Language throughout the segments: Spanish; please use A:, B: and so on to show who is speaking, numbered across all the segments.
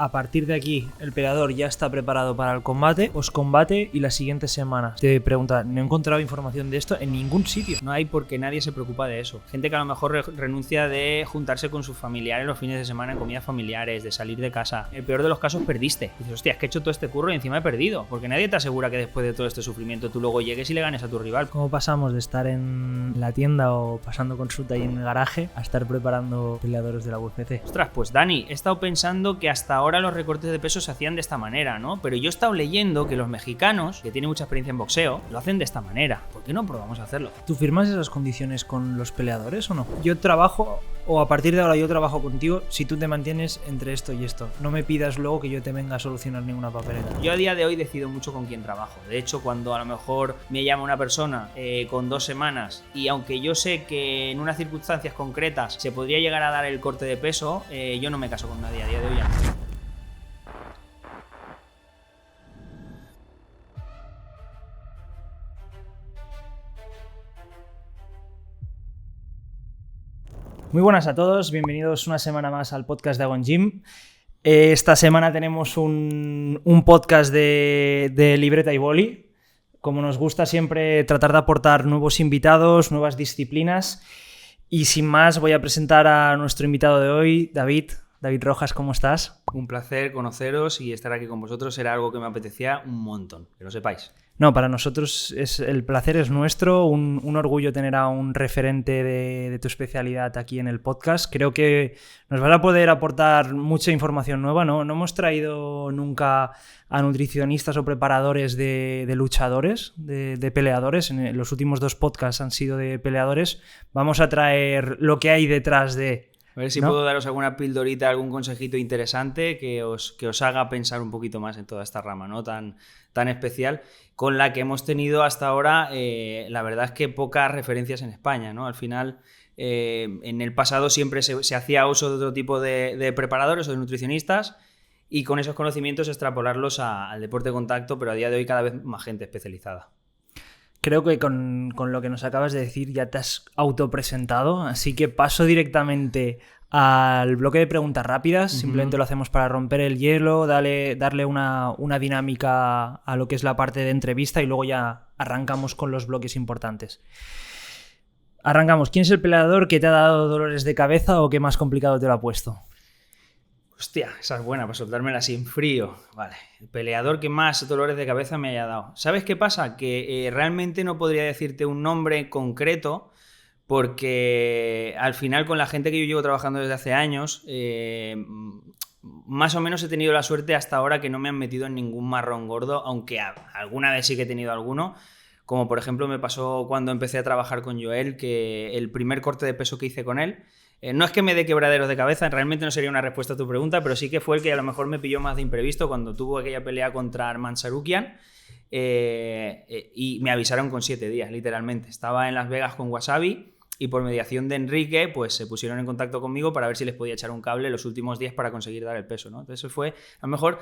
A: A partir de aquí, el peleador ya está preparado para el combate, poscombate y las siguientes semanas. Te pregunta, no he encontrado información de esto en ningún sitio.
B: No hay porque nadie se preocupa de eso. Gente que a lo mejor renuncia de juntarse con sus familiares los fines de semana en comidas familiares, de salir de casa. En el peor de los casos perdiste. Dices, hostia, es que he hecho todo este curro y encima he perdido. Porque nadie te asegura que después de todo este sufrimiento tú luego llegues y le ganes a tu rival.
A: ¿Cómo pasamos de estar en la tienda o pasando consulta ahí en el garaje a estar preparando peleadores de la UFC?
B: Ostras, pues Dani, he estado pensando que hasta ahora los recortes de peso se hacían de esta manera, ¿no? Pero yo he estado leyendo que los mexicanos, que tienen mucha experiencia en boxeo, lo hacen de esta manera. ¿Por qué no probamos a hacerlo?
A: ¿Tú firmas esas condiciones con los peleadores o no? Yo trabajo, o a partir de ahora yo trabajo contigo si tú te mantienes entre esto y esto. No me pidas luego que yo te venga a solucionar ninguna papeleta.
B: Yo a día de hoy decido mucho con quién trabajo. De hecho, cuando a lo mejor me llama una persona con 2 semanas y aunque yo sé que en unas circunstancias concretas se podría llegar a dar el corte de peso, yo no me caso con nadie a día de hoy ya.
A: Muy buenas a todos, bienvenidos una semana más al podcast de Agon Gym. Esta semana tenemos un podcast de libreta y boli. Como nos gusta siempre tratar de aportar nuevos invitados, nuevas disciplinas. Y sin más voy a presentar a nuestro invitado de hoy, David Rojas, ¿cómo estás?
B: Un placer conoceros y estar aquí con vosotros. Era algo que me apetecía un montón, que lo sepáis.
A: No, para nosotros el placer es nuestro, un orgullo tener a un referente de tu especialidad aquí en el podcast. Creo que nos vas a poder aportar mucha información nueva, ¿no? No hemos traído nunca a nutricionistas o preparadores de luchadores, de peleadores. En los últimos 2 podcasts han sido de peleadores. Vamos a traer lo que hay detrás de...
B: A ver si puedo daros alguna pildorita, algún consejito interesante que os haga pensar un poquito más en toda esta rama, ¿no? Tan especial, con la que hemos tenido hasta ahora, la verdad es que pocas referencias en España, ¿no? Al final, en el pasado siempre se hacía uso de otro tipo de preparadores o de nutricionistas y con esos conocimientos extrapolarlos al deporte de contacto, pero a día de hoy cada vez más gente especializada.
A: Creo que con lo que nos acabas de decir ya te has autopresentado, así que paso directamente al bloque de preguntas rápidas. Simplemente lo hacemos para romper el hielo, darle una dinámica a lo que es la parte de entrevista y luego ya arrancamos con los bloques importantes. Arrancamos. ¿Quién es el peleador que te ha dado dolores de cabeza o que más complicado te lo ha puesto?
B: Hostia, esa es buena para soltármela así en frío. Vale, el peleador que más dolores de cabeza me haya dado. ¿Sabes qué pasa? Que realmente no podría decirte un nombre concreto porque al final con la gente que yo llevo trabajando desde hace años, más o menos he tenido la suerte hasta ahora que no me han metido en ningún marrón gordo, aunque alguna vez sí que he tenido alguno. Como por ejemplo me pasó cuando empecé a trabajar con Joel, que el primer corte de peso que hice con él, no es que me dé quebraderos de cabeza, realmente no sería una respuesta a tu pregunta, pero sí que fue el que a lo mejor me pilló más de imprevisto cuando tuvo aquella pelea contra Arman Sarukian y me avisaron con 7 días, literalmente. Estaba en Las Vegas con Wasabi y por mediación de Enrique pues se pusieron en contacto conmigo para ver si les podía echar un cable los últimos días para conseguir dar el peso, ¿no? Entonces fue, a lo mejor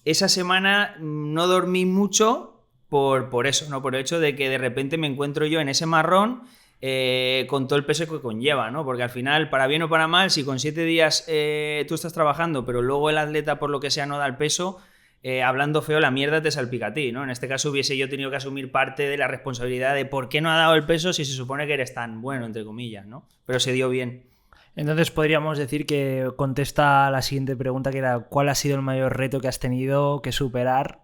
B: esa semana no dormí mucho por eso, ¿no? Por el hecho de que de repente me encuentro yo en ese marrón con todo el peso que conlleva, ¿no? Porque al final, para bien o para mal, si con 7 días tú estás trabajando, pero luego el atleta por lo que sea no da el peso, hablando feo, la mierda te salpica a ti, ¿no? En este caso hubiese yo tenido que asumir parte de la responsabilidad de por qué no ha dado el peso si se supone que eres tan bueno, entre comillas, ¿no? Pero se dio bien.
A: Entonces podríamos decir que contesta a la siguiente pregunta, que era ¿cuál ha sido el mayor reto que has tenido que superar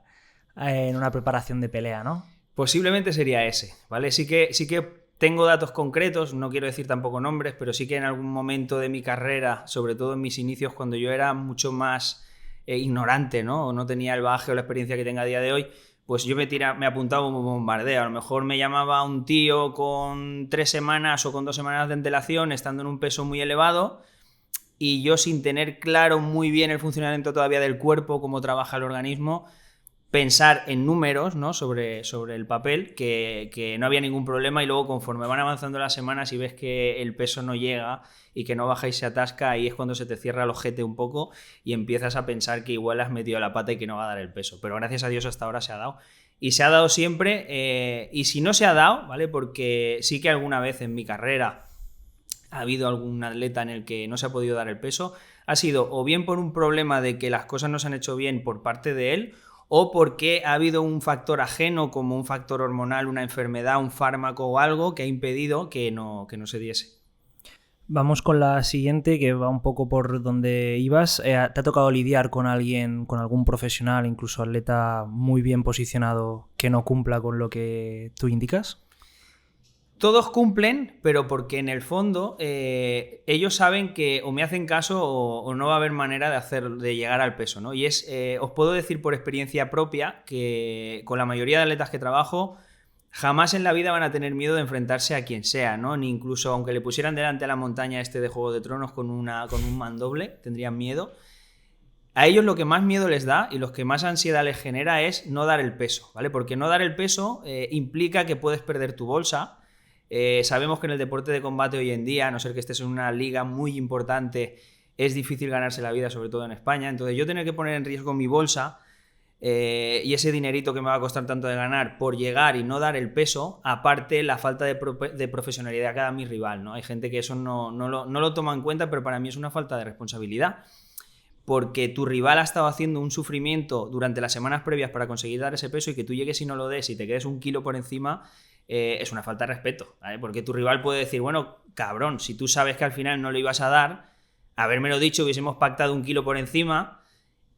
A: en una preparación de pelea, ¿no?
B: Posiblemente sería ese, ¿vale? Sí que tengo datos concretos, no quiero decir tampoco nombres, pero sí que en algún momento de mi carrera, sobre todo en mis inicios, cuando yo era mucho más ignorante, ¿no? O no tenía el bagaje o la experiencia que tengo a día de hoy, pues yo me apuntaba un bombardeo. A lo mejor me llamaba un tío con 3 semanas o con 2 semanas de antelación, estando en un peso muy elevado, y yo sin tener claro muy bien el funcionamiento todavía del cuerpo, cómo trabaja el organismo, pensar en números, ¿no? sobre el papel, que no había ningún problema, y luego conforme van avanzando las semanas y ves que el peso no llega y que no baja y se atasca, ahí es cuando se te cierra el ojete un poco y empiezas a pensar que igual has metido la pata y que no va a dar el peso. Pero gracias a Dios hasta ahora se ha dado. Y se ha dado siempre, y si no se ha dado, ¿vale? Porque sí que alguna vez en mi carrera ha habido algún atleta en el que no se ha podido dar el peso, ha sido o bien por un problema de que las cosas no se han hecho bien por parte de él, o porque ha habido un factor ajeno como un factor hormonal, una enfermedad, un fármaco o algo que ha impedido que no se diese.
A: Vamos con la siguiente, que va un poco por donde ibas. ¿Te ha tocado lidiar con alguien, con algún profesional, incluso atleta muy bien posicionado, que no cumpla con lo que tú indicas?
B: Todos cumplen, pero porque en el fondo ellos saben que o me hacen caso o no va a haber manera de llegar al peso, ¿no? Y os puedo decir por experiencia propia que con la mayoría de atletas que trabajo jamás en la vida van a tener miedo de enfrentarse a quien sea, ¿no? Ni incluso aunque le pusieran delante a la montaña de Juego de Tronos con un mandoble, tendrían miedo. A ellos lo que más miedo les da y lo que más ansiedad les genera es no dar el peso, ¿vale? Porque no dar el peso implica que puedes perder tu bolsa. Sabemos que en el deporte de combate hoy en día, a no ser que estés en una liga muy importante, es difícil ganarse la vida, sobre todo en España. Entonces yo tener que poner en riesgo mi bolsa y ese dinerito que me va a costar tanto de ganar por llegar y no dar el peso, aparte la falta de profesionalidad que da mi rival, ¿no? Hay gente que eso no lo toma en cuenta, pero para mí es una falta de responsabilidad. Porque tu rival ha estado haciendo un sufrimiento durante las semanas previas para conseguir dar ese peso y que tú llegues y no lo des y te quedes 1 kilo por encima, es una falta de respeto, ¿vale? Porque tu rival puede decir, bueno, cabrón, si tú sabes que al final no le ibas a dar, habérmelo dicho, hubiésemos pactado 1 kilo por encima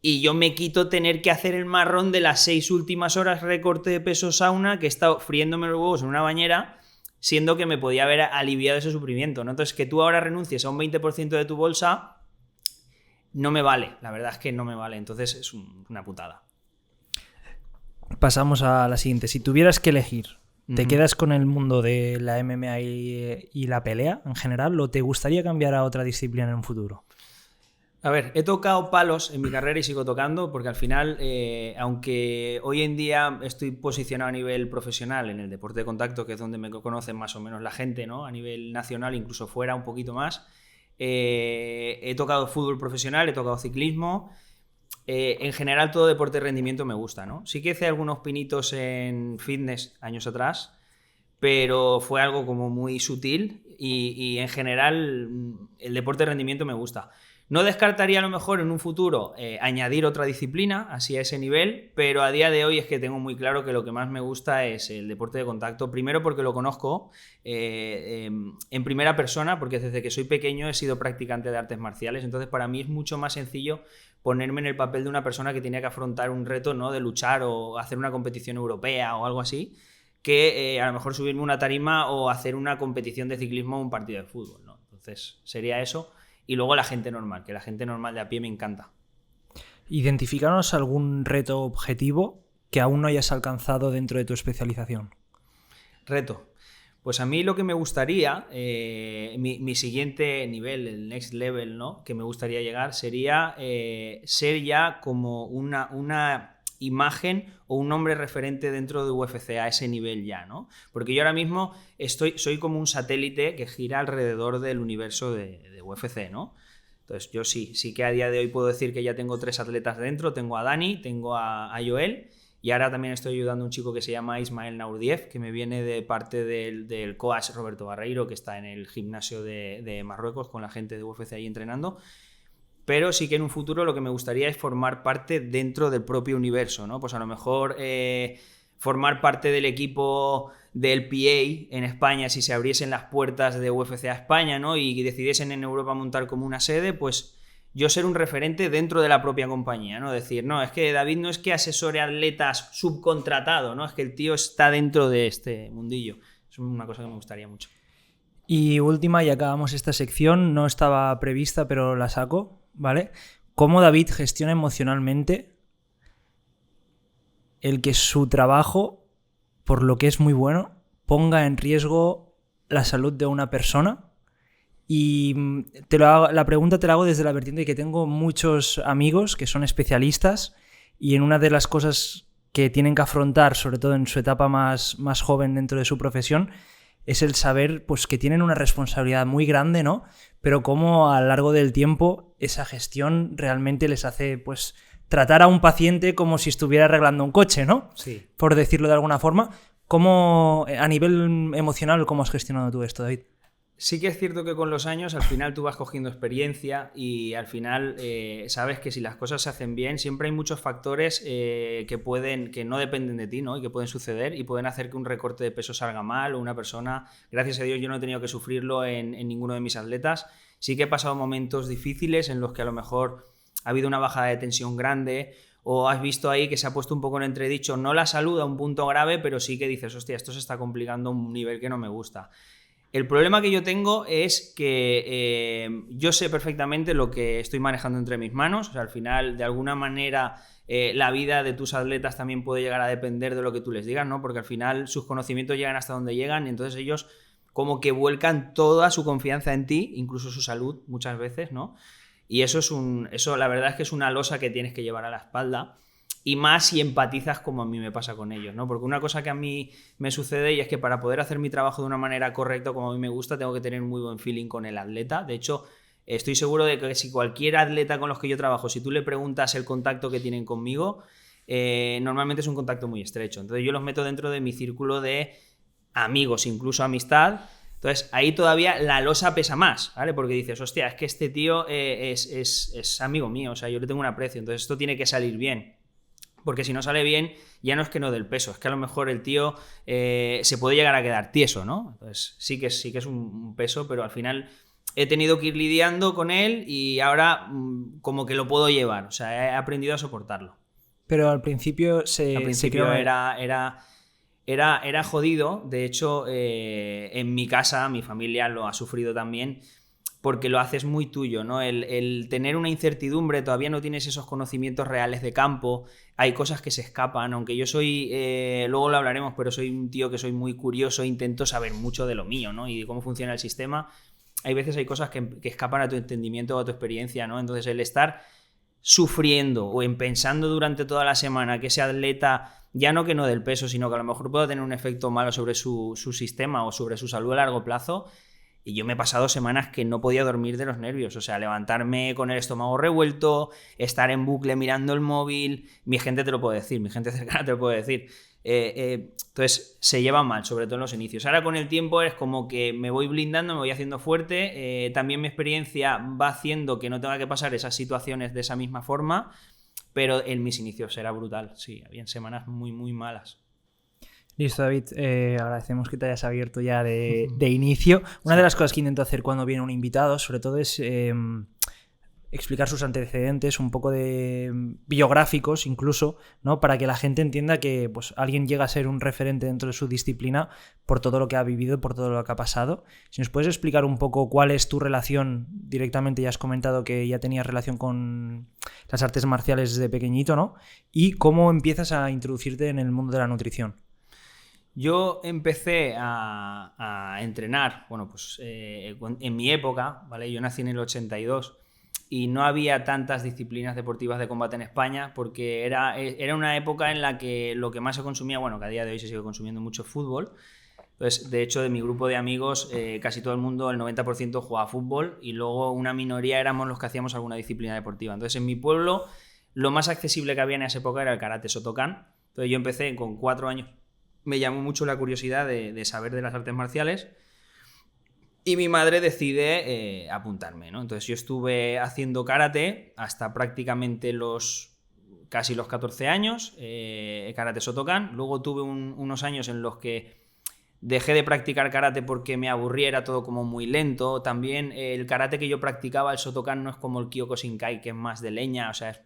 B: y yo me quito tener que hacer el marrón de las 6 últimas horas recorte de peso sauna que he estado friéndome los huevos en una bañera, siendo que me podía haber aliviado ese sufrimiento, ¿no? Entonces, que tú ahora renuncies a un 20% de tu bolsa no me vale, la verdad es que no me vale, entonces es una putada.
A: Pasamos a la siguiente. Si tuvieras que elegir, ¿te quedas con el mundo de la MMA y la pelea en general o te gustaría cambiar a otra disciplina en un futuro?
B: A ver, he tocado palos en mi carrera y sigo tocando porque al final, aunque hoy en día estoy posicionado a nivel profesional en el deporte de contacto, que es donde me conocen más o menos la gente, ¿no? A nivel nacional, incluso fuera un poquito más, he tocado fútbol profesional, he tocado ciclismo. En general todo deporte de rendimiento me gusta, ¿no? Sí que hice algunos pinitos en fitness años atrás, pero fue algo como muy sutil y en general el deporte de rendimiento me gusta. No descartaría a lo mejor en un futuro añadir otra disciplina así a ese nivel, pero a día de hoy es que tengo muy claro que lo que más me gusta es el deporte de contacto. Primero porque lo conozco en primera persona, porque desde que soy pequeño he sido practicante de artes marciales, entonces para mí es mucho más sencillo ponerme en el papel de una persona que tenía que afrontar un reto, ¿no? De luchar o hacer una competición europea o algo así, que a lo mejor subirme una tarima o hacer una competición de ciclismo o un partido de fútbol, ¿no? Entonces sería eso. Y luego la gente normal, que la gente normal de a pie me encanta.
A: Identifícanos algún reto objetivo que aún no hayas alcanzado dentro de tu especialización.
B: Reto. Pues a mí lo que me gustaría, mi siguiente nivel, el next level, ¿no? Que me gustaría llegar sería ser ya como una imagen o un nombre referente dentro de UFC a ese nivel ya, ¿no? Porque yo ahora mismo soy como un satélite que gira alrededor del universo de UFC, ¿no? Entonces yo sí que a día de hoy puedo decir que ya tengo 3 atletas dentro, tengo a Dani, tengo a Joel y ahora también estoy ayudando a un chico que se llama Ismael Naurdiev, que me viene de parte del coach Roberto Barreiro, que está en el gimnasio de Marruecos con la gente de UFC ahí entrenando. Pero sí que en un futuro lo que me gustaría es formar parte dentro del propio universo, ¿no? Pues a lo mejor formar parte del equipo del PA en España, si se abriesen las puertas de UFC a España, ¿no? Y decidiesen en Europa montar como una sede, pues yo ser un referente dentro de la propia compañía, ¿no? Decir, no, es que David no es que asesore atletas subcontratado, ¿no? Es que el tío está dentro de este mundillo. Es una cosa que me gustaría mucho.
A: Y última, y acabamos esta sección, no estaba prevista, pero la saco, ¿vale? ¿Cómo David gestiona emocionalmente el que su trabajo, por lo que es muy bueno, ponga en riesgo la salud de una persona? Y la pregunta te la hago desde la vertiente de que tengo muchos amigos que son especialistas y en una de las cosas que tienen que afrontar, sobre todo en su etapa más joven dentro de su profesión, es el saber pues, que tienen una responsabilidad muy grande, ¿no? Pero cómo a lo largo del tiempo esa gestión realmente les hace pues, tratar a un paciente como si estuviera arreglando un coche, ¿no?
B: Sí.
A: Por decirlo de alguna forma. ¿Cómo, a nivel emocional, cómo has gestionado tú esto, David?
B: Sí que es cierto que con los años al final tú vas cogiendo experiencia y al final sabes que si las cosas se hacen bien, siempre hay muchos factores que no dependen de ti, ¿no? Y que pueden suceder y pueden hacer que un recorte de peso salga mal o una persona, gracias a Dios yo no he tenido que sufrirlo en ninguno de mis atletas. Sí que he pasado momentos difíciles en los que a lo mejor ha habido una bajada de tensión grande o has visto ahí que se ha puesto un poco en entredicho, no la salud a un punto grave, pero sí que dices, hostia, esto se está complicando a un nivel que no me gusta. El problema que yo tengo es que yo sé perfectamente lo que estoy manejando entre mis manos. O sea, al final, de alguna manera, la vida de tus atletas también puede llegar a depender de lo que tú les digas, ¿no? Porque al final sus conocimientos llegan hasta donde llegan y entonces ellos como que vuelcan toda su confianza en ti, incluso su salud muchas veces, ¿no? Y eso la verdad es que es una losa que tienes que llevar a la espalda. Y más si empatizas como a mí me pasa con ellos, ¿no? Porque una cosa que a mí me sucede y es que para poder hacer mi trabajo de una manera correcta como a mí me gusta, tengo que tener muy buen feeling con el atleta. De hecho, estoy seguro de que si cualquier atleta con los que yo trabajo, si tú le preguntas el contacto que tienen conmigo, normalmente es un contacto muy estrecho. Entonces yo los meto dentro de mi círculo de amigos, incluso amistad. Entonces ahí todavía la losa pesa más, ¿vale? Porque dices, hostia, es que este tío es amigo mío, o sea, yo le tengo un aprecio, entonces esto tiene que salir bien. Porque si no sale bien, ya no es que no del peso, es que a lo mejor el tío se puede llegar a quedar tieso, ¿no? Entonces sí que es un peso, pero al final he tenido que ir lidiando con él y ahora como que lo puedo llevar, o sea, he aprendido a soportarlo.
A: Pero al principio se creó...
B: Era jodido, de hecho en mi casa, mi familia lo ha sufrido también, porque lo haces muy tuyo, ¿no? El tener una incertidumbre, todavía no tienes esos conocimientos reales de campo, hay cosas que se escapan, aunque yo soy, luego lo hablaremos, pero soy un tío que soy muy curioso, intento saber mucho de lo mío, ¿no? Y de cómo funciona el sistema. Hay veces hay cosas que escapan a tu entendimiento o a tu experiencia, ¿no? Entonces el estar sufriendo o pensando durante toda la semana que ese atleta, ya no que no del peso, sino que a lo mejor pueda tener un efecto malo sobre su sistema o sobre su salud a largo plazo. Y yo me he pasado semanas que no podía dormir de los nervios, o sea, levantarme con el estómago revuelto, estar en bucle mirando el móvil, mi gente te lo puede decir, mi gente cercana te lo puede decir. Entonces se lleva mal, sobre todo en los inicios. Ahora con el tiempo es como que me voy blindando, me voy haciendo fuerte, también mi experiencia va haciendo que no tenga que pasar esas situaciones de esa misma forma, pero en mis inicios era brutal, sí, habían semanas muy, muy malas.
A: Listo, David. Agradecemos que te hayas abierto ya de inicio. Una de las cosas que intento hacer cuando viene un invitado, sobre todo, es explicar sus antecedentes, un poco de biográficos incluso, ¿no? Para que la gente entienda que pues, alguien llega a ser un referente dentro de su disciplina por todo lo que ha vivido, por todo lo que ha pasado. Si nos puedes explicar un poco cuál es tu relación, directamente ya has comentado que ya tenías relación con las artes marciales desde pequeñito, ¿no? Y cómo empiezas a introducirte en el mundo de la nutrición.
B: Yo empecé a entrenar, bueno, pues en mi época, ¿vale? Yo nací en el 82 y no había tantas disciplinas deportivas de combate en España porque era una época en la que lo que más se consumía, bueno, que a día de hoy se sigue consumiendo mucho fútbol. Entonces, de hecho, de mi grupo de amigos, casi todo el mundo, el 90% jugaba fútbol y luego una minoría éramos los que hacíamos alguna disciplina deportiva. Entonces, en mi pueblo, lo más accesible que había en esa época era el karate Shotokan. Entonces, yo empecé con 4 años. Me llamó mucho la curiosidad de saber de las artes marciales y mi madre decide apuntarme, ¿no? Entonces yo estuve haciendo karate hasta prácticamente casi los 14 años, karate Shotokan. Luego tuve unos años en los que dejé de practicar karate porque me aburría, era todo como muy lento. También el karate que yo practicaba, el Shotokan, no es como el Kyokushinkai, que es más de leña, o sea, es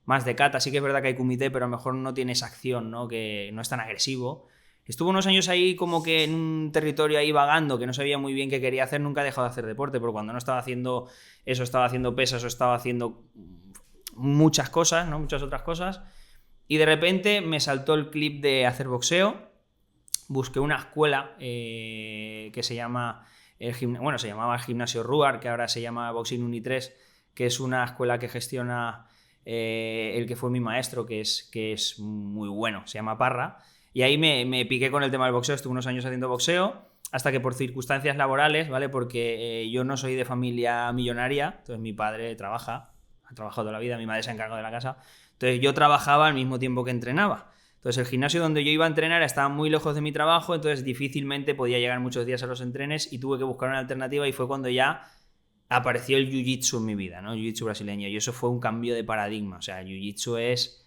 B: más de kata. Sí que es verdad que hay kumite, pero a lo mejor no tiene esa acción, ¿no? Que no es tan agresivo. Estuve unos años ahí como que en un territorio ahí vagando, que no sabía muy bien qué quería hacer. Nunca he dejado de hacer deporte, pero cuando no estaba haciendo eso, estaba haciendo pesas o estaba haciendo muchas cosas, ¿no? Muchas otras cosas. Y de repente me saltó el clip de hacer boxeo. Busqué una escuela que se llama se llamaba el Gimnasio Ruar, que ahora se llama Boxing Uni 3, que es una escuela que gestiona el que fue mi maestro, que es muy bueno, se llama Parra. Y ahí me piqué con el tema del boxeo, estuve unos años haciendo boxeo, hasta que por circunstancias laborales, ¿vale? Porque yo no soy de familia millonaria, entonces mi padre ha trabajado toda la vida, mi madre se encargó de la casa, entonces yo trabajaba al mismo tiempo que entrenaba. Entonces el gimnasio donde yo iba a entrenar estaba muy lejos de mi trabajo, entonces difícilmente podía llegar muchos días a los entrenes y tuve que buscar una alternativa y fue cuando ya apareció el jiu-jitsu en mi vida, ¿no? El jiu-jitsu brasileño, y eso fue un cambio de paradigma. O sea, el jiu-jitsu es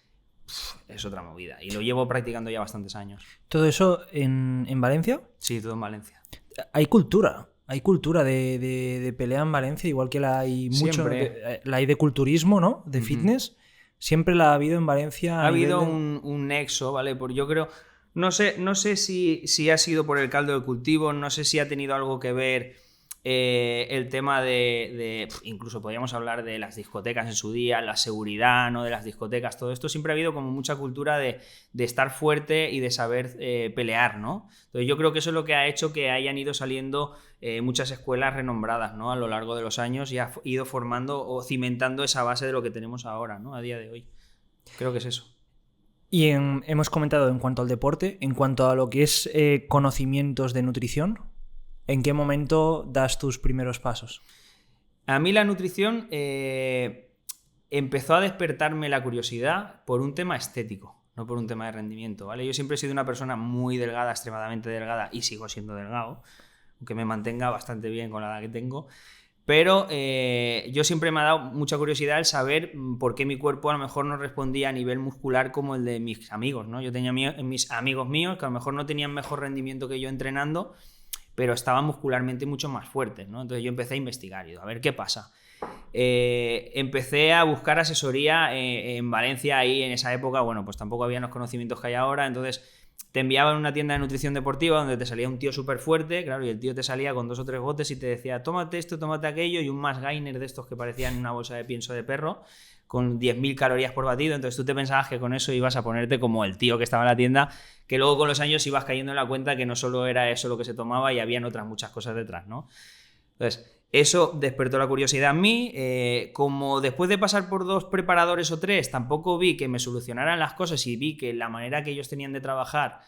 B: otra movida y lo llevo practicando ya bastantes años.
A: ¿Todo eso en Valencia?
B: Sí, todo en Valencia.
A: Hay cultura de pelea en Valencia, igual que la hay mucho, la hay de culturismo, ¿no? De fitness. Siempre la ha habido en Valencia.
B: Ha habido un nexo, ¿vale? Porque yo creo, no sé si ha sido por el caldo de cultivo, no sé si ha tenido algo que ver el tema incluso podríamos hablar de las discotecas en su día, la seguridad, ¿no? De las discotecas, todo esto. Siempre ha habido como mucha cultura de estar fuerte y de saber pelear, ¿no? Entonces yo creo que eso es lo que ha hecho que hayan ido saliendo muchas escuelas renombradas, ¿no? A lo largo de los años y ha ido formando o cimentando esa base de lo que tenemos ahora, ¿no? A día de hoy. Creo que es eso.
A: Y hemos comentado en cuanto al deporte, en cuanto a lo que es conocimientos de nutrición, ¿en qué momento das tus primeros pasos?
B: A mí la nutrición empezó a despertarme la curiosidad por un tema estético, no por un tema de rendimiento, ¿vale? Yo siempre he sido una persona muy delgada, extremadamente delgada, y sigo siendo delgado, aunque me mantenga bastante bien con la edad que tengo. Pero yo siempre me ha dado mucha curiosidad el saber por qué mi cuerpo a lo mejor no respondía a nivel muscular como el de mis amigos, ¿no? Yo tenía mis amigos míos que a lo mejor no tenían mejor rendimiento que yo entrenando, pero estaban muscularmente mucho más fuertes, ¿no? Entonces yo empecé a investigar y a ver qué pasa. Empecé a buscar asesoría en Valencia ahí en esa época. Bueno, pues tampoco había los conocimientos que hay ahora, entonces te enviaban a una tienda de nutrición deportiva donde te salía un tío súper fuerte, claro, y el tío te salía con 2 o 3 botes y te decía tómate esto, tómate aquello, y un mass gainer de estos que parecían una bolsa de pienso de perro con 10.000 calorías por batido. Entonces tú te pensabas que con eso ibas a ponerte como el tío que estaba en la tienda, que luego con los años ibas cayendo en la cuenta que no solo era eso lo que se tomaba y habían otras muchas cosas detrás, ¿no? Entonces eso despertó la curiosidad en mí. Como después de pasar por 2 preparadores o 3 tampoco vi que me solucionaran las cosas y vi que la manera que ellos tenían de trabajar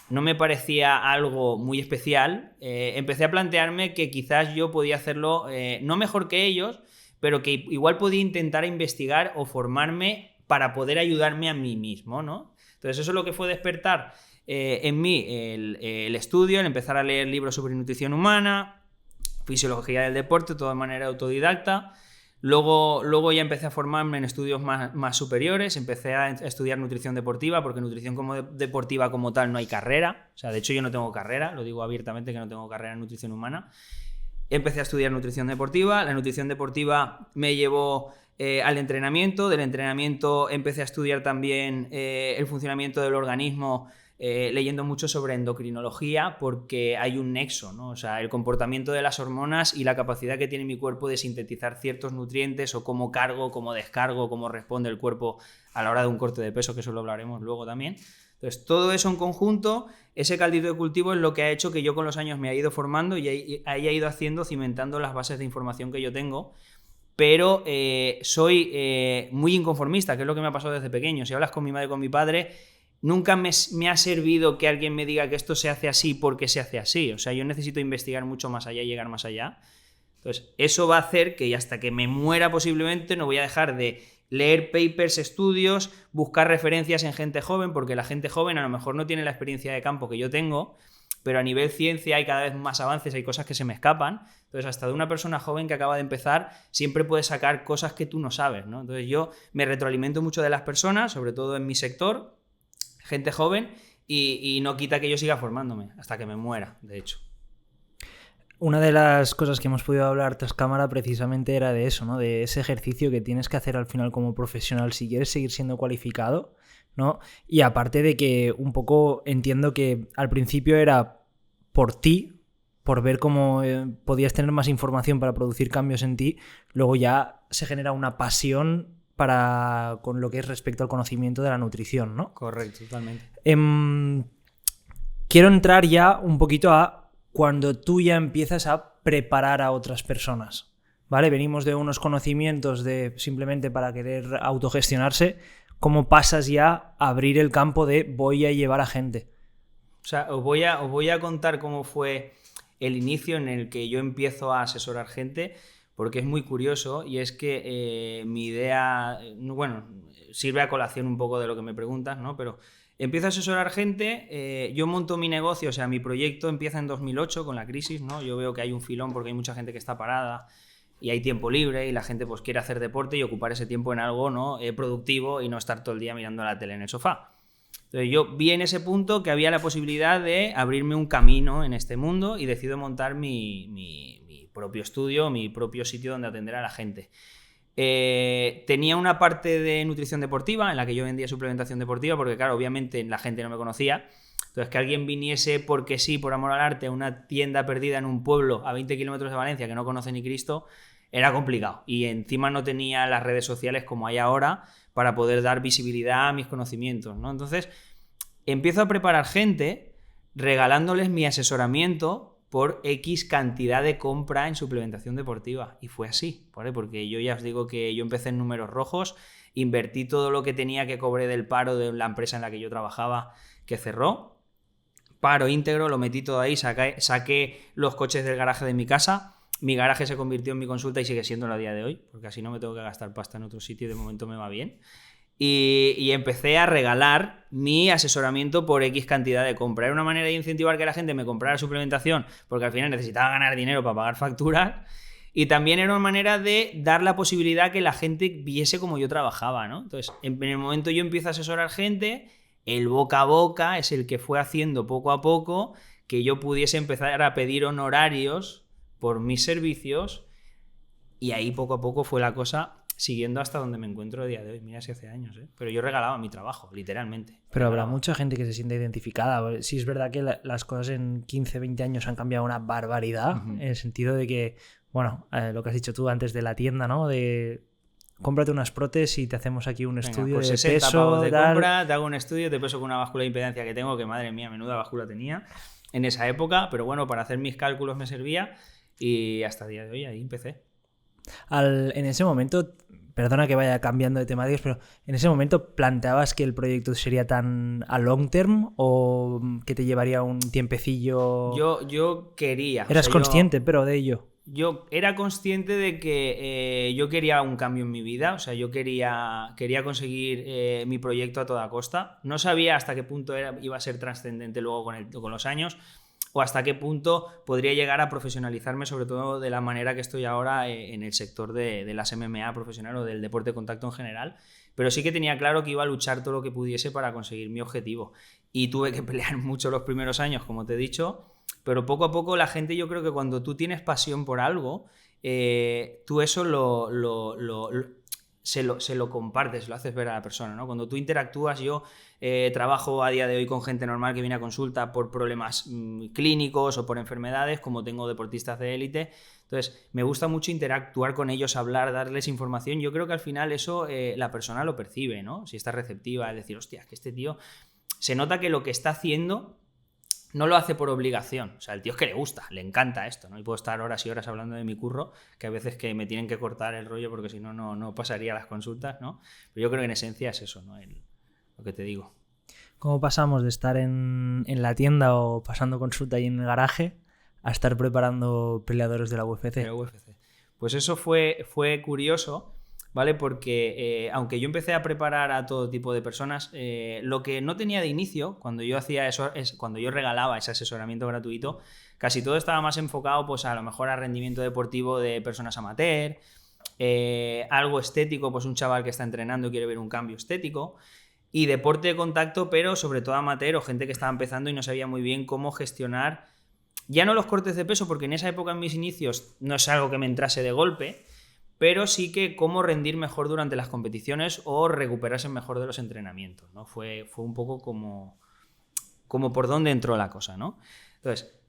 B: no me parecía algo muy especial, empecé a plantearme que quizás yo podía hacerlo no mejor que ellos, pero que igual podía intentar investigar o formarme para poder ayudarme a mí mismo, ¿no? Entonces eso es lo que fue despertar en mí el estudio, el empezar a leer libros sobre nutrición humana, fisiología del deporte, todo de manera autodidacta. Luego ya empecé a formarme en estudios más superiores, empecé a estudiar nutrición deportiva, porque nutrición deportiva como tal no hay carrera. O sea, de hecho yo no tengo carrera, lo digo abiertamente que no tengo carrera en nutrición humana. Empecé a estudiar nutrición deportiva, la nutrición deportiva me llevó al entrenamiento, del entrenamiento empecé a estudiar también el funcionamiento del organismo, leyendo mucho sobre endocrinología, porque hay un nexo, ¿no? O sea, el comportamiento de las hormonas y la capacidad que tiene mi cuerpo de sintetizar ciertos nutrientes, o cómo cargo, cómo descargo, cómo responde el cuerpo a la hora de un corte de peso, que eso lo hablaremos luego también. Entonces, todo eso en conjunto, ese caldito de cultivo es lo que ha hecho que yo con los años me haya ido formando y haya ido cimentando las bases de información que yo tengo. Pero soy muy inconformista, que es lo que me ha pasado desde pequeño. Si hablas con mi madre o con mi padre, nunca me ha servido que alguien me diga que esto se hace así porque se hace así. O sea, yo necesito investigar mucho más allá y llegar más allá. Entonces, eso va a hacer que hasta que me muera posiblemente no voy a dejar de leer papers, estudios, buscar referencias en gente joven, porque la gente joven a lo mejor no tiene la experiencia de campo que yo tengo, pero a nivel ciencia hay cada vez más avances, hay cosas que se me escapan. Entonces, hasta de una persona joven que acaba de empezar, siempre puedes sacar cosas que tú no sabes, ¿no? Entonces, yo me retroalimento mucho de las personas, sobre todo en mi sector, gente joven, y no quita que yo siga formándome hasta que me muera, de hecho.
A: Una de las cosas que hemos podido hablar tras cámara precisamente era de eso, ¿no? De ese ejercicio que tienes que hacer al final como profesional si quieres seguir siendo cualificado, ¿no? Y aparte de que un poco entiendo que al principio era por ti, por ver cómo podías tener más información para producir cambios en ti, luego ya se genera una pasión con lo que es respecto al conocimiento de la nutrición, ¿no?
B: Correcto, totalmente.
A: Quiero entrar ya un poquito a cuando tú ya empiezas a preparar a otras personas, ¿vale? Venimos de unos conocimientos de simplemente para querer autogestionarse. ¿Cómo pasas ya a abrir el campo de voy a llevar a gente?
B: O sea, os voy a contar cómo fue el inicio en el que yo empiezo a asesorar gente, porque es muy curioso, y es que mi idea, bueno, sirve a colación un poco de lo que me preguntas, ¿no? Pero empiezo a asesorar gente, yo monto mi negocio, o sea, mi proyecto empieza en 2008 con la crisis, ¿no? Yo veo que hay un filón porque hay mucha gente que está parada y hay tiempo libre y la gente pues quiere hacer deporte y ocupar ese tiempo en algo, ¿no? Productivo y no estar todo el día mirando la tele en el sofá. Entonces yo vi en ese punto que había la posibilidad de abrirme un camino en este mundo y decido montar mi propio estudio, mi propio sitio donde atender a la gente. Tenía una parte de nutrición deportiva en la que yo vendía suplementación deportiva porque, claro, obviamente la gente no me conocía. Entonces, que alguien viniese porque sí, por amor al arte, a una tienda perdida en un pueblo a 20 kilómetros de Valencia que no conoce ni Cristo, era complicado. Y encima no tenía las redes sociales como hay ahora para poder dar visibilidad a mis conocimientos, ¿no? Entonces, empiezo a preparar gente regalándoles mi asesoramiento por X cantidad de compra en suplementación deportiva. Y fue así, ¿vale? Porque yo ya os digo que yo empecé en números rojos, invertí todo lo que tenía que cobré del paro de la empresa en la que yo trabajaba que cerró, paro íntegro, lo metí todo ahí, saqué los coches del garaje de mi casa, mi garaje se convirtió en mi consulta y sigue siéndolo a día de hoy, porque así no me tengo que gastar pasta en otro sitio y de momento me va bien. Y empecé a regalar mi asesoramiento por X cantidad de compra. Era una manera de incentivar que la gente me comprara suplementación, porque al final necesitaba ganar dinero para pagar facturas. Y también era una manera de dar la posibilidad que la gente viese cómo yo trabajaba, ¿no? Entonces, en el momento yo empiezo a asesorar gente, el boca a boca es el que fue haciendo poco a poco que yo pudiese empezar a pedir honorarios por mis servicios. Y ahí poco a poco fue la cosa siguiendo hasta donde me encuentro a día de hoy. Mira, si hace años, ¿eh? Pero yo regalaba mi trabajo, literalmente.
A: Pero habrá mucha gente que se siente identificada. Sí, es verdad que las cosas en 15, 20 años han cambiado una barbaridad, en el sentido de que, bueno, lo que has dicho tú antes de la tienda, ¿no? De cómprate unas prótesis y te hacemos aquí un estudio
B: pues
A: de
B: 60
A: peso,
B: pavos de
A: tal.
B: compra, te hago un estudio de peso con una báscula de impedancia que tengo, que madre mía, menuda báscula tenía en esa época, pero bueno, para hacer mis cálculos me servía y hasta el día de hoy ahí empecé.
A: En ese momento, perdona que vaya cambiando de temáticas, pero en ese momento ¿planteabas que el proyecto sería tan a long term o que te llevaría un tiempecillo?
B: Yo quería.
A: ¿Eras consciente, pero de ello?
B: Yo era consciente de que yo quería un cambio en mi vida, o sea, yo quería conseguir mi proyecto a toda costa. No sabía hasta qué punto iba a ser trascendente luego con los años, o hasta qué punto podría llegar a profesionalizarme, sobre todo de la manera que estoy ahora en el sector de las MMA profesional o del deporte de contacto en general, pero sí que tenía claro que iba a luchar todo lo que pudiese para conseguir mi objetivo. Y tuve que pelear mucho los primeros años, como te he dicho, pero poco a poco la gente, yo creo que cuando tú tienes pasión por algo, tú eso se lo compartes, lo haces ver a la persona, ¿no? Cuando tú interactúas, yo trabajo a día de hoy con gente normal que viene a consulta por problemas clínicos o por enfermedades, como tengo deportistas de élite. Entonces, me gusta mucho interactuar con ellos, hablar, darles información. Yo creo que al final eso la persona lo percibe, ¿no? Si está receptiva, es decir, hostia, que este tío se nota que lo que está haciendo no lo hace por obligación. O sea, el tío es que le gusta, le encanta esto, ¿no? Y puedo estar horas y horas hablando de mi curro, que a veces que me tienen que cortar el rollo porque si no, no pasaría las consultas, ¿no? Pero yo creo que en esencia es eso, ¿no? Lo que te digo.
A: ¿Cómo pasamos de estar en la tienda o pasando consulta ahí en el garaje a estar preparando peleadores de la UFC?
B: De la UFC. Pues eso fue curioso, ¿vale? Porque aunque yo empecé a preparar a todo tipo de personas, lo que no tenía de inicio, cuando yo hacía eso, cuando yo regalaba ese asesoramiento gratuito, casi todo estaba más enfocado pues a lo mejor a rendimiento deportivo de personas amateur, algo estético, pues un chaval que está entrenando y quiere ver un cambio estético, y deporte de contacto, pero sobre todo amateur o gente que estaba empezando y no sabía muy bien cómo gestionar, ya no los cortes de peso, porque en esa época en mis inicios no es algo que me entrase de golpe, pero sí que cómo rendir mejor durante las competiciones o recuperarse mejor de los entrenamientos, ¿no? Fue un poco como por dónde entró la cosa, ¿no? Entonces,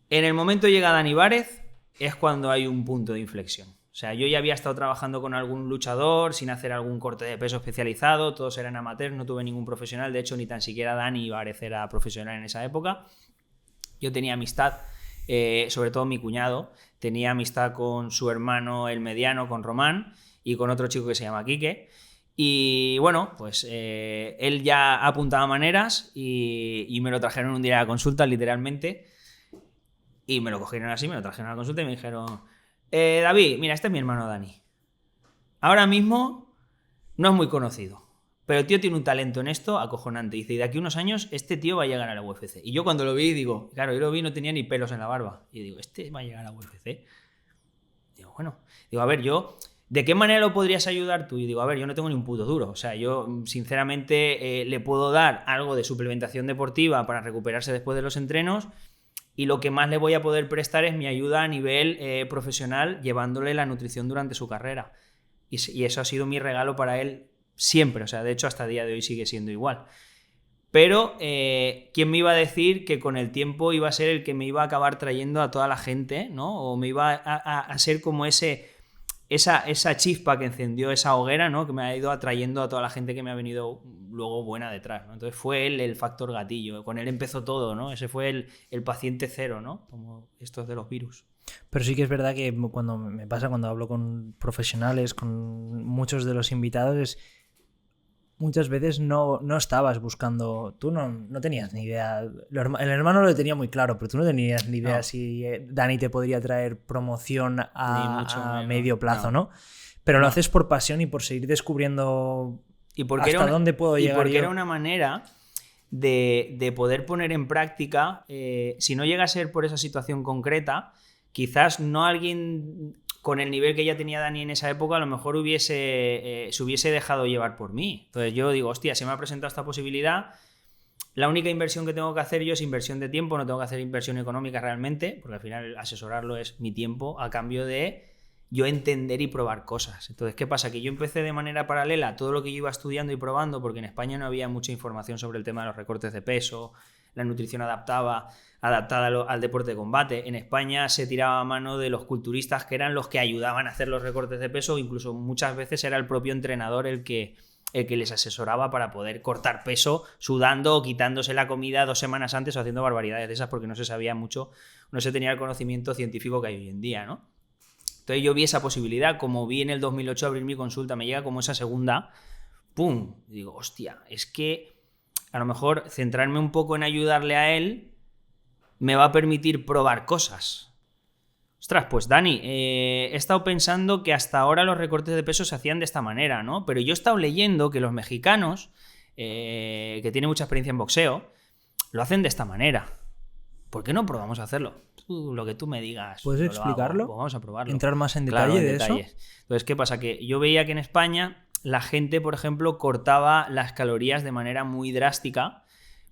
B: en el momento llega Dani Várez, es cuando hay un punto de inflexión. O sea, yo ya había estado trabajando con algún luchador sin hacer algún corte de peso especializado, todos eran amateurs, no tuve ningún profesional, de hecho ni tan siquiera Dani Várez era profesional en esa época. Yo tenía amistad, sobre todo mi cuñado, tenía amistad con su hermano el mediano, con Román, y con otro chico que se llama Quique. Y bueno, pues él ya apuntaba maneras y me lo trajeron un día a la consulta, literalmente. Y me lo cogieron así, me lo trajeron a la consulta y me dijeron: David, mira, este es mi hermano Dani. Ahora mismo no es muy conocido, Pero el tío tiene un talento en esto acojonante. Dice, y de aquí a unos años este tío va a llegar a la UFC. Y yo cuando lo vi digo, claro, yo lo vi y no tenía ni pelos en la barba. Y digo, este va a llegar a la UFC. Digo, bueno, digo, a ver, ¿de qué manera lo podrías ayudar tú? Y digo, a ver, yo no tengo ni un puto duro. O sea, yo sinceramente le puedo dar algo de suplementación deportiva para recuperarse después de los entrenos. Y lo que más le voy a poder prestar es mi ayuda a nivel profesional, llevándole la nutrición durante su carrera. Y eso ha sido mi regalo para él siempre. O sea, de hecho, hasta el día de hoy sigue siendo igual. Pero, ¿quién me iba a decir que con el tiempo iba a ser el que me iba a acabar trayendo a toda la gente, ¿no? O me iba a ser como esa chispa que encendió esa hoguera, ¿no? Que me ha ido atrayendo a toda la gente que me ha venido luego buena detrás, ¿no? Entonces fue él el factor gatillo. Con él empezó todo, ¿no? Ese fue el paciente cero, ¿no? Como estos de los virus.
A: Pero sí que es verdad que cuando hablo con profesionales, con muchos de los invitados, muchas veces no estabas buscando, tú no tenías ni idea, el hermano lo tenía muy claro, pero tú no tenías ni idea si Dani te podría traer promoción a medio plazo, ¿no? Pero lo haces por pasión y por seguir descubriendo hasta dónde puedo llegar.
B: Y porque era una manera de poder poner en práctica, si no llega a ser por esa situación concreta, quizás no alguien con el nivel que ya tenía Dani en esa época, a lo mejor se hubiese dejado llevar por mí. Entonces yo digo, hostia, se me ha presentado esta posibilidad, la única inversión que tengo que hacer yo es inversión de tiempo, no tengo que hacer inversión económica realmente, porque al final asesorarlo es mi tiempo a cambio de yo entender y probar cosas. Entonces, ¿qué pasa? Que yo empecé de manera paralela todo lo que yo iba estudiando y probando, porque en España no había mucha información sobre el tema de los recortes de peso, la nutrición adaptada al deporte de combate. En España se tiraba a mano de los culturistas, que eran los que ayudaban a hacer los recortes de peso, incluso muchas veces era el propio entrenador el que les asesoraba para poder cortar peso sudando o quitándose la comida 2 semanas antes o haciendo barbaridades de esas, porque no se sabía mucho, no se tenía el conocimiento científico que hay hoy en día, ¿no? Entonces yo vi esa posibilidad, como vi en el 2008 abrir mi consulta, me llega como esa segunda, ¡pum! Y digo, hostia, es que a lo mejor centrarme un poco en ayudarle a él me va a permitir probar cosas. Ostras, pues Dani, he estado pensando que hasta ahora los recortes de peso se hacían de esta manera, ¿no? Pero yo he estado leyendo que los mexicanos, que tienen mucha experiencia en boxeo, lo hacen de esta manera. ¿Por qué no probamos a hacerlo? Lo que tú me digas.
A: ¿Puedes explicarlo?
B: Pues vamos a probarlo.
A: ¿Entrar más en detalle de eso?
B: Entonces, ¿qué pasa? Que yo veía que en España la gente, por ejemplo, cortaba las calorías de manera muy drástica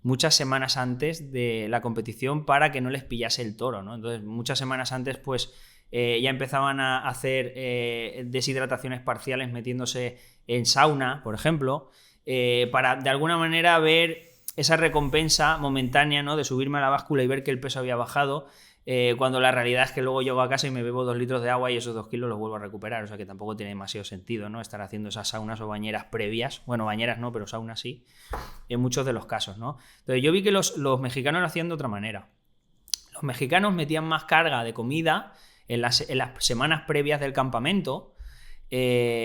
B: muchas semanas antes de la competición para que no les pillase el toro, ¿no? Entonces, muchas semanas antes, pues, ya empezaban a hacer deshidrataciones parciales metiéndose en sauna, por ejemplo, para de alguna manera ver esa recompensa momentánea, ¿no? De subirme a la báscula y ver que el peso había bajado, cuando la realidad es que luego llego a casa y me bebo 2 litros de agua y esos 2 kilos los vuelvo a recuperar. O sea que tampoco tiene demasiado sentido, ¿no? Estar haciendo esas saunas o bañeras previas. Bueno, bañeras no, pero saunas sí, en muchos de los casos, ¿no? Entonces yo vi que los mexicanos lo hacían de otra manera. Los mexicanos metían más carga de comida en las semanas previas del campamento,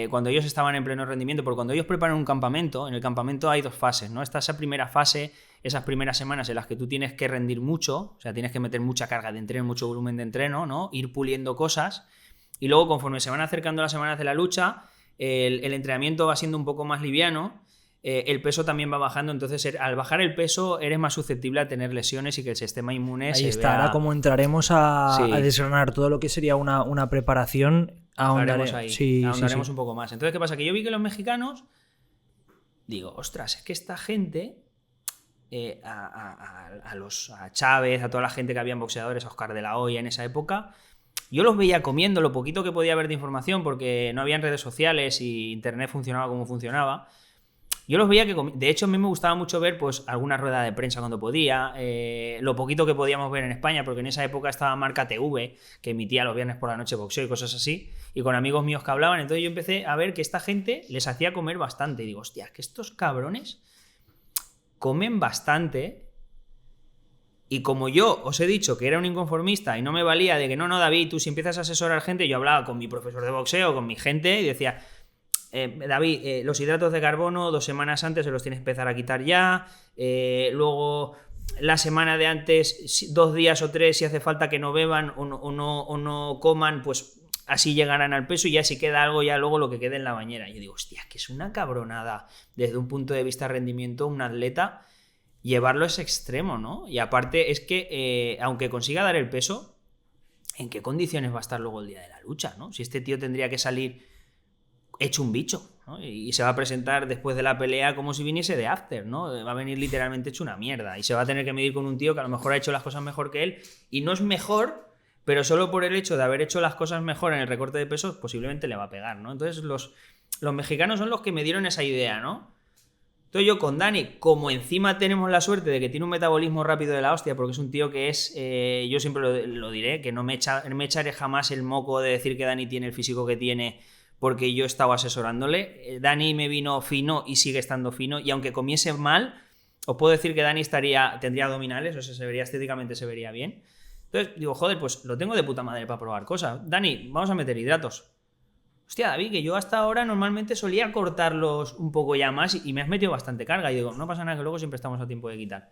B: cuando ellos estaban en pleno rendimiento, porque cuando ellos preparan un campamento, en el campamento hay 2 fases, ¿no? Está esa primera fase, esas primeras semanas en las que tú tienes que rendir mucho, o sea, tienes que meter mucha carga de entreno, mucho volumen de entreno, ¿no? Ir puliendo cosas, y luego conforme se van acercando las semanas de la lucha, el entrenamiento va siendo un poco más liviano, el peso también va bajando, entonces al bajar el peso eres más susceptible a tener lesiones y que el sistema inmune
A: ahí
B: se
A: está,
B: vea...
A: ahora como entraremos a desgranar todo lo que sería una preparación,
B: ahondaremos ahí, ahondaremos
A: sí.
B: un poco más. Entonces, ¿qué pasa? Que yo vi que los mexicanos, digo, ostras, es que esta gente, a Chávez, a toda la gente que habían boxeadores, a Oscar de la Hoya en esa época, yo los veía comiendo lo poquito que podía haber de información, porque no habían redes sociales y internet funcionaba como funcionaba. Yo los veía que, de hecho, a mí me gustaba mucho ver pues alguna rueda de prensa cuando podía, lo poquito que podíamos ver en España, porque en esa época estaba Marca TV, que emitía los viernes por la noche boxeo y cosas así, y con amigos míos que hablaban. Entonces yo empecé a ver que esta gente les hacía comer bastante, y digo, hostia, que estos cabrones comen bastante, y como yo os he dicho que era un inconformista y no me valía de que no, David, tú si empiezas a asesorar gente, yo hablaba con mi profesor de boxeo, con mi gente, y decía... David, los hidratos de carbono 2 semanas antes se los tienes que empezar a quitar ya, luego la semana de antes 2 días o 3 si hace falta que no beban o no coman, pues así llegarán al peso y ya si queda algo, ya luego lo que quede en la bañera. Y yo digo, hostia, que es una cabronada desde un punto de vista de rendimiento, un atleta, llevarlo a ese extremo, ¿no? Y aparte es que, aunque consiga dar el peso, ¿en qué condiciones va a estar luego el día de la lucha, ¿no? Si este tío tendría que salir hecho un bicho, ¿no? Y se va a presentar después de la pelea como si viniese de after, ¿no? Va a venir literalmente hecho una mierda y se va a tener que medir con un tío que a lo mejor ha hecho las cosas mejor que él y no es mejor, pero solo por el hecho de haber hecho las cosas mejor en el recorte de pesos posiblemente le va a pegar, ¿no? Entonces los mexicanos son los que me dieron esa idea, ¿no? Entonces yo con Dani, como encima tenemos la suerte de que tiene un metabolismo rápido de la hostia, porque es un tío que es, yo siempre lo diré, que no me echaré jamás el moco de decir que Dani tiene el físico que tiene porque yo estaba asesorándole. Dani me vino fino y sigue estando fino, y aunque comiese mal, os puedo decir que Dani tendría abdominales, o sea, estéticamente se vería bien. Entonces digo, joder, pues lo tengo de puta madre para probar cosas. Dani, vamos a meter hidratos. Hostia, David, que yo hasta ahora normalmente solía cortarlos un poco ya más y me has metido bastante carga. Y digo, no pasa nada, que luego siempre estamos a tiempo de quitar.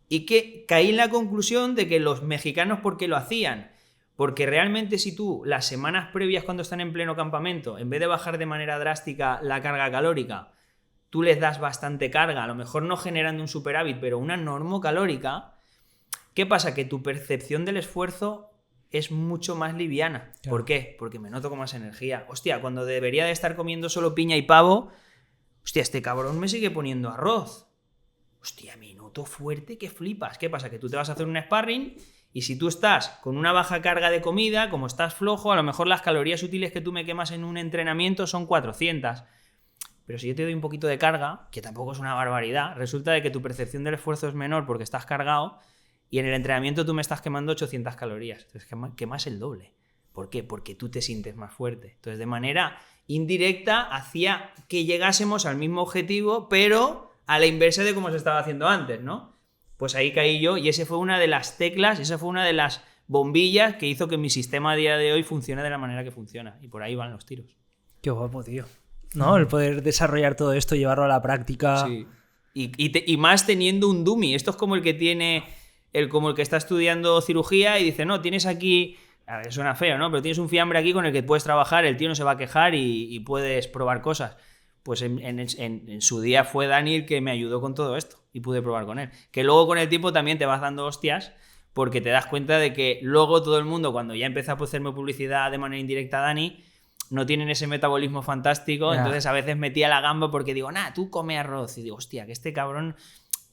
B: Y que caí en la conclusión de que los mexicanos, ¿por qué lo hacían? Porque realmente si tú, las semanas previas cuando están en pleno campamento, en vez de bajar de manera drástica la carga calórica, tú les das bastante carga, a lo mejor no generando un superávit, pero una normocalórica, ¿qué pasa? Que tu percepción del esfuerzo es mucho más liviana. Claro. ¿Por qué? Porque me noto con más energía. Hostia, cuando debería de estar comiendo solo piña y pavo, hostia, este cabrón me sigue poniendo arroz. Hostia, me noto fuerte que flipas. ¿Qué pasa? Que tú te vas a hacer un sparring y si tú estás con una baja carga de comida, como estás flojo, a lo mejor las calorías útiles que tú me quemas en un entrenamiento son 400. Pero si yo te doy un poquito de carga, que tampoco es una barbaridad, resulta de que tu percepción del esfuerzo es menor porque estás cargado y en el entrenamiento tú me estás quemando 800 calorías. Entonces quemas el doble. ¿Por qué? Porque tú te sientes más fuerte. Entonces, de manera indirecta, hacía que llegásemos al mismo objetivo, pero a la inversa de como se estaba haciendo antes, ¿no? Pues ahí caí yo y esa fue una de las teclas, esa fue una de las bombillas que hizo que mi sistema a día de hoy funcione de la manera que funciona. Y por ahí van los tiros.
A: Qué guapo, tío. ¿No? El poder desarrollar todo esto, llevarlo a la práctica.
B: Sí. Y más teniendo un dummy. Esto es como el que tiene... como el que está estudiando cirugía y dice, no, tienes aquí... A ver, suena feo, ¿no? Pero tienes un fiambre aquí con el que puedes trabajar, el tío no se va a quejar y puedes probar cosas. Pues en su día fue Dani el que me ayudó con todo esto y pude probar con él. Que luego con el tiempo también te vas dando hostias porque te das cuenta de que luego todo el mundo, cuando ya empezó a hacerme publicidad de manera indirecta a Dani, no tienen ese metabolismo fantástico. Yeah. Entonces a veces metía la gamba porque digo, nah, tú come arroz. Y digo, hostia, que este cabrón...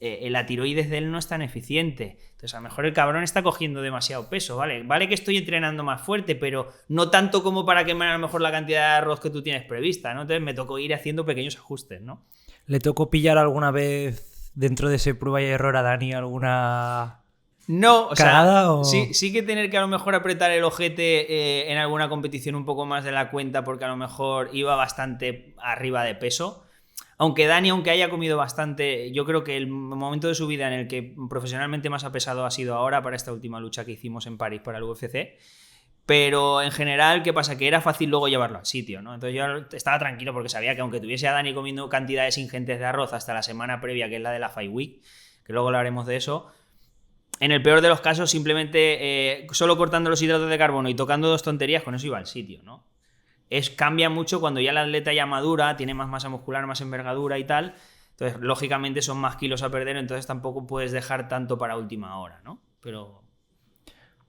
B: la tiroides de él no es tan eficiente. Entonces a lo mejor el cabrón está cogiendo demasiado peso, ¿vale? Vale que estoy entrenando más fuerte, pero no tanto como para quemar a lo mejor la cantidad de arroz que tú tienes prevista, ¿no? Entonces me tocó ir haciendo pequeños ajustes, ¿no?
A: ¿Le tocó pillar alguna vez dentro de ese prueba y error a Dani alguna...
B: No, o
A: sea, o...
B: sí que tener que a lo mejor apretar el ojete en alguna competición un poco más de la cuenta porque a lo mejor iba bastante arriba de peso. Aunque Dani, aunque haya comido bastante, yo creo que el momento de su vida en el que profesionalmente más ha pesado ha sido ahora para esta última lucha que hicimos en París para el UFC. Pero en general, ¿qué pasa? Que era fácil luego llevarlo al sitio, ¿no? Entonces yo estaba tranquilo porque sabía que aunque tuviese a Dani comiendo cantidades ingentes de arroz hasta la semana previa, que es la de la Fight Week, que luego hablaremos de eso, en el peor de los casos simplemente solo cortando los hidratos de carbono y tocando 2 tonterías, con eso iba al sitio, ¿no? Cambia mucho cuando ya el atleta ya madura, tiene más masa muscular, más envergadura y tal. Entonces, lógicamente son más kilos a perder, entonces tampoco puedes dejar tanto para última hora, ¿no? Pero...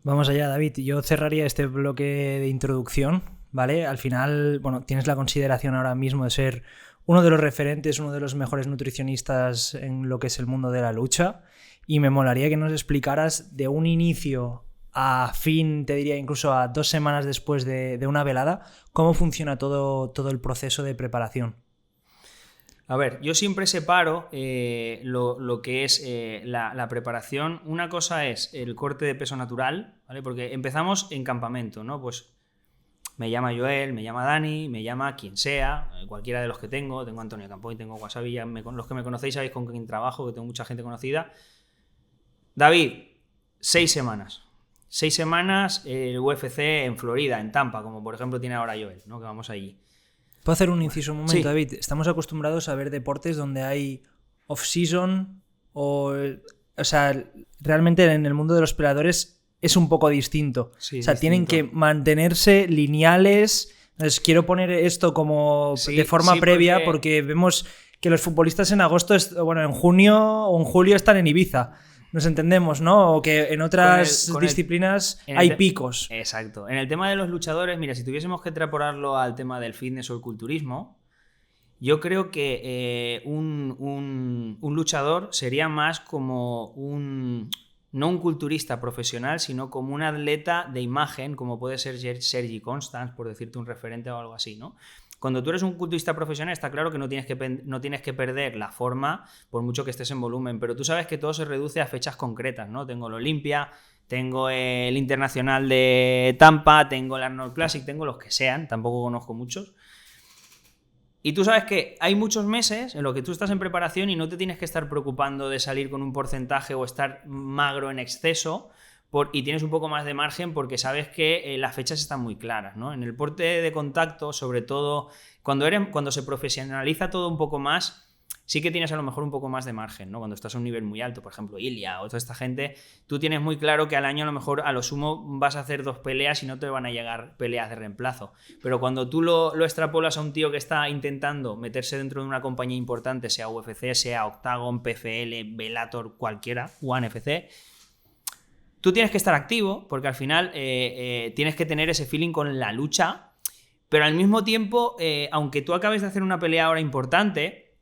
A: Vamos allá, David. Yo cerraría este bloque de introducción, ¿vale? Al final, bueno, tienes la consideración ahora mismo de ser uno de los referentes, uno de los mejores nutricionistas en lo que es el mundo de la lucha, y me molaría que nos explicaras de un inicio a fin, te diría incluso a 2 semanas después de una velada, ¿cómo funciona todo el proceso de preparación?
B: A ver, yo siempre separo lo que es la preparación. Una cosa es el corte de peso natural, ¿vale? Porque empezamos en campamento, ¿no? Pues me llama Joel, me llama Dani, me llama quien sea, cualquiera de los que tengo a Antonio Campoy, tengo Wasabi, los que me conocéis sabéis con quién trabajo, que tengo mucha gente conocida. David, 6 semanas. 6 semanas el UFC en Florida, en Tampa, como por ejemplo tiene ahora Joel, ¿no? Que vamos allí.
A: ¿Puedo hacer un inciso un momento,
B: sí.
A: David? Estamos acostumbrados a ver deportes donde hay off-season o sea, realmente en el mundo de los peleadores es un poco distinto.
B: Sí,
A: o sea,
B: distinto.
A: tienen que mantenerse lineales. Entonces, quiero poner esto como
B: Sí,
A: de forma
B: sí,
A: previa porque vemos que los futbolistas en agosto, en junio o en julio están en Ibiza. Nos entendemos, ¿no? O que en otras disciplinas hay picos.
B: Exacto. En el tema de los luchadores, mira, si tuviésemos que extrapolarlo al tema del fitness o el culturismo, yo creo que un luchador sería más como no un culturista profesional, sino como un atleta de imagen, como puede ser Sergi Constance, por decirte un referente o algo así, ¿no? Cuando tú eres un culturista profesional está claro que no tienes que perder la forma por mucho que estés en volumen, pero tú sabes que todo se reduce a fechas concretas, ¿no? Tengo el Olympia, tengo el Internacional de Tampa, tengo el Arnold Classic, tengo los que sean, tampoco conozco muchos. Y tú sabes que hay muchos meses en los que tú estás en preparación y no te tienes que estar preocupando de salir con un porcentaje o estar magro en exceso y tienes un poco más de margen porque sabes que las fechas están muy claras, ¿no? En el deporte de contacto, sobre todo, cuando se profesionaliza todo un poco más, sí que tienes a lo mejor un poco más de margen, ¿no? Cuando estás a un nivel muy alto, por ejemplo, Ilia o toda esta gente, tú tienes muy claro que al año a lo mejor a lo sumo vas a hacer 2 peleas y no te van a llegar peleas de reemplazo. Pero cuando tú lo extrapolas a un tío que está intentando meterse dentro de una compañía importante, sea UFC, sea Octagon, PFL, Bellator, cualquiera, One FC, tú tienes que estar activo porque al final tienes que tener ese feeling con la lucha, pero al mismo tiempo, aunque tú acabes de hacer una pelea ahora importante,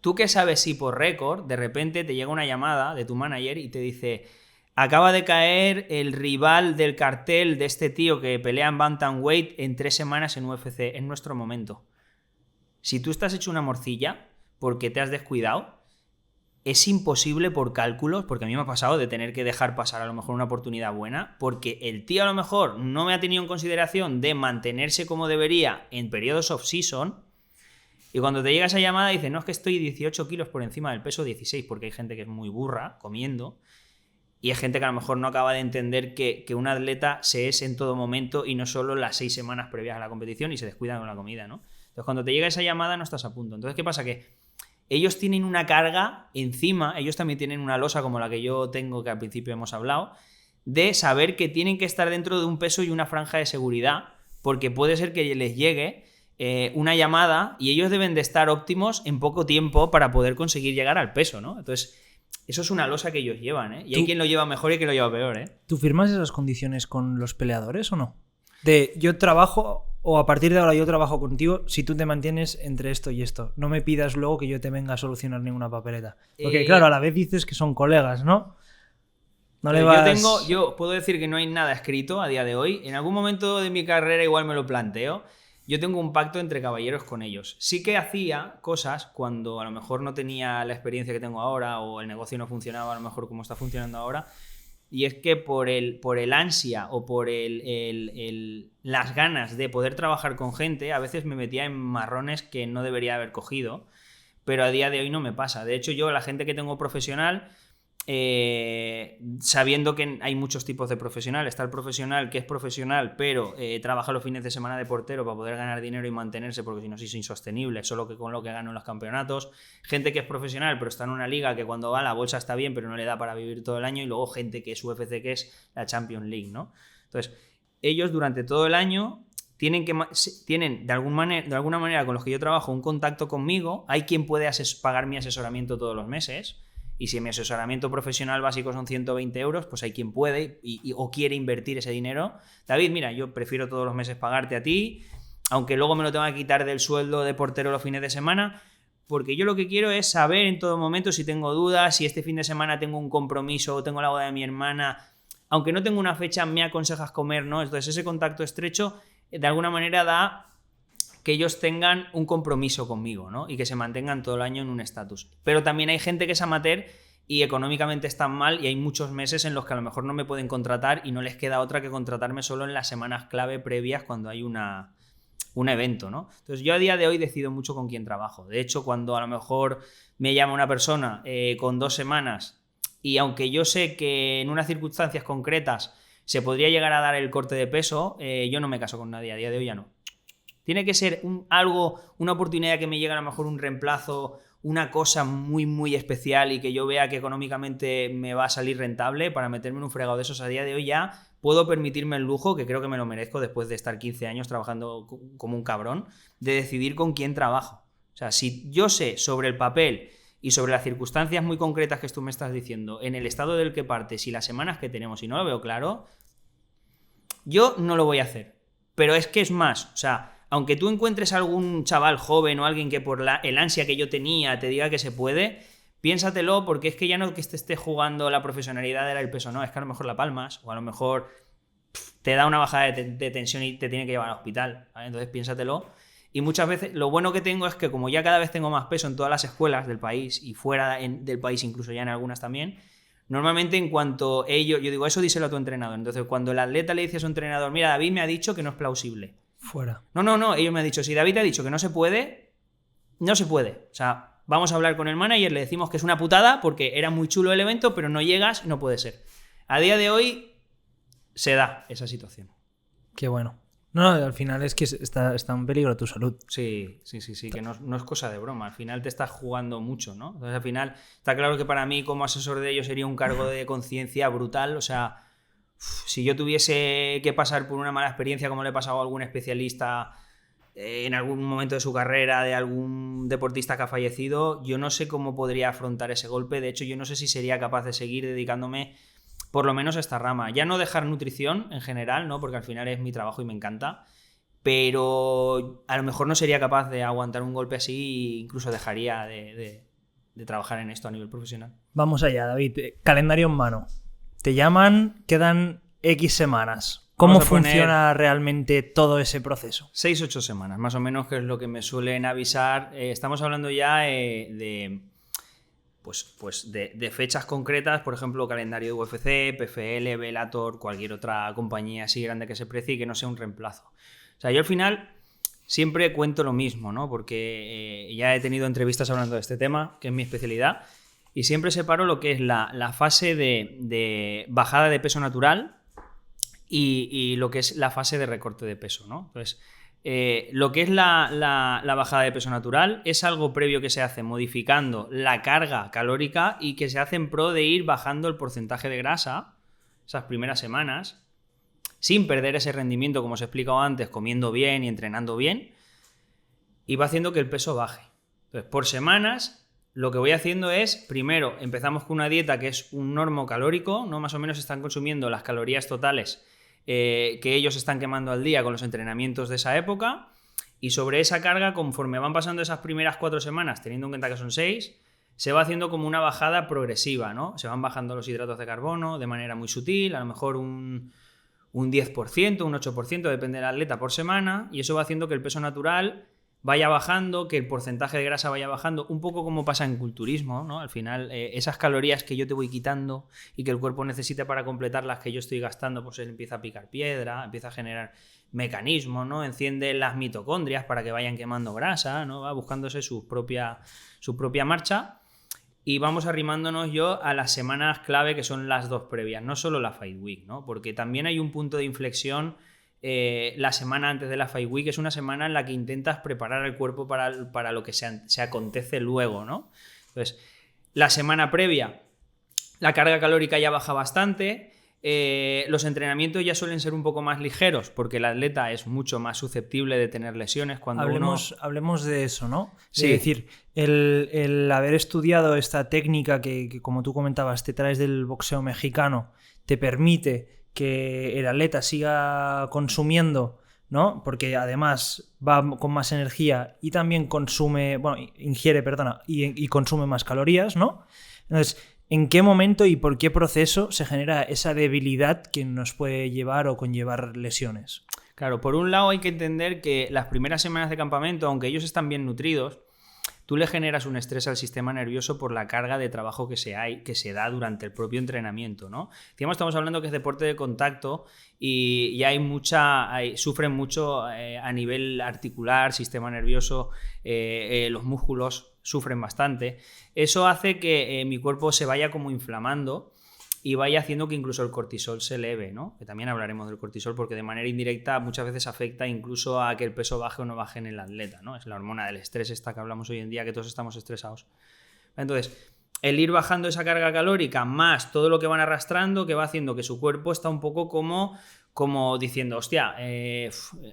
B: tú que sabes si por récord, de repente te llega una llamada de tu manager y te dice: acaba de caer el rival del cartel de este tío que pelea en Bantamweight en 3 semanas en UFC, es nuestro momento. Si tú estás hecho una morcilla porque te has descuidado, es imposible por cálculos, porque a mí me ha pasado de tener que dejar pasar a lo mejor una oportunidad buena, porque el tío a lo mejor no me ha tenido en consideración de mantenerse como debería en periodos off-season, y cuando te llega esa llamada dices: no, es que estoy 18 kilos por encima del peso 16, porque hay gente que es muy burra comiendo, y hay gente que a lo mejor no acaba de entender que un atleta se es en todo momento y no solo las 6 semanas previas a la competición y se descuida con la comida, ¿no? Entonces cuando te llega esa llamada no estás a punto. Entonces, ¿qué pasa? Que ellos tienen una carga encima, ellos también tienen una losa como la que yo tengo, que al principio hemos hablado, de saber que tienen que estar dentro de un peso y una franja de seguridad, porque puede ser que les llegue una llamada y ellos deben de estar óptimos en poco tiempo para poder conseguir llegar al peso, ¿no? Entonces, eso es una losa que ellos llevan, ¿eh? Y hay quien lo lleva mejor y quien lo lleva peor, ¿eh?
A: ¿Tú firmas esas condiciones con los peleadores o no? De yo trabajo, o a partir de ahora yo trabajo contigo si tú te mantienes entre esto y esto. No me pidas luego que yo te venga a solucionar ninguna papeleta. Porque claro, a la vez dices que son colegas, ¿no? No le vas...
B: Yo puedo decir que no hay nada escrito a día de hoy. En algún momento de mi carrera igual me lo planteo. Yo tengo un pacto entre caballeros con ellos. Sí que hacía cosas cuando a lo mejor no tenía la experiencia que tengo ahora o el negocio no funcionaba a lo mejor como está funcionando ahora. Y es que por el ansia o por las ganas de poder trabajar con gente, a veces me metía en marrones que no debería haber cogido, pero a día de hoy no me pasa. De hecho, yo la gente que tengo profesional, sabiendo que hay muchos tipos de profesional, está el profesional que es profesional pero trabaja los fines de semana de portero para poder ganar dinero y mantenerse, porque si no es insostenible solo que con lo que gano en los campeonatos, gente que es profesional pero está en una liga que cuando va la bolsa está bien pero no le da para vivir todo el año, y luego gente que es UFC, que es la Champions League, ¿no? Entonces ellos durante todo el año tienen de alguna manera con los que yo trabajo un contacto conmigo. Hay quien puede pagar mi asesoramiento todos los meses. Y si mi asesoramiento profesional básico son 120 euros, pues hay quien puede o quiere invertir ese dinero. David, mira, yo prefiero todos los meses pagarte a ti, aunque luego me lo tenga que quitar del sueldo de portero los fines de semana, porque yo lo que quiero es saber en todo momento si tengo dudas, si este fin de semana tengo un compromiso o tengo la boda de mi hermana. Aunque no tengo una fecha, me aconsejas comer, ¿no? Entonces ese contacto estrecho de alguna manera da que ellos tengan un compromiso conmigo, ¿no? Y que se mantengan todo el año en un estatus. Pero también hay gente que es amateur y económicamente están mal, y hay muchos meses en los que a lo mejor no me pueden contratar y no les queda otra que contratarme solo en las semanas clave previas cuando hay un evento, ¿no? Entonces yo a día de hoy decido mucho con quién trabajo. De hecho, cuando a lo mejor me llama una persona con 2 semanas, y aunque yo sé que en unas circunstancias concretas se podría llegar a dar el corte de peso, yo no me caso con nadie, a día de hoy ya no. Tiene que ser una oportunidad que me llegue a lo mejor un reemplazo una cosa muy, muy especial y que yo vea que económicamente me va a salir rentable para meterme en un fregado de esos a día de hoy, ya puedo permitirme el lujo, que creo que me lo merezco después de estar 15 años trabajando como un cabrón, de decidir con quién trabajo. O sea, si yo sé sobre el papel y sobre las circunstancias muy concretas que tú me estás diciendo, en el estado del que partes y las semanas que tenemos y no lo veo claro, yo no lo voy a hacer. Pero es que es más, o sea, aunque tú encuentres algún chaval joven o alguien que por el ansia que yo tenía te diga que se puede, piénsatelo, porque es que ya no que te esté jugando la profesionalidad del peso, no, es que a lo mejor la palmas o a lo mejor te da una bajada de tensión y te tiene que llevar al hospital, ¿vale? Entonces piénsatelo. Y muchas veces lo bueno que tengo es que como ya cada vez tengo más peso en todas las escuelas del país y fuera del país, incluso ya en algunas también, normalmente en cuanto ellos, yo digo, eso díselo a tu entrenador. Entonces cuando el atleta le dice a su entrenador, mira, David me ha dicho que no es plausible.
A: Fuera.
B: No, ellos me han dicho, si David te ha dicho que no se puede, no se puede. O sea, vamos a hablar con el manager, le decimos que es una putada porque era muy chulo el evento, pero no llegas y no puede ser. A día de hoy se da esa situación.
A: Qué bueno. No, al final es que está en peligro tu salud.
B: Sí, que no es cosa de broma. Al final te estás jugando mucho, ¿no? Entonces al final está claro que para mí como asesor de ellos sería un cargo de conciencia brutal. O sea, si yo tuviese que pasar por una mala experiencia como le he pasado a algún especialista en algún momento de su carrera, de algún deportista que ha fallecido, yo no sé cómo podría afrontar ese golpe. De hecho, yo no sé si sería capaz de seguir dedicándome por lo menos a esta rama. Ya no dejar nutrición en general, ¿no? Porque al final es mi trabajo y me encanta. Pero a lo mejor no sería capaz de aguantar un golpe así e incluso dejaría de trabajar en esto a nivel profesional.
A: Vamos allá, David. Calendario en mano. Te llaman, quedan X semanas. ¿Cómo funciona realmente todo ese proceso?
B: 6-8 semanas, más o menos, que es lo que me suelen avisar. Estamos hablando ya de fechas concretas, por ejemplo, calendario de UFC, PFL, Bellator, cualquier otra compañía así grande que se precie y que no sea un reemplazo. O sea, yo al final siempre cuento lo mismo, ¿no? Porque ya he tenido entrevistas hablando de este tema, que es mi especialidad, y siempre separo lo que es la fase de bajada de peso natural y lo que es la fase de recorte de peso, ¿no? Entonces, lo que es la bajada de peso natural es algo previo que se hace modificando la carga calórica y que se hace en pro de ir bajando el porcentaje de grasa esas primeras semanas sin perder ese rendimiento, como os he explicado antes, comiendo bien y entrenando bien, y va haciendo que el peso baje. Entonces, por semanas, lo que voy haciendo es, primero, empezamos con una dieta que es un normo calórico, ¿no? Más o menos están consumiendo las calorías totales que ellos están quemando al día con los entrenamientos de esa época, y sobre esa carga, conforme van pasando esas primeras 4 semanas, teniendo en cuenta que son 6, se va haciendo como una bajada progresiva, ¿no? Se van bajando los hidratos de carbono de manera muy sutil, a lo mejor un 10%, un 8%, depende del atleta por semana, y eso va haciendo que el peso natural vaya bajando, que el porcentaje de grasa vaya bajando, un poco como pasa en culturismo, ¿no? Al final, esas calorías que yo te voy quitando y que el cuerpo necesita para completar las que yo estoy gastando, pues él empieza a picar piedra, empieza a generar mecanismos, ¿no? Enciende las mitocondrias para que vayan quemando grasa, ¿no? Va buscándose su propia marcha. Y vamos arrimándonos yo a las semanas clave, que son las 2 previas, no solo la Fight Week, ¿no? Porque también hay un punto de inflexión. La semana antes de la Fight Week es una semana en la que intentas preparar el cuerpo para lo que se acontece luego, ¿no? Entonces, la semana previa, la carga calórica ya baja bastante, los entrenamientos ya suelen ser un poco más ligeros porque el atleta es mucho más susceptible de tener lesiones cuando
A: hablemos de eso, ¿no?
B: Sí.
A: Es decir, el haber estudiado esta técnica que, como tú comentabas, te traes del boxeo mexicano, te permite que el atleta siga consumiendo, ¿no? Porque además va con más energía y también ingiere y consume más calorías, ¿no? Entonces, ¿en qué momento y por qué proceso se genera esa debilidad que nos puede llevar o conllevar lesiones?
B: Claro, por un lado hay que entender que las primeras semanas de campamento, aunque ellos están bien nutridos, tú le generas un estrés al sistema nervioso por la carga de trabajo que se da durante el propio entrenamiento, ¿no? Estamos hablando que es deporte de contacto y sufren mucho a nivel articular, sistema nervioso, los músculos sufren bastante. Eso hace que mi cuerpo se vaya como inflamando y vaya haciendo que incluso el cortisol se eleve, ¿no? Que también hablaremos del cortisol porque de manera indirecta muchas veces afecta incluso a que el peso baje o no baje en el atleta, ¿no? Es la hormona del estrés esta que hablamos hoy en día, que todos estamos estresados. Entonces, el ir bajando esa carga calórica más todo lo que van arrastrando, que va haciendo que su cuerpo está un poco como diciendo, hostia,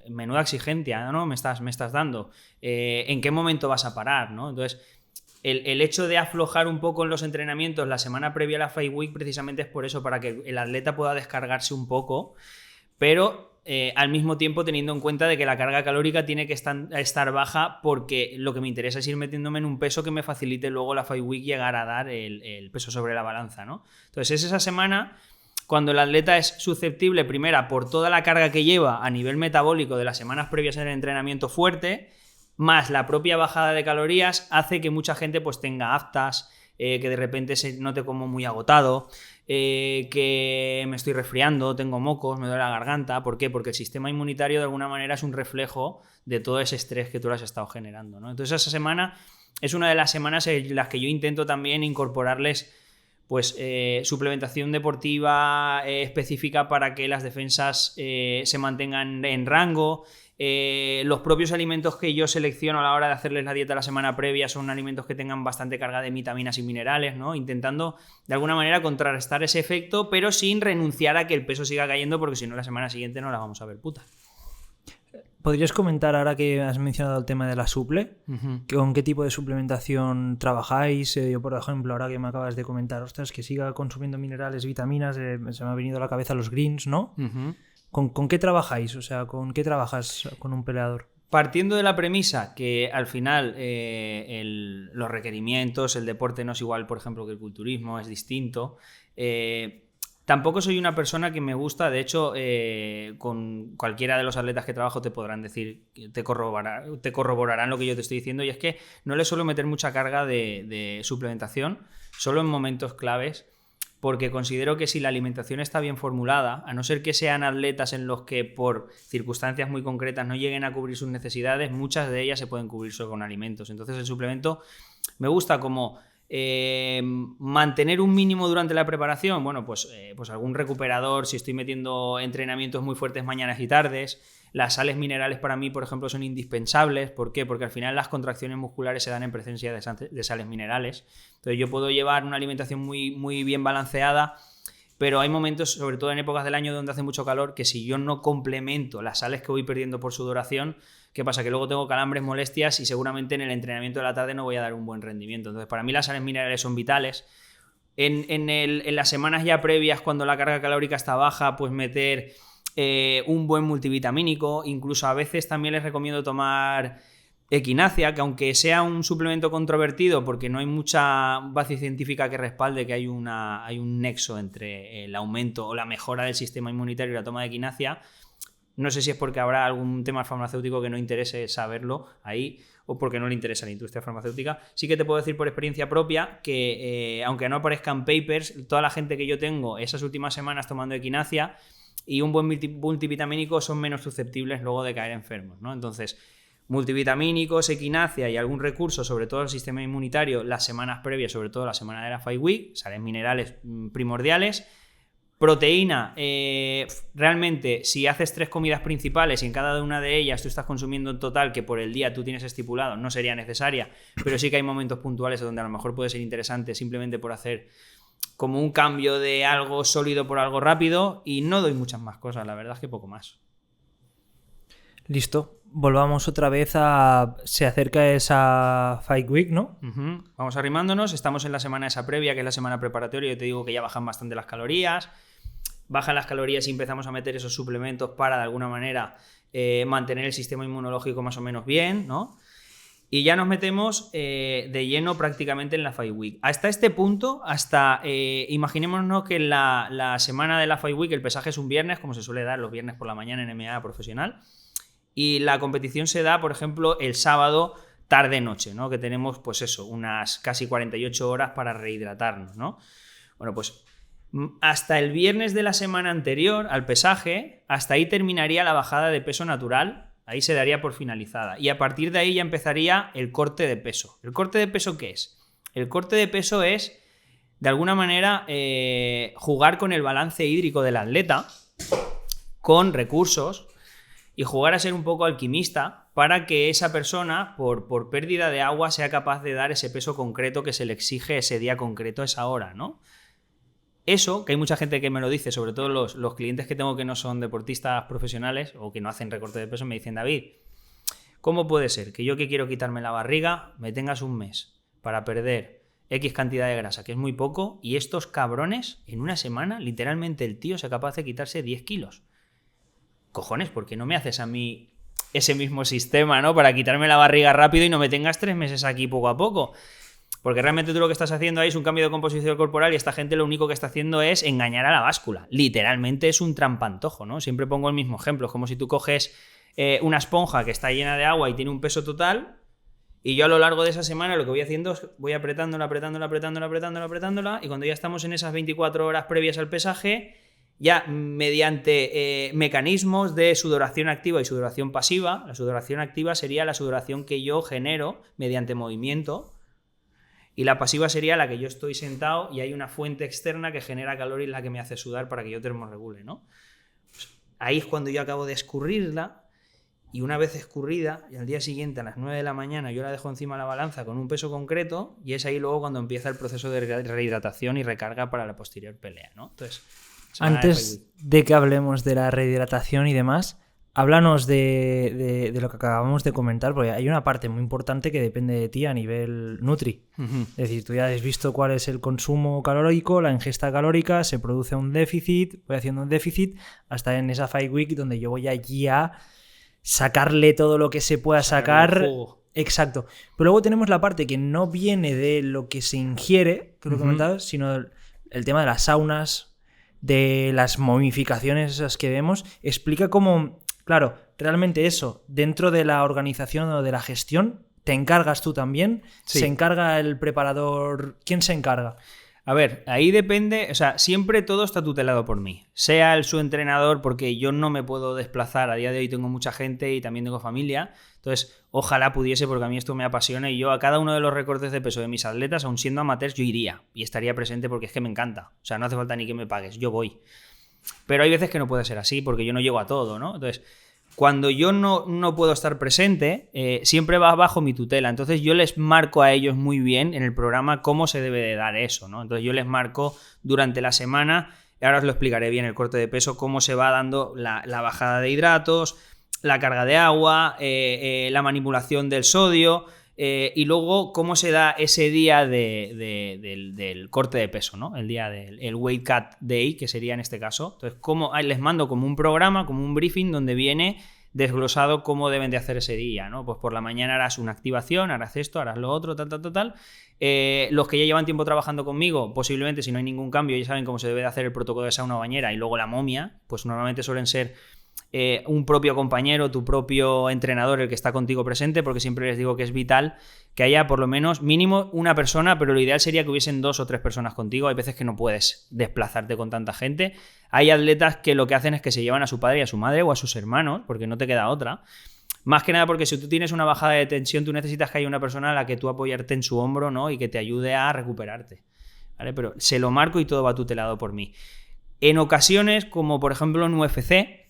B: menuda exigencia, ¿no? Me estás dando. ¿En qué momento vas a parar, ¿no? Entonces, el hecho de aflojar un poco en los entrenamientos la semana previa a la Fight Week precisamente es por eso, para que el atleta pueda descargarse un poco, pero al mismo tiempo teniendo en cuenta de que la carga calórica tiene que estar baja, porque lo que me interesa es ir metiéndome en un peso que me facilite luego la Fight Week llegar a dar el peso sobre la balanza, ¿no? Entonces es esa semana cuando el atleta es susceptible, primera, por toda la carga que lleva a nivel metabólico de las semanas previas en el entrenamiento fuerte, más la propia bajada de calorías, hace que mucha gente pues tenga aftas, que de repente se note como muy agotado, que me estoy resfriando, tengo mocos, me duele la garganta. ¿Por qué? Porque el sistema inmunitario de alguna manera es un reflejo de todo ese estrés que tú le has estado generando, ¿no? Entonces esa semana es una de las semanas en las que yo intento también incorporarles pues suplementación deportiva específica para que las defensas se mantengan en rango. Los propios alimentos que yo selecciono a la hora de hacerles la dieta la semana previa son alimentos que tengan bastante carga de vitaminas y minerales, ¿no? Intentando de alguna manera contrarrestar ese efecto, pero sin renunciar a que el peso siga cayendo, porque si no la semana siguiente no la vamos a ver puta.
A: ¿Podrías comentar, ahora que has mencionado el tema de la suple, con qué tipo de suplementación trabajáis? Yo, por ejemplo, ahora que me acabas de comentar, ostras, que siga consumiendo minerales, vitaminas, se me ha venido a la cabeza los greens, ¿no? ¿Con qué trabajáis? O sea, ¿con qué trabajas con un peleador?
B: Partiendo de la premisa que al final los requerimientos, el deporte no es igual, por ejemplo, que el culturismo, es distinto. Tampoco soy una persona que me gusta, de hecho, con cualquiera de los atletas que trabajo te podrán decir, te corroborarán lo que yo te estoy diciendo, y es que no le suelo meter mucha carga de suplementación, solo en momentos claves, porque considero que si la alimentación está bien formulada, a no ser que sean atletas en los que por circunstancias muy concretas no lleguen a cubrir sus necesidades, muchas de ellas se pueden cubrir solo con alimentos. Entonces el suplemento me gusta como mantener un mínimo durante la preparación, bueno, pues algún recuperador, si estoy metiendo entrenamientos muy fuertes mañanas y tardes. Las sales minerales para mí, por ejemplo, son indispensables. ¿Por qué? Porque al final las contracciones musculares se dan en presencia de sales minerales. Entonces yo puedo llevar una alimentación muy, muy bien balanceada, pero hay momentos, sobre todo en épocas del año donde hace mucho calor, que si yo no complemento las sales que voy perdiendo por sudoración, ¿qué pasa? Que luego tengo calambres, molestias, y seguramente en el entrenamiento de la tarde no voy a dar un buen rendimiento. Entonces para mí las sales minerales son vitales. En las semanas ya previas, cuando la carga calórica está baja, pues meter un buen multivitamínico. Incluso a veces también les recomiendo tomar equinacia, que aunque sea un suplemento controvertido porque no hay mucha base científica que respalde que hay un nexo entre el aumento o la mejora del sistema inmunitario y la toma de equinacia, no sé si es porque habrá algún tema farmacéutico que no interese saberlo ahí, o porque no le interesa a la industria farmacéutica. Sí que te puedo decir por experiencia propia que aunque no aparezcan papers, toda la gente que yo tengo esas últimas semanas tomando equinacia y un buen multivitamínico son menos susceptibles luego de caer enfermos, ¿no? Entonces, multivitamínicos, equinacia y algún recurso, sobre todo el sistema inmunitario, las semanas previas, sobre todo la semana de la Fight Week, sales minerales primordiales. Proteína, realmente, si haces 3 comidas principales y en cada una de ellas tú estás consumiendo en total, que por el día tú tienes estipulado, no sería necesaria, pero sí que hay momentos puntuales donde a lo mejor puede ser interesante simplemente por hacer como un cambio de algo sólido por algo rápido, y no doy muchas más cosas, la verdad es que poco más.
A: Listo. Volvamos otra vez se acerca esa Fight Week, ¿no?
B: Vamos arrimándonos, estamos en la semana esa previa, que es la semana preparatoria. Yo te digo que ya bajan bastante las calorías. Bajan las calorías y empezamos a meter esos suplementos para, de alguna manera, mantener el sistema inmunológico más o menos bien, ¿no? Y ya nos metemos de lleno prácticamente en la Fight Week. Hasta este punto, imaginémonos que la semana de la Fight Week, el pesaje es un viernes, como se suele dar los viernes por la mañana en MMA profesional, y la competición se da, por ejemplo, el sábado tarde-noche, ¿no? Que tenemos, pues eso, unas casi 48 horas para rehidratarnos, ¿no? Bueno, pues hasta el viernes de la semana anterior al pesaje, hasta ahí terminaría la bajada de peso natural, ahí se daría por finalizada. Y a partir de ahí ya empezaría el corte de peso. ¿El corte de peso qué es? El corte de peso es de alguna manera, jugar con el balance hídrico del atleta, con recursos, y jugar a ser un poco alquimista para que esa persona, por pérdida de agua, sea capaz de dar ese peso concreto que se le exige ese día concreto, esa hora, ¿no? Eso, que hay mucha gente que me lo dice, sobre todo los clientes que tengo que no son deportistas profesionales o que no hacen recorte de peso, me dicen: David, ¿cómo puede ser que yo, que quiero quitarme la barriga, me tengas un mes para perder X cantidad de grasa, que es muy poco, y estos cabrones en una semana, literalmente el tío sea capaz de quitarse 10 kilos? Cojones, ¿por qué no me haces a mí ese mismo sistema, ¿no? Para quitarme la barriga rápido y no me tengas 3 meses aquí poco a poco. Porque realmente tú lo que estás haciendo ahí es un cambio de composición corporal y esta gente lo único que está haciendo es engañar a la báscula. Literalmente es un trampantojo, ¿no? Siempre pongo el mismo ejemplo. Es como si tú coges una esponja que está llena de agua y tiene un peso total, y yo a lo largo de esa semana lo que voy haciendo es voy apretándola, y cuando ya estamos en esas 24 horas previas al pesaje, ya mediante mecanismos de sudoración activa y sudoración pasiva. La sudoración activa sería la sudoración que yo genero mediante movimiento, y la pasiva sería la que yo estoy sentado y hay una fuente externa que genera calor y es la que me hace sudar para que yo termorregule, ¿no? Pues ahí es cuando yo acabo de escurrirla, y una vez escurrida, y al día siguiente a las 9 de la mañana yo la dejo encima de la balanza con un peso concreto, y es ahí luego cuando empieza el proceso de rehidratación y recarga para la posterior pelea, ¿no? Entonces,
A: antes de que hablemos de la rehidratación y demás, háblanos de lo que acabamos de comentar, porque hay una parte muy importante que depende de ti a nivel nutri. Es decir, tú ya has visto cuál es el consumo calórico, la ingesta calórica, se produce un déficit, voy haciendo un déficit hasta en esa Fight Week donde yo voy allí a sacarle todo lo que se pueda sacar. Exacto. Pero luego tenemos la parte que no viene de lo que se ingiere, que lo comentabas, sino el tema de las saunas, de las momificaciones esas que vemos. Explica cómo, claro, realmente eso, dentro de la organización o de la gestión, ¿te encargas tú también? Sí. ¿Se encarga el preparador? ¿Quién se encarga?
B: A ver, ahí depende, o sea, siempre todo está tutelado por mí, sea su entrenador, porque yo no me puedo desplazar, a día de hoy tengo mucha gente y también tengo familia, entonces ojalá pudiese, porque a mí esto me apasiona, y yo a cada uno de los recortes de peso de mis atletas, aun siendo amateurs, yo iría y estaría presente porque es que me encanta, o sea, no hace falta ni que me pagues, yo voy. Pero hay veces que no puede ser así porque yo no llego a todo, ¿no? Entonces, cuando yo no puedo estar presente, siempre va bajo mi tutela. Entonces yo les marco a ellos muy bien en el programa cómo se debe de dar eso, ¿no? Entonces yo les marco durante la semana, y ahora os lo explicaré bien, el corte de peso, cómo se va dando la bajada de hidratos, la carga de agua, la manipulación del sodio, y luego cómo se da ese día del corte de peso, ¿no? El día del Weight Cut Day, que sería en este caso. Entonces, les mando como un programa, como un briefing donde viene desglosado cómo deben de hacer ese día, ¿no? Pues por la mañana harás una activación, harás esto, harás lo otro, tal. Los que ya llevan tiempo trabajando conmigo, posiblemente si no hay ningún cambio, ya saben cómo se debe de hacer el protocolo de sauna o bañera, y luego la momia, pues normalmente suelen ser un propio compañero, tu propio entrenador, el que está contigo presente, porque siempre les digo que es vital que haya por lo menos mínimo una persona, pero lo ideal sería que hubiesen 2 o 3 personas contigo. Hay veces que no puedes desplazarte con tanta gente. Hay atletas que lo que hacen es que se llevan a su padre y a su madre o a sus hermanos, porque no te queda otra. Más que nada porque si tú tienes una bajada de tensión, tú necesitas que haya una persona a la que tú apoyarte en su hombro, ¿no? Y que te ayude a recuperarte, ¿vale? Pero se lo marco y todo va tutelado por mí. En ocasiones, como por ejemplo en UFC,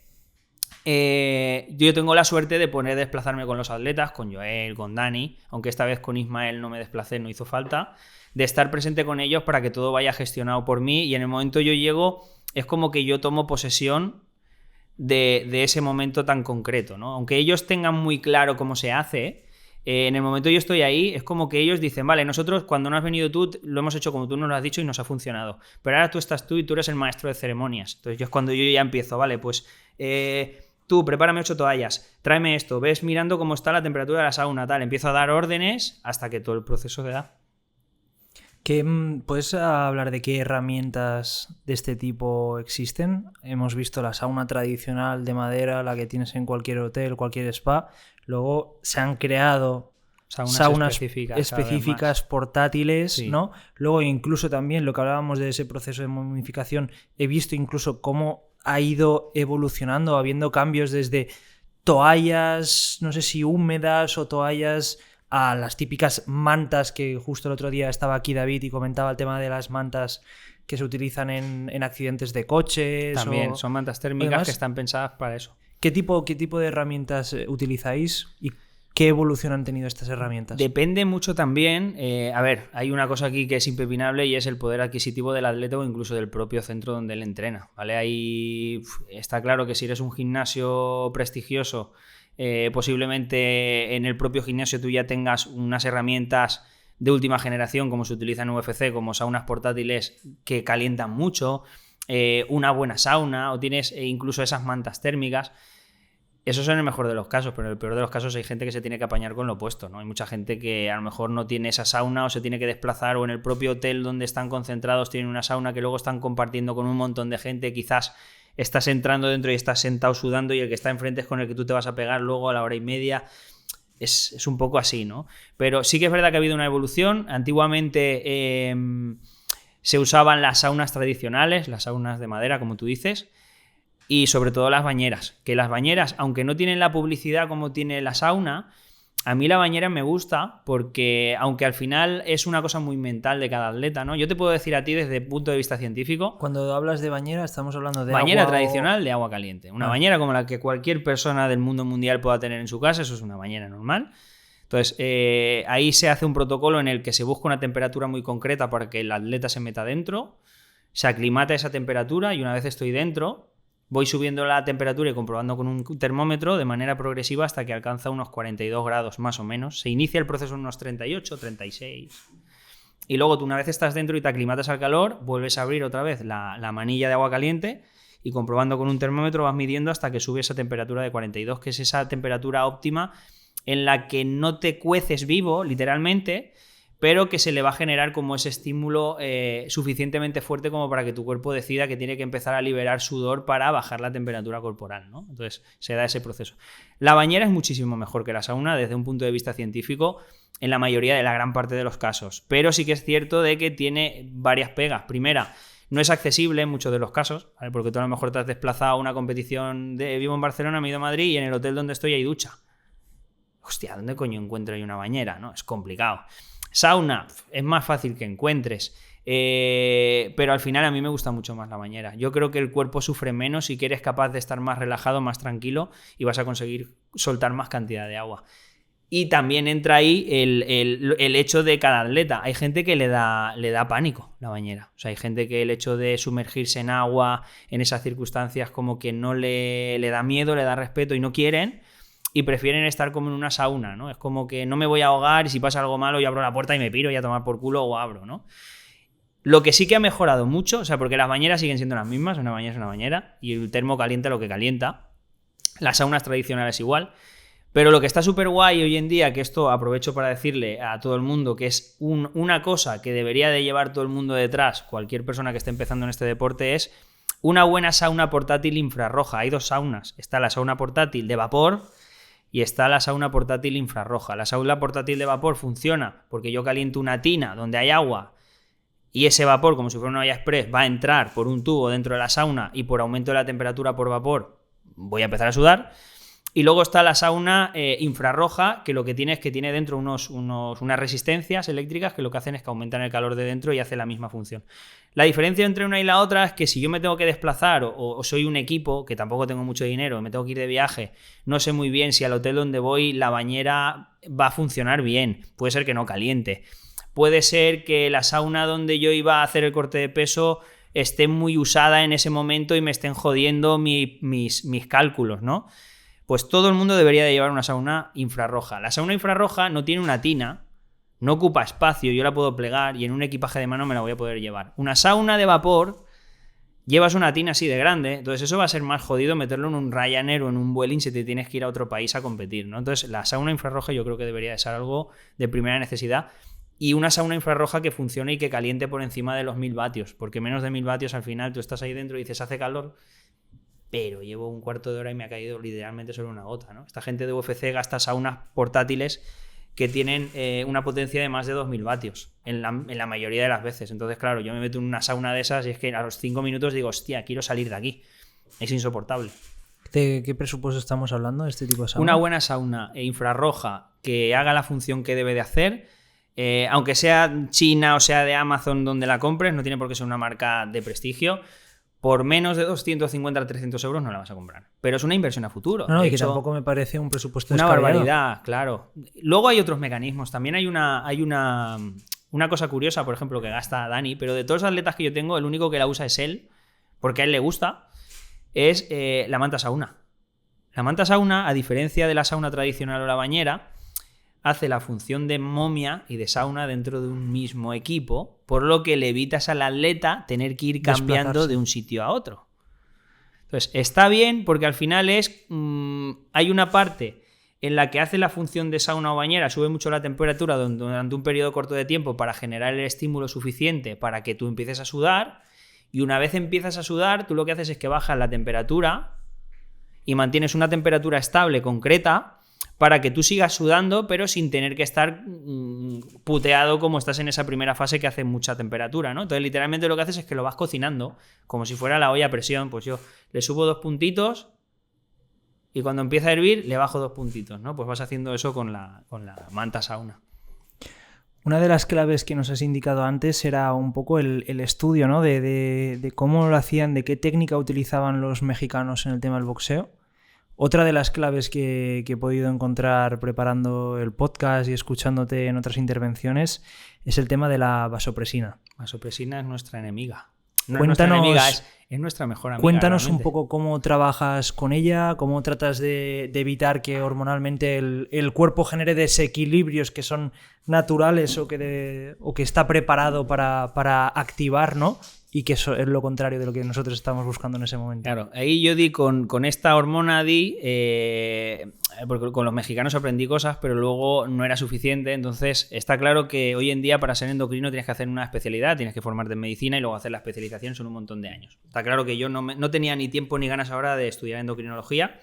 B: yo tengo la suerte de poder desplazarme con los atletas, con Joel, con Dani, aunque esta vez con Ismael no me desplacé, no hizo falta, de estar presente con ellos para que todo vaya gestionado por mí, y en el momento yo llego, es como que yo tomo posesión de ese momento tan concreto, ¿no? Aunque ellos tengan muy claro cómo se hace, en el momento yo estoy ahí, es como que ellos dicen, vale, nosotros cuando no has venido tú, lo hemos hecho como tú nos lo has dicho y nos ha funcionado, pero ahora tú estás tú y tú eres el maestro de ceremonias. Entonces es cuando yo ya empiezo, vale, pues tú prepárame 8 toallas, tráeme esto, ves mirando cómo está la temperatura de la sauna, tal, empiezo a dar órdenes hasta que todo el proceso se da.
A: ¿Puedes hablar de qué herramientas de este tipo existen? Hemos visto la sauna tradicional de madera, la que tienes en cualquier hotel, cualquier spa. Luego se han creado saunas específicas portátiles, sí, ¿no? Luego incluso también lo que hablábamos de ese proceso de momificación, he visto incluso cómo ha ido evolucionando, habiendo cambios desde toallas, no sé si húmedas o toallas a las típicas mantas que justo el otro día estaba aquí David y comentaba el tema de las mantas que se utilizan en accidentes de coches.
B: También son mantas térmicas
A: demás,
B: que están pensadas para eso.
A: ¿Qué tipo de herramientas utilizáis y qué evolución han tenido estas herramientas?
B: Depende mucho también. A ver, hay una cosa aquí que es impepinable y es el poder adquisitivo del atleta o incluso del propio centro donde él entrena, ¿vale? Ahí está claro que si eres un gimnasio prestigioso, posiblemente en el propio gimnasio tú ya tengas unas herramientas de última generación como se utiliza en UFC, como saunas portátiles que calientan mucho, una buena sauna, o tienes incluso esas mantas térmicas. Eso es en el mejor de los casos, pero en el peor de los casos hay gente que se tiene que apañar con lo opuesto, ¿no? Hay mucha gente que a lo mejor no tiene esa sauna o se tiene que desplazar, o en el propio hotel donde están concentrados tienen una sauna que luego están compartiendo con un montón de gente. Quizás estás entrando dentro y estás sentado sudando y el que está enfrente es con el que tú te vas a pegar luego a la hora y media. Es un poco así, ¿no? Pero sí que es verdad que ha habido una evolución. Antiguamente se usaban las saunas tradicionales, las saunas de madera, como tú dices, y sobre todo las bañeras. Que las bañeras, aunque no tienen la publicidad como tiene la sauna, a mí la bañera me gusta porque, aunque al final es una cosa muy mental de cada atleta, ¿no? Yo te puedo decir a ti desde el punto de vista científico...
A: Cuando hablas de bañera, estamos hablando de
B: bañera
A: agua
B: tradicional de agua caliente. Una bañera como la que cualquier persona del mundo mundial pueda tener en su casa, eso es una bañera normal. Entonces, ahí se hace un protocolo en el que se busca una temperatura muy concreta para que el atleta se meta dentro, se aclimata a esa temperatura y una vez estoy dentro... voy subiendo la temperatura y comprobando con un termómetro de manera progresiva hasta que alcanza unos 42 grados más o menos. Se inicia el proceso en unos 38, 36. Y luego tú una vez estás dentro y te aclimatas al calor, vuelves a abrir otra vez la manilla de agua caliente y comprobando con un termómetro vas midiendo hasta que sube esa temperatura de 42, que es esa temperatura óptima en la que no te cueces vivo, literalmente, pero que se le va a generar como ese estímulo suficientemente fuerte como para que tu cuerpo decida que tiene que empezar a liberar sudor para bajar la temperatura corporal, ¿no? Entonces se da ese proceso. La bañera es muchísimo mejor que la sauna desde un punto de vista científico en la mayoría de la gran parte de los casos, pero sí que es cierto de que tiene varias pegas. Primera, no es accesible en muchos de los casos, ¿vale? Porque tú a lo mejor te has desplazado a una competición vivo en Barcelona, me he ido a Madrid y en el hotel donde estoy hay ducha. Hostia, ¿dónde coño encuentro ahí una bañera? ¿No? Es complicado. Sauna, es más fácil que encuentres, pero al final a mí me gusta mucho más la bañera. Yo creo que el cuerpo sufre menos si eres capaz de estar más relajado, más tranquilo y vas a conseguir soltar más cantidad de agua. Y también entra ahí el hecho de cada atleta. Hay gente que le da pánico la bañera. O sea, hay gente que el hecho de sumergirse en agua en esas circunstancias como que no le da miedo, le da respeto y no quieren. Y prefieren estar como en una sauna, ¿no? Es como que no me voy a ahogar y si pasa algo malo yo abro la puerta y me piro y a tomar por culo o abro, ¿no? Lo que sí que ha mejorado mucho, o sea, porque las bañeras siguen siendo las mismas, una bañera es una bañera y el termo calienta lo que calienta. Las saunas tradicionales igual. Pero lo que está súper guay hoy en día, que esto aprovecho para decirle a todo el mundo, que es una cosa que debería de llevar todo el mundo detrás, cualquier persona que esté empezando en este deporte, es una buena sauna portátil infrarroja. Hay dos saunas. Está la sauna portátil de vapor y está la sauna portátil infrarroja. La sauna portátil de vapor funciona porque yo caliento una tina donde hay agua y ese vapor, como si fuera una olla express, va a entrar por un tubo dentro de la sauna y por aumento de la temperatura por vapor voy a empezar a sudar. Y luego está la sauna infrarroja, que lo que tiene es que tiene dentro unas resistencias eléctricas que lo que hacen es que aumentan el calor de dentro y hace la misma función. La diferencia entre una y la otra es que si yo me tengo que desplazar o soy un equipo, que tampoco tengo mucho dinero, me tengo que ir de viaje, no sé muy bien si al hotel donde voy la bañera va a funcionar bien. Puede ser que no caliente. Puede ser que la sauna donde yo iba a hacer el corte de peso esté muy usada en ese momento y me estén jodiendo mis cálculos, ¿no? Pues todo el mundo debería de llevar una sauna infrarroja. La sauna infrarroja no tiene una tina, no ocupa espacio, yo la puedo plegar y en un equipaje de mano me la voy a poder llevar. Una sauna de vapor, llevas una tina así de grande, entonces eso va a ser más jodido meterlo en un Ryanair o en un Vueling si te tienes que ir a otro país a competir, ¿no? Entonces la sauna infrarroja yo creo que debería de ser algo de primera necesidad y una sauna infrarroja que funcione y que caliente por encima de los 1000 vatios, porque menos de 1000 vatios al final tú estás ahí dentro y dices hace calor, pero llevo un cuarto de hora y me ha caído literalmente solo una gota, ¿no? Esta gente de UFC gasta saunas portátiles que tienen una potencia de más de 2000 vatios en la mayoría de las veces. Entonces, claro, yo me meto en una sauna de esas y es que a los 5 minutos digo, hostia, quiero salir de aquí. Es insoportable.
A: ¿De qué presupuesto estamos hablando de este tipo de sauna?
B: Una buena sauna infrarroja que haga la función que debe de hacer, aunque sea China o sea de Amazon donde la compres, no tiene por qué ser una marca de prestigio, por menos de 250 a 300 euros no la vas a comprar. Pero es una inversión a futuro.
A: No,
B: De
A: y que
B: hecho,
A: tampoco me parece un presupuesto
B: una
A: descabellado.
B: barbaridad, claro. Luego hay otros mecanismos. También hay una cosa curiosa, por ejemplo, que gasta Dani, pero de todos los atletas que yo tengo, el único que la usa es él, porque a él le gusta, es la manta sauna. La manta sauna, a diferencia de la sauna tradicional o la bañera, hace la función de momia y de sauna dentro de un mismo equipo, por lo que le evitas al atleta tener que ir cambiando de un sitio a otro. Entonces, está bien porque al final hay una parte en la que hace la función de sauna o bañera, sube mucho la temperatura durante un periodo corto de tiempo para generar el estímulo suficiente para que tú empieces a sudar, y una vez empiezas a sudar, tú lo que haces es que bajas la temperatura y mantienes una temperatura estable, concreta, para que tú sigas sudando, pero sin tener que estar puteado como estás en esa primera fase que hace mucha temperatura, ¿no? Entonces, literalmente lo que haces es que lo vas cocinando, como si fuera la olla a presión. Pues yo le subo 2 puntitos y cuando empieza a hervir le bajo 2 puntitos, ¿no? Pues vas haciendo eso con la manta sauna.
A: Una de las claves que nos has indicado antes era un poco el estudio, ¿no? De cómo lo hacían, de qué técnica utilizaban los mexicanos en el tema del boxeo. Otra de las claves que he podido encontrar preparando el podcast y escuchándote en otras intervenciones es el tema de la vasopresina.
B: Vasopresina es nuestra enemiga. No
A: Cuéntanos,
B: es nuestra enemiga, es nuestra mejor amiga.
A: Cuéntanos
B: realmente.
A: un poco cómo trabajas con ella, cómo tratas de evitar que hormonalmente el cuerpo genere desequilibrios que son naturales o que está preparado para activar, ¿no? Y que eso es lo contrario de lo que nosotros estamos buscando en ese momento.
B: Claro, ahí yo di con esta hormona porque con los mexicanos aprendí cosas, pero luego no era suficiente. Entonces está claro que hoy en día para ser endocrino tienes que hacer una especialidad, tienes que formarte en medicina y luego hacer la especialización, son un montón de años. Está claro que yo no tenía ni tiempo ni ganas ahora de estudiar endocrinología,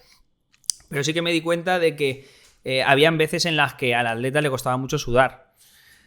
B: pero sí que me di cuenta de que habían veces en las que al atleta le costaba mucho sudar.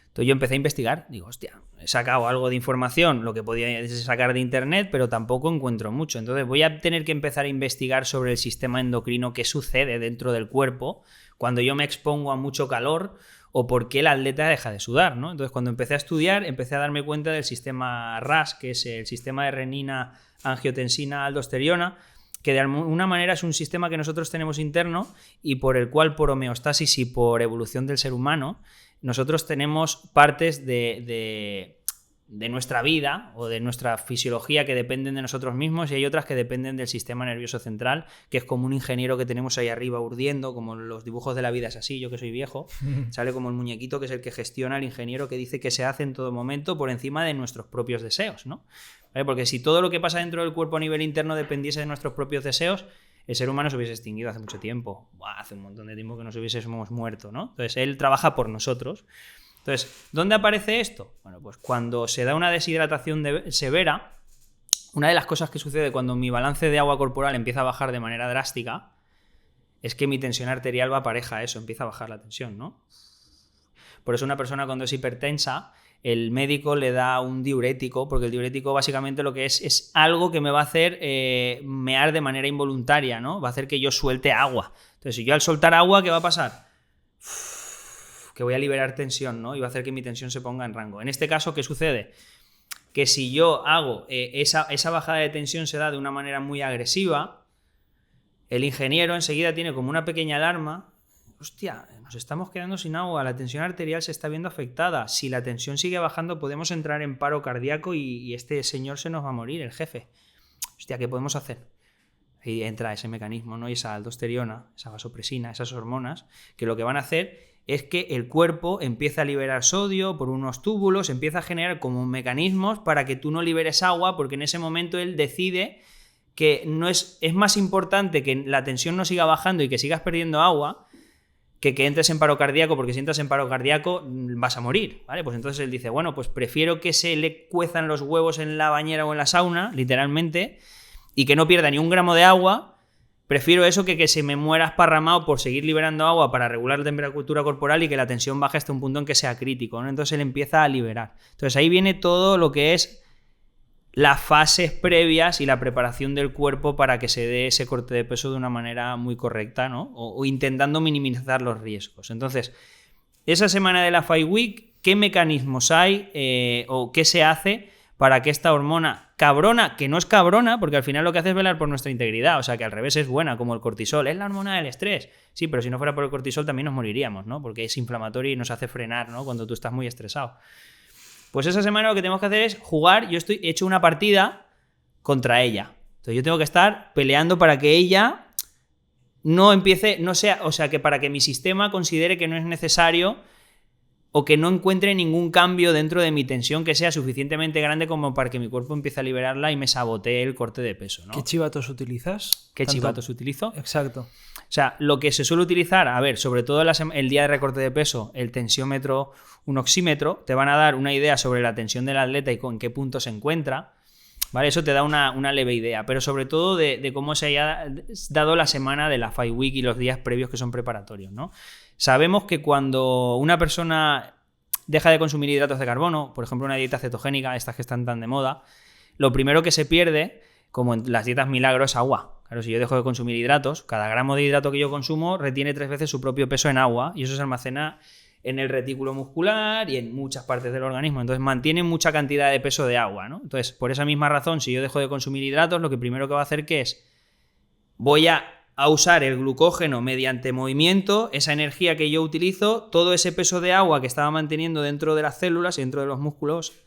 B: Entonces yo empecé a investigar, digo, hostia, he sacado algo de información, lo que podía sacar de internet, pero tampoco encuentro mucho. Entonces voy a tener que empezar a investigar sobre el sistema endocrino, qué sucede dentro del cuerpo cuando yo me expongo a mucho calor o por qué el atleta deja de sudar, ¿no? Entonces cuando empecé a estudiar, empecé a darme cuenta del sistema RAS, que es el sistema de renina, angiotensina, aldosterona, que de alguna manera es un sistema que nosotros tenemos interno y por el cual, por homeostasis y por evolución del ser humano, nosotros tenemos partes de nuestra vida o de nuestra fisiología que dependen de nosotros mismos y hay otras que dependen del sistema nervioso central, que es como un ingeniero que tenemos ahí arriba urdiendo, como los dibujos de la vida es así, yo que soy viejo, sale como el muñequito que es el que gestiona el ingeniero que dice que se hace en todo momento por encima de nuestros propios deseos, ¿no? ¿Vale? Porque si todo lo que pasa dentro del cuerpo a nivel interno dependiese de nuestros propios deseos, el ser humano se hubiese extinguido hace mucho tiempo. Hace un montón de tiempo que nos hubiésemos muerto, ¿no? Entonces él trabaja por nosotros. Entonces, ¿dónde aparece esto? Bueno, pues cuando se da una deshidratación severa, una de las cosas que sucede cuando mi balance de agua corporal empieza a bajar de manera drástica es que mi tensión arterial va pareja a eso, empieza a bajar la tensión, ¿no? Por eso una persona cuando es hipertensa, el médico le da un diurético, porque el diurético básicamente lo que es algo que me va a hacer mear de manera involuntaria, ¿no? Va a hacer que yo suelte agua. Entonces, si yo al soltar agua, ¿qué va a pasar? Que voy a liberar tensión, ¿no? Y va a hacer que mi tensión se ponga en rango. En este caso, ¿qué sucede? Que si yo hago esa bajada de tensión se da de una manera muy agresiva, el ingeniero enseguida tiene como una pequeña alarma. Hostia, nos estamos quedando sin agua, la tensión arterial se está viendo afectada. Si la tensión sigue bajando, podemos entrar en paro cardíaco y este señor se nos va a morir, el jefe. Hostia, ¿qué podemos hacer? Ahí entra ese mecanismo, ¿no? Y esa aldosterona, esa vasopresina, esas hormonas, que lo que van a hacer es que el cuerpo empieza a liberar sodio por unos túbulos, empieza a generar como mecanismos para que tú no liberes agua, porque en ese momento él decide que no es más importante que la tensión no siga bajando y que sigas perdiendo agua que entres en paro cardíaco, porque si entras en paro cardíaco vas a morir, ¿vale? Pues entonces él dice, bueno, pues prefiero que se le cuezan los huevos en la bañera o en la sauna, literalmente, y que no pierda ni un gramo de agua. Prefiero eso que se me muera esparramado por seguir liberando agua para regular la temperatura corporal y que la tensión baje hasta un punto en que sea crítico, ¿no? Entonces él empieza a liberar. Entonces ahí viene todo lo que es las fases previas y la preparación del cuerpo para que se dé ese corte de peso de una manera muy correcta, ¿no? O intentando minimizar los riesgos. Entonces, esa semana de la Fight Week, ¿qué mecanismos hay o qué se hace para que esta hormona cabrona, que no es cabrona, porque al final lo que hace es velar por nuestra integridad, o sea que al revés es buena, como el cortisol, es la hormona del estrés. Sí, pero si no fuera por el cortisol también nos moriríamos, ¿no? Porque es inflamatorio y nos hace frenar, ¿no? Cuando tú estás muy estresado. Pues esa semana lo que tenemos que hacer es jugar. He hecho una partida contra ella. Entonces yo tengo que estar peleando para que ella no empiece, no sea, o sea, que para que mi sistema considere que no es necesario o que no encuentre ningún cambio dentro de mi tensión que sea suficientemente grande como para que mi cuerpo empiece a liberarla y me sabotee el corte de peso, ¿no?
A: ¿Qué chivatos utilizas?
B: ¿Qué chivatos utilizo?
A: Exacto.
B: O sea, lo que se suele utilizar, a ver, sobre todo el día de recorte de peso, el tensiómetro, un oxímetro, te van a dar una idea sobre la tensión del atleta y con qué punto se encuentra, ¿vale? Eso te da una leve idea, pero sobre todo de cómo se haya dado la semana de la Fight Week y los días previos que son preparatorios, ¿no? Sabemos que cuando una persona deja de consumir hidratos de carbono, por ejemplo una dieta cetogénica, estas que están tan de moda, lo primero que se pierde, como en las dietas milagro, es agua. Claro, si yo dejo de consumir hidratos, cada gramo de hidrato que yo consumo retiene 3 veces su propio peso en agua y eso se almacena en el retículo muscular y en muchas partes del organismo. Entonces mantiene mucha cantidad de peso de agua, ¿no? Entonces, por esa misma razón, si yo dejo de consumir hidratos, lo que primero que va a hacer que es voy a usar el glucógeno mediante movimiento, esa energía que yo utilizo, todo ese peso de agua que estaba manteniendo dentro de las células y dentro de los músculos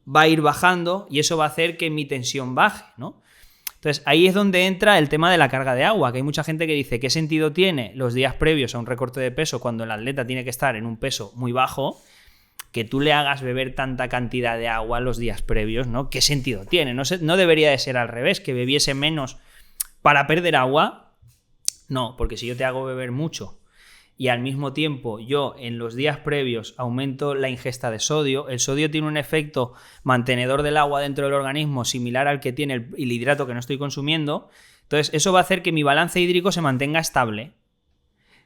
B: va a ir bajando y eso va a hacer que mi tensión baje, ¿no? Entonces ahí es donde entra el tema de la carga de agua, que hay mucha gente que dice ¿qué sentido tiene los días previos a un recorte de peso cuando el atleta tiene que estar en un peso muy bajo? Que tú le hagas beber tanta cantidad de agua los días previos, ¿no? ¿Qué sentido tiene? No debería de ser al revés, que bebiese menos para perder agua. No, porque si yo te hago beber mucho y al mismo tiempo yo en los días previos aumento la ingesta de sodio, el sodio tiene un efecto mantenedor del agua dentro del organismo similar al que tiene el hidrato que no estoy consumiendo, entonces eso va a hacer que mi balance hídrico se mantenga estable.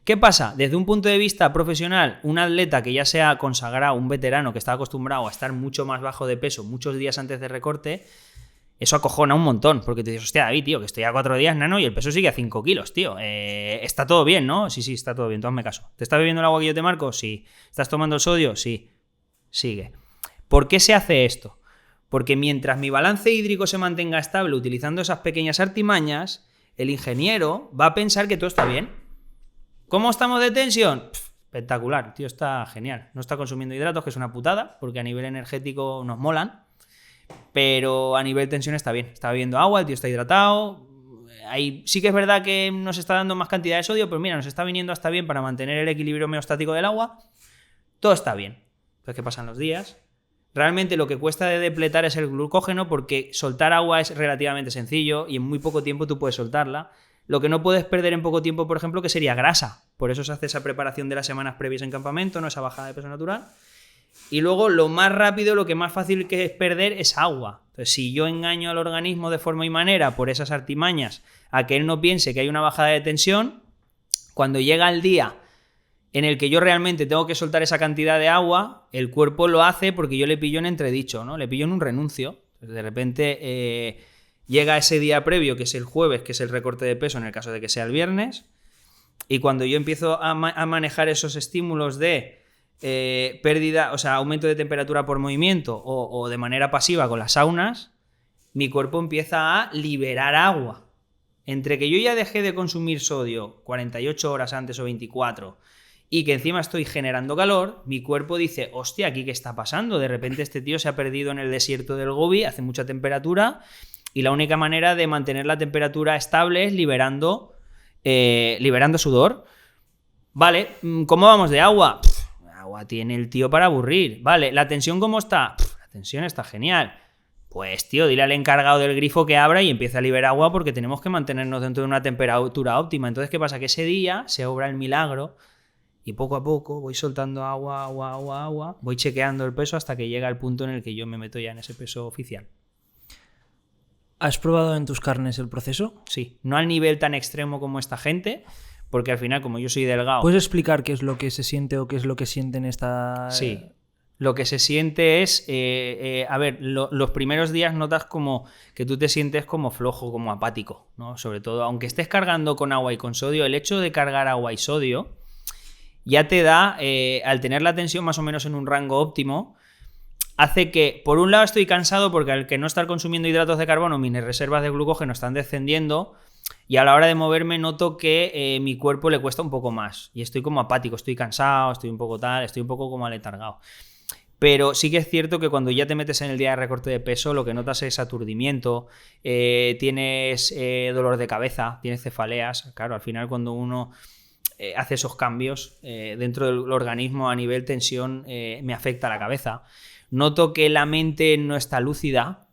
B: ¿Qué pasa? Desde un punto de vista profesional, un atleta que ya sea consagrado, un veterano que está acostumbrado a estar mucho más bajo de peso muchos días antes de recorte, eso acojona un montón, porque te dices, hostia, David, tío, que estoy a 4 días, nano, y el peso sigue a 5 kilos, tío. Está todo bien, ¿no? Sí, está todo bien, tú hazme caso. ¿Te estás bebiendo el agua que yo te marco? Sí. ¿Estás tomando el sodio? Sí. Sigue. ¿Por qué se hace esto? Porque mientras mi balance hídrico se mantenga estable utilizando esas pequeñas artimañas, el ingeniero va a pensar que todo está bien. ¿Cómo estamos de tensión? Espectacular, tío, está genial. No está consumiendo hidratos, que es una putada, porque a nivel energético nos molan. Pero a nivel tensión está bien, está bebiendo agua, el tío está hidratado. Ahí sí que es verdad que nos está dando más cantidad de sodio, pero mira, nos está viniendo hasta bien para mantener el equilibrio homeostático del agua. Todo está bien. Entonces, ¿qué pasan los días? Realmente lo que cuesta de depletar es el glucógeno, porque soltar agua es relativamente sencillo y en muy poco tiempo tú puedes soltarla. Lo que no puedes perder en poco tiempo, por ejemplo, que sería grasa. Por eso se hace esa preparación de las semanas previas en campamento, no esa bajada de peso natural. Y luego lo más rápido, lo que más fácil que es perder es agua. Entonces, si yo engaño al organismo de forma y manera por esas artimañas a que él no piense que hay una bajada de tensión, cuando llega el día en el que yo realmente tengo que soltar esa cantidad de agua, el cuerpo lo hace porque yo le pillo en entredicho, ¿no? Le pillo en un renuncio. Entonces, de repente llega ese día previo, que es el jueves, que es el recorte de peso en el caso de que sea el viernes, y cuando yo empiezo a manejar esos estímulos de pérdida, o sea, aumento de temperatura por movimiento o de manera pasiva con las saunas, mi cuerpo empieza a liberar agua. Entre que yo ya dejé de consumir sodio 48 horas antes o 24 y que encima estoy generando calor, mi cuerpo dice, hostia, ¿aquí qué está pasando? De repente este tío se ha perdido en el desierto del Gobi, hace mucha temperatura y la única manera de mantener la temperatura estable es liberando sudor. Vale, ¿cómo vamos de agua? Agua tiene el tío para aburrir. Vale, ¿la tensión cómo está? La tensión está genial. Pues, tío, dile al encargado del grifo que abra y empiece a liberar agua porque tenemos que mantenernos dentro de una temperatura óptima. Entonces, ¿qué pasa? Que ese día se obra el milagro y poco a poco voy soltando agua, voy chequeando el peso hasta que llega el punto en el que yo me meto ya en ese peso oficial.
A: ¿Has probado en tus carnes el proceso?
B: Sí, no al nivel tan extremo como esta gente, porque al final, como yo soy delgado...
A: ¿Puedes explicar qué es lo que se siente o qué es lo que sienten esta...?
B: Sí. lo que se siente es, los primeros días notas como que tú te sientes como flojo, como apático, ¿no? Sobre todo, aunque estés cargando con agua y con sodio, el hecho de cargar agua y sodio ya te da, al tener la tensión más o menos en un rango óptimo, hace que, por un lado estoy cansado porque al que no estar consumiendo hidratos de carbono, mis reservas de glucógeno están descendiendo y a la hora de moverme noto que mi cuerpo le cuesta un poco más y estoy como apático, estoy cansado, estoy un poco como aletargado. Pero sí que es cierto que cuando ya te metes en el día de recorte de peso, lo que notas es aturdimiento, tienes dolor de cabeza, tienes cefaleas. Claro, al final cuando uno hace esos cambios dentro del organismo a nivel tensión, me afecta la cabeza. Noto que la mente no está lúcida,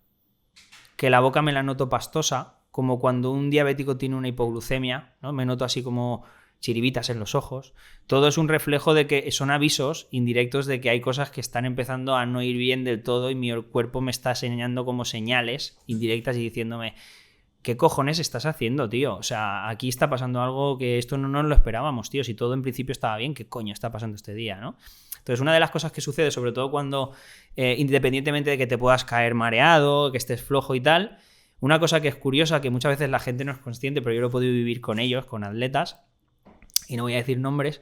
B: que la boca me la noto pastosa, como cuando un diabético tiene una hipoglucemia, ¿no? Me noto así como chiribitas en los ojos. Todo es un reflejo de que son avisos indirectos de que hay cosas que están empezando a no ir bien del todo y mi cuerpo me está enseñando como señales indirectas y diciéndome, ¿qué cojones estás haciendo, tío? O sea, aquí está pasando algo que esto no nos lo esperábamos, tío. Si todo en principio estaba bien, ¿qué coño está pasando este día, no? Entonces, una de las cosas que sucede, sobre todo cuando, independientemente de que te puedas caer mareado, que estés flojo y tal, una cosa que es curiosa, que muchas veces la gente no es consciente, pero yo lo he podido vivir con ellos, con atletas, y no voy a decir nombres,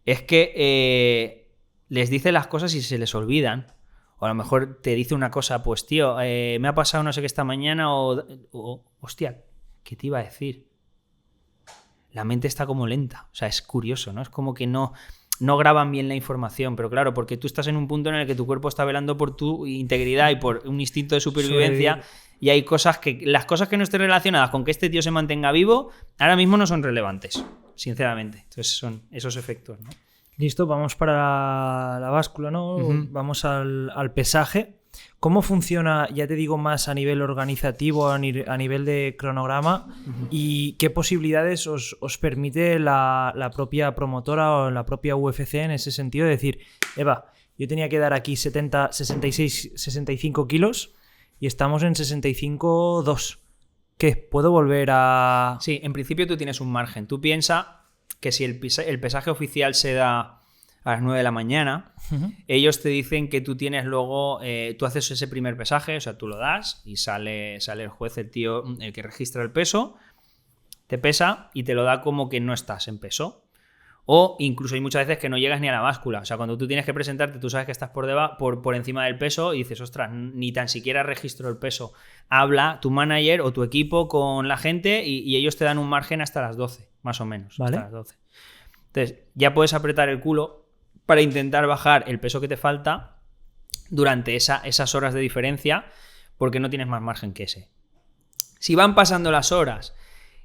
B: es que les dice las cosas y se les olvidan. O a lo mejor te dice una cosa, pues tío, me ha pasado no sé qué esta mañana o hostia, ¿qué te iba a decir? La mente está como lenta, o sea, es curioso, ¿no? Es como que no graban bien la información, pero claro, porque tú estás en un punto en el que tu cuerpo está velando por tu integridad y por un instinto de supervivencia y hay cosas las cosas que no estén relacionadas con que este tío se mantenga vivo, ahora mismo no son relevantes, sinceramente. Entonces son esos efectos, ¿no?
A: Listo, vamos para la báscula, ¿no? Vamos al pesaje. ¿Cómo funciona, ya te digo, más a nivel organizativo, a nivel de cronograma? ¿Y qué posibilidades os permite la propia promotora o la propia UFC en ese sentido? De decir, Eva, yo tenía que dar aquí 65 kilos y estamos en 65,2. ¿Qué? ¿Puedo volver a...?
B: Sí, en principio tú tienes un margen. Tú piensas que si el pesaje oficial se da a las 9 de la mañana, ellos te dicen que tú tienes luego, tú haces ese primer pesaje, o sea, tú lo das y sale el juez, el tío, el que registra el peso, te pesa y te lo da como que no estás en peso. O incluso hay muchas veces que no llegas ni a la báscula. O sea, cuando tú tienes que presentarte, tú sabes que estás por encima del peso y dices, ostras, ni tan siquiera registro el peso. Habla tu manager o tu equipo con la gente y ellos te dan un margen hasta las 12, más o menos.
A: ¿Vale?
B: Hasta las 12. Entonces, ya puedes apretar el culo para intentar bajar el peso que te falta durante esas horas de diferencia, porque no tienes más margen que ese. Si van pasando las horas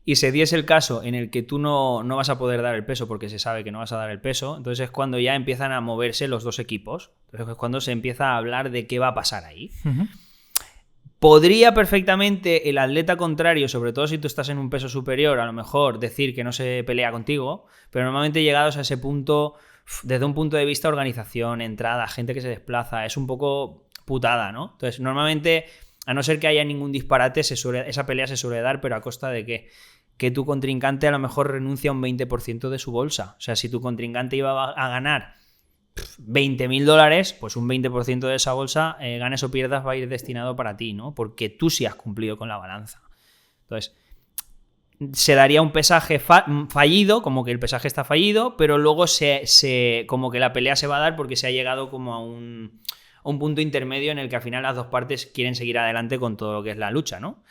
B: y se diese el caso en el que tú no vas a poder dar el peso porque se sabe que no vas a dar el peso, entonces es cuando ya empiezan a moverse los dos equipos. Entonces es cuando se empieza a hablar de qué va a pasar ahí. Podría perfectamente el atleta contrario, sobre todo si tú estás en un peso superior, a lo mejor decir que no se pelea contigo, pero normalmente llegados a ese punto, desde un punto de vista organización, entrada, gente que se desplaza, es un poco putada, ¿no? Entonces normalmente, a no ser que haya ningún disparate, esa pelea se suele dar, pero a costa de que tu contrincante a lo mejor renuncia a un 20% de su bolsa. O sea, si tu contrincante iba a ganar $20,000, pues un 20% de esa bolsa, ganes o pierdas, va a ir destinado para ti, ¿no? Porque tú sí has cumplido con la balanza. Entonces, se daría un pesaje fallido, como que el pesaje está fallido, pero luego como que la pelea se va a dar porque se ha llegado como a un punto intermedio en el que al final las dos partes quieren seguir adelante con todo lo que es la lucha, ¿no?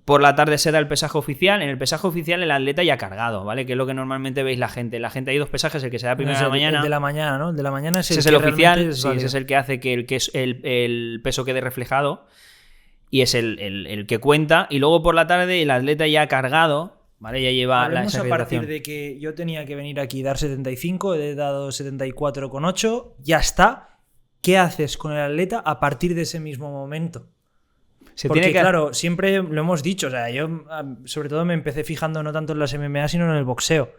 B: Por la tarde se da el pesaje oficial. En el pesaje oficial el atleta ya ha cargado, ¿vale? Que es lo que normalmente veis la gente. La gente hay dos pesajes, el que se da primero de la mañana.
A: El de la mañana, ¿no? El de la mañana es
B: el oficial, sí, ese es el que hace que el peso quede reflejado y es el que cuenta. Y luego por la tarde el atleta ya ha cargado, ¿vale? Ya lleva
A: esa a partir de que yo tenía que venir aquí y dar 75, he dado 74,8, ya está. ¿Qué haces con el atleta a partir de ese mismo momento? Porque claro, siempre lo hemos dicho, o sea, yo sobre todo me empecé fijando no tanto en las MMA sino en el boxeo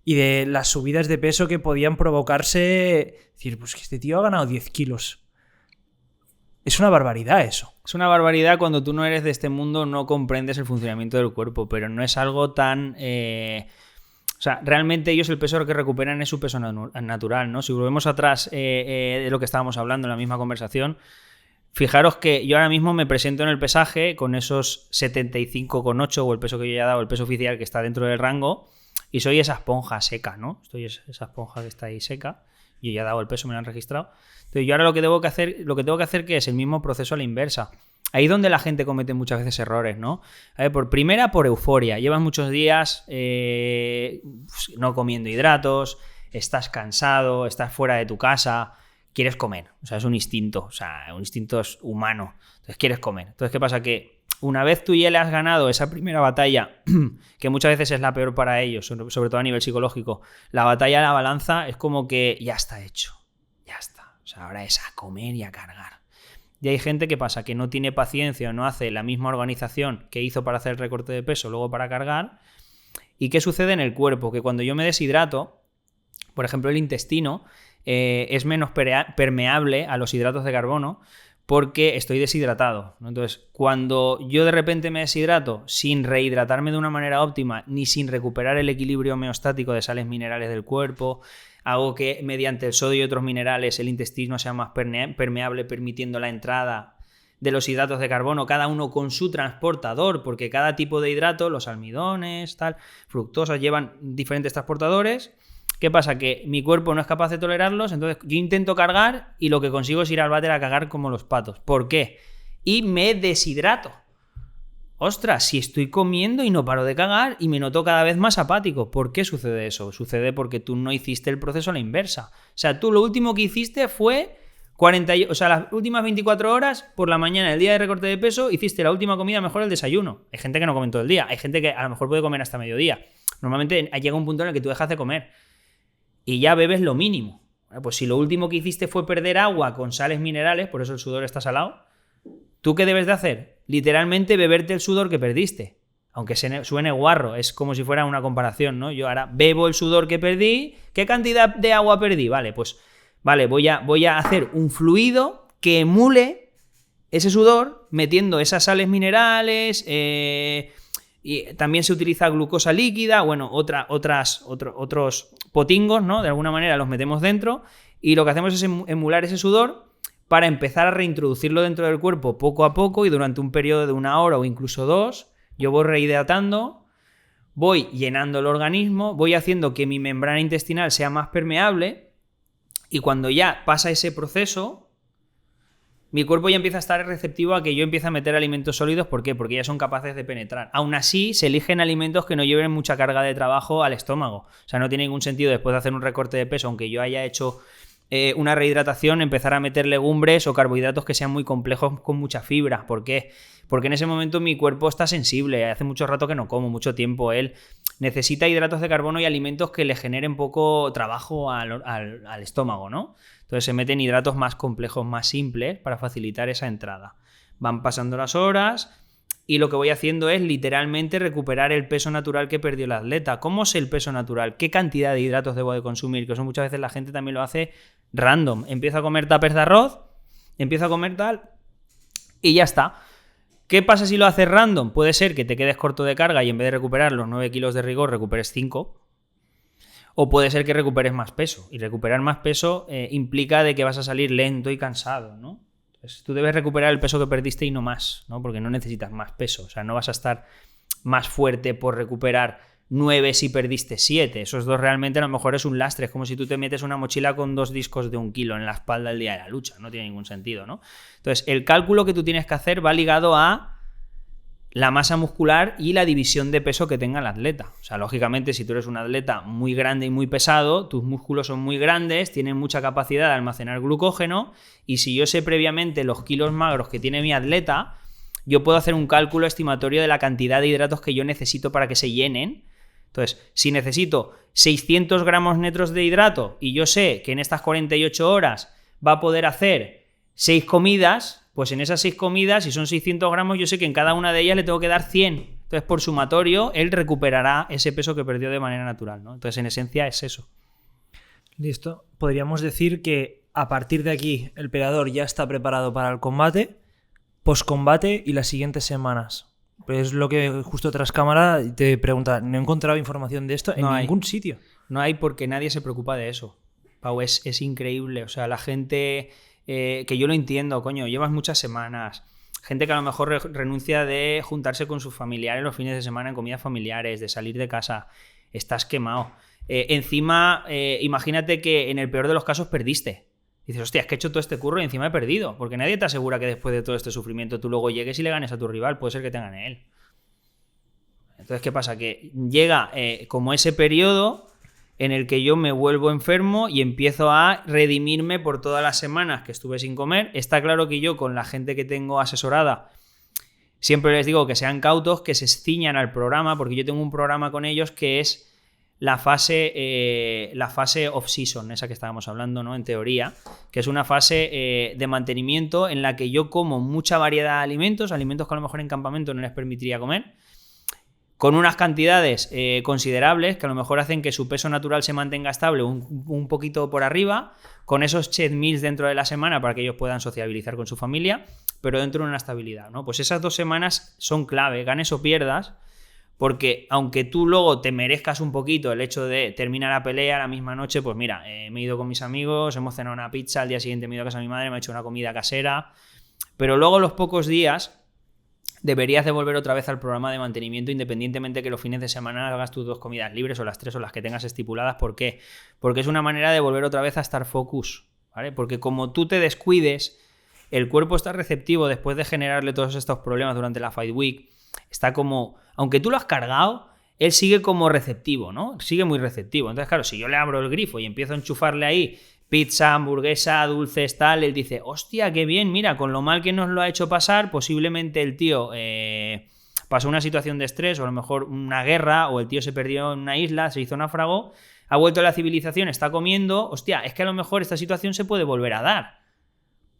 A: y de las subidas de peso que podían provocarse, decir, pues que este tío ha ganado 10 kilos. Es una barbaridad eso.
B: Es una barbaridad cuando tú no eres de este mundo, no comprendes el funcionamiento del cuerpo, pero no es algo tan... O sea, realmente ellos el peso que recuperan es su peso natural, ¿no? Si volvemos atrás de lo que estábamos hablando en la misma conversación, fijaros que yo ahora mismo me presento en el pesaje con esos 75,8 o el peso que yo ya he dado, el peso oficial que está dentro del rango, y soy esa esponja seca, ¿no? Estoy esa esponja que está ahí seca, yo ya he dado el peso, me lo han registrado. Entonces yo ahora lo que tengo que hacer que es el mismo proceso a la inversa. Ahí es donde la gente comete muchas veces errores, ¿no? A ver, por euforia. Llevas muchos días no comiendo hidratos, estás cansado, estás fuera de tu casa, quieres comer. O sea, es un instinto. O sea, un instinto es humano. Entonces quieres comer. Entonces, ¿qué pasa? Que una vez tú ya le has ganado esa primera batalla, que muchas veces es la peor para ellos, sobre todo a nivel psicológico, la batalla de la balanza es como que ya está hecho. Ya está. O sea, ahora es a comer y a cargar. Y hay gente que pasa que no tiene paciencia o no hace la misma organización que hizo para hacer el recorte de peso, luego para cargar. ¿Y qué sucede en el cuerpo? Que cuando yo me deshidrato, por ejemplo, el intestino es menos permeable a los hidratos de carbono porque estoy deshidratado, ¿no? Entonces, cuando yo de repente me deshidrato sin rehidratarme de una manera óptima ni sin recuperar el equilibrio homeostático de sales minerales del cuerpo, hago que mediante el sodio y otros minerales el intestino sea más permeable, permitiendo la entrada de los hidratos de carbono, cada uno con su transportador, porque cada tipo de hidrato, los almidones, fructosas, llevan diferentes transportadores. ¿Qué pasa? Que mi cuerpo no es capaz de tolerarlos, entonces yo intento cargar y lo que consigo es ir al váter a cagar como los patos. ¿Por qué? Y me deshidrato. Ostras, si estoy comiendo y no paro de cagar y me noto cada vez más apático. ¿Por qué sucede eso? Sucede porque tú no hiciste el proceso a la inversa. O sea, tú lo último que hiciste fue las últimas 24 horas por la mañana, el día de recorte de peso, hiciste la última comida, mejor el desayuno. Hay gente que no come todo el día, hay gente que a lo mejor puede comer hasta mediodía. Normalmente llega un punto en el que tú dejas de comer y ya bebes lo mínimo. Pues si lo último que hiciste fue perder agua con sales minerales, por eso el sudor está salado, ¿tú qué debes de hacer? Literalmente beberte el sudor que perdiste. Aunque suene guarro, es como si fuera una comparación, ¿no? Yo ahora bebo el sudor que perdí. ¿Qué cantidad de agua perdí? Voy a hacer un fluido que emule ese sudor metiendo esas sales minerales. Y también se utiliza glucosa líquida. Bueno, otros potingos, ¿no? De alguna manera los metemos dentro y lo que hacemos es emular ese sudor para empezar a reintroducirlo dentro del cuerpo poco a poco y durante un periodo de 1 hora o incluso 2, yo voy rehidratando, voy llenando el organismo, voy haciendo que mi membrana intestinal sea más permeable y cuando ya pasa ese proceso, mi cuerpo ya empieza a estar receptivo a que yo empiece a meter alimentos sólidos. ¿Por qué? Porque ya son capaces de penetrar. Aún así, se eligen alimentos que no lleven mucha carga de trabajo al estómago. O sea, no tiene ningún sentido después de hacer un recorte de peso, aunque yo haya hecho una rehidratación, empezar a meter legumbres o carbohidratos que sean muy complejos con mucha fibra. ¿Por qué? Porque en ese momento mi cuerpo está sensible, hace mucho rato que no como, mucho tiempo. Él necesita hidratos de carbono y alimentos que le generen poco trabajo al estómago, ¿no? Entonces se meten hidratos más complejos, más simples para facilitar esa entrada. Van pasando las horas y lo que voy haciendo es literalmente recuperar el peso natural que perdió el atleta. ¿Cómo es el peso natural? ¿Qué cantidad de hidratos debo de consumir? Que eso muchas veces la gente también lo hace random. Empiezo a comer tuppers de arroz, empiezo a comer tal y ya está. ¿Qué pasa si lo haces random? Puede ser que te quedes corto de carga y en vez de recuperar los 9 kilos de rigor recuperes 5. O puede ser que recuperes más peso. Y recuperar más peso implica de que vas a salir lento y cansado, ¿no? Entonces, tú debes recuperar el peso que perdiste y no más, ¿no? Porque no necesitas más peso. O sea, no vas a estar más fuerte por recuperar 9 si perdiste 7. Esos 2 realmente a lo mejor es un lastre. Es como si tú te metes una mochila con 2 discos de 1 kilo en la espalda el día de la lucha. No tiene ningún sentido, ¿no? Entonces, el cálculo que tú tienes que hacer va ligado a la masa muscular y la división de peso que tenga el atleta. O sea, lógicamente, si tú eres un atleta muy grande y muy pesado, tus músculos son muy grandes, tienen mucha capacidad de almacenar glucógeno, y si yo sé previamente los kilos magros que tiene mi atleta, yo puedo hacer un cálculo estimatorio de la cantidad de hidratos que yo necesito para que se llenen. Entonces, si necesito 600 gramos netos de hidrato y yo sé que en estas 48 horas va a poder hacer 6 comidas, pues en esas 6 comidas, si son 600 gramos, yo sé que en cada una de ellas le tengo que dar 100. Entonces, por sumatorio, él recuperará ese peso que perdió de manera natural, ¿no? Entonces, en esencia, es eso.
A: Listo. Podríamos decir que a partir de aquí el peleador ya está preparado para el combate, postcombate y las siguientes semanas. Pues es lo que justo tras cámara te pregunta, no he encontrado información de esto en ningún sitio.
B: No hay porque nadie se preocupa de eso. Pau, es increíble. O sea, la gente, que yo lo entiendo, coño, llevas muchas semanas. Gente que a lo mejor renuncia de juntarse con sus familiares los fines de semana en comidas familiares, de salir de casa. Estás quemado. Encima, imagínate que en el peor de los casos perdiste. Dices, hostia, es que he hecho todo este curro y encima he perdido. Porque nadie te asegura que después de todo este sufrimiento tú luego llegues y le ganes a tu rival. Puede ser que te gane él. Entonces, ¿qué pasa? Que llega como ese periodo en el que yo me vuelvo enfermo y empiezo a redimirme por todas las semanas que estuve sin comer. Está claro que yo, con la gente que tengo asesorada, siempre les digo que sean cautos, que se ciñan al programa, porque yo tengo un programa con ellos que es la fase off-season, esa que estábamos hablando, ¿no? En teoría, que es una fase de mantenimiento en la que yo como mucha variedad de alimentos que a lo mejor en campamento no les permitiría comer, con unas cantidades considerables que a lo mejor hacen que su peso natural se mantenga estable un poquito por arriba, con esos cheat meals dentro de la semana para que ellos puedan sociabilizar con su familia, pero dentro de una estabilidad, ¿no? Pues esas 2 semanas son clave, ganes o pierdas, porque aunque tú luego te merezcas un poquito el hecho de terminar la pelea la misma noche, pues mira, me he ido con mis amigos, hemos cenado una pizza, al día siguiente me he ido a casa de mi madre, me ha hecho una comida casera, pero luego los pocos días deberías de volver otra vez al programa de mantenimiento, independientemente que los fines de semana hagas tus 2 comidas libres o las 3 o las que tengas estipuladas. ¿Por qué? Porque es una manera de volver otra vez a estar focus, ¿vale? Porque como tú te descuides, el cuerpo está receptivo después de generarle todos estos problemas durante la Fight Week. Está como, aunque tú lo has cargado, él sigue como receptivo, ¿no? Sigue muy receptivo. Entonces, claro, si yo le abro el grifo y empiezo a enchufarle ahí pizza, hamburguesa, dulces, tal, él dice, hostia, qué bien, mira, con lo mal que nos lo ha hecho pasar, posiblemente el tío pasó una situación de estrés, o a lo mejor una guerra, o el tío se perdió en una isla, se hizo náufrago, ha vuelto a la civilización, está comiendo, hostia, es que a lo mejor esta situación se puede volver a dar.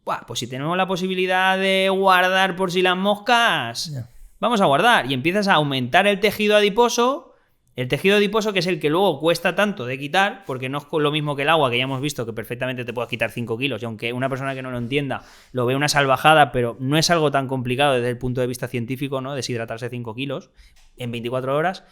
B: Buah, pues si tenemos la posibilidad de guardar por si las moscas, vamos a guardar, y empiezas a aumentar el tejido adiposo. El tejido adiposo, que es el que luego cuesta tanto de quitar, porque no es lo mismo que el agua, que ya hemos visto que perfectamente te puedes quitar 5 kilos, y aunque una persona que no lo entienda lo ve una salvajada, pero no es algo tan complicado desde el punto de vista científico, ¿no? Deshidratarse 5 kilos en 24 horas,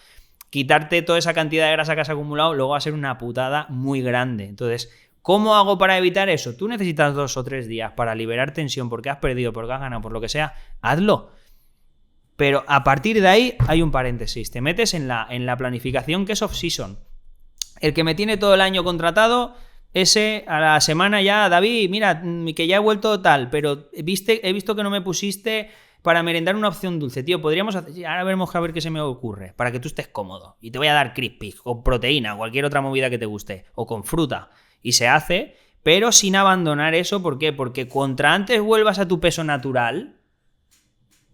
B: quitarte toda esa cantidad de grasa que has acumulado luego va a ser una putada muy grande. Entonces, ¿cómo hago para evitar eso? Tú necesitas 2 o 3 días para liberar tensión porque has perdido, porque has ganado, por lo que sea, hazlo. Pero a partir de ahí hay un paréntesis. Te metes en la planificación que es off-season. El que me tiene todo el año contratado, ese a la semana ya, David, mira, que ya he vuelto tal, pero he visto que no me pusiste para merendar una opción dulce. Tío, podríamos hacer... Ahora veremos a ver qué se me ocurre, para que tú estés cómodo. Y te voy a dar crispy, con proteína, cualquier otra movida que te guste, o con fruta. Y se hace, pero sin abandonar eso. ¿Por qué? Porque contra antes vuelvas a tu peso natural